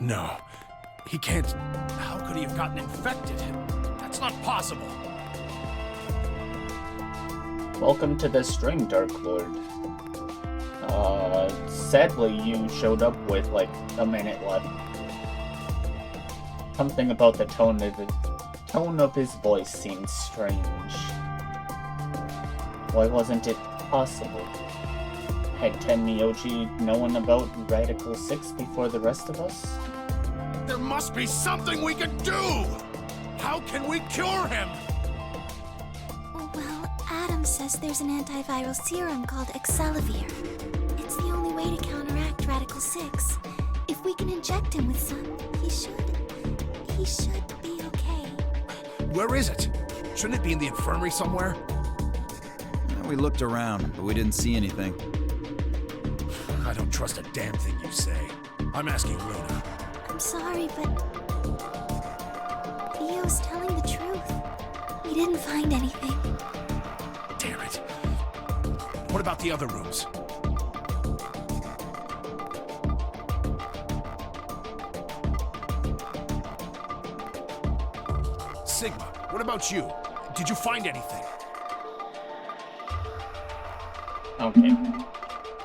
No, he can't. How could he have gotten infected? That's not possible. Welcome to the stream, Dark Lord. Sadly, you showed up with, like, a minute left. Something about the tone of his voice seemed strange. Why wasn't it possible? Had Tenmyoji known about Radical 6 before the rest of us? There must be something we can do! How can we cure him? Well, Adam says there's an antiviral serum called Excelivir. It's the only way to counteract Radical 6. If we can inject him with some, he should be okay. Where is it? Shouldn't it be in the infirmary somewhere? We looked around, but we didn't see anything. I don't trust a damn thing you say. I'm asking Luna. I'm sorry, but Theo's telling the truth. We didn't find anything. Damn it. What about the other rooms? Sigma, what about you? Did you find anything? Okay.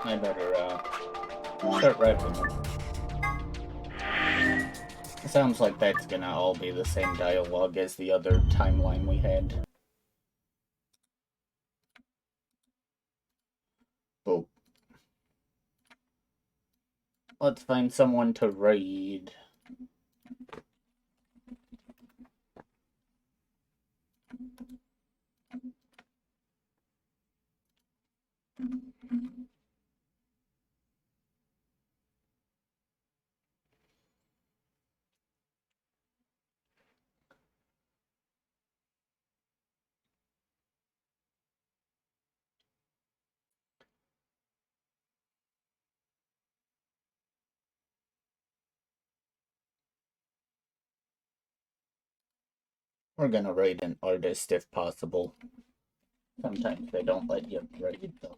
I better, start wrapping up. Sounds like that's gonna all be the same dialogue as the other timeline we had. Boop. Let's find someone to raid. We're gonna raid an artist if possible. Sometimes they don't let you raid though.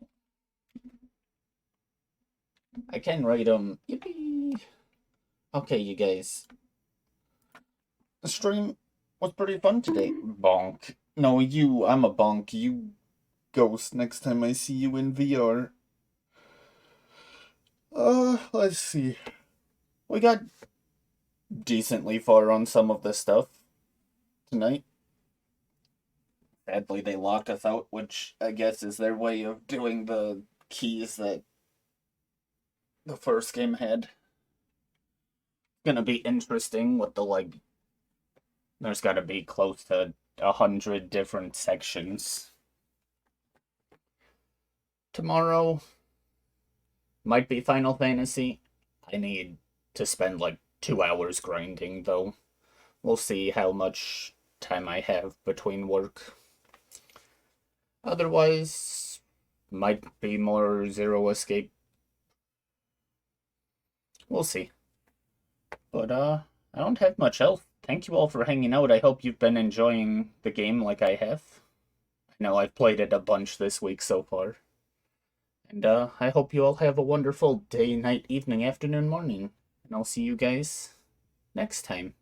I can raid them. Yippee! Okay, you guys. The stream was pretty fun today. Bonk. No, you. I'm a bonk. You ghost next time I see you in VR. Let's see. We got decently far on some of the stuff tonight. Sadly, they locked us out, which I guess is their way of doing the keys that the first game had. Gonna be interesting with the, like, there's gotta be close to 100 different sections. Tomorrow might be Final Fantasy. I need to spend like 2 hours grinding, though. We'll see how much time I have between work. Otherwise, might be more Zero Escape. We'll see. But, I don't have much else. Thank you all for hanging out. I hope you've been enjoying the game like I have. I know I've played it a bunch this week so far. And, I hope you all have a wonderful day, night, evening, afternoon, morning. And I'll see you guys next time.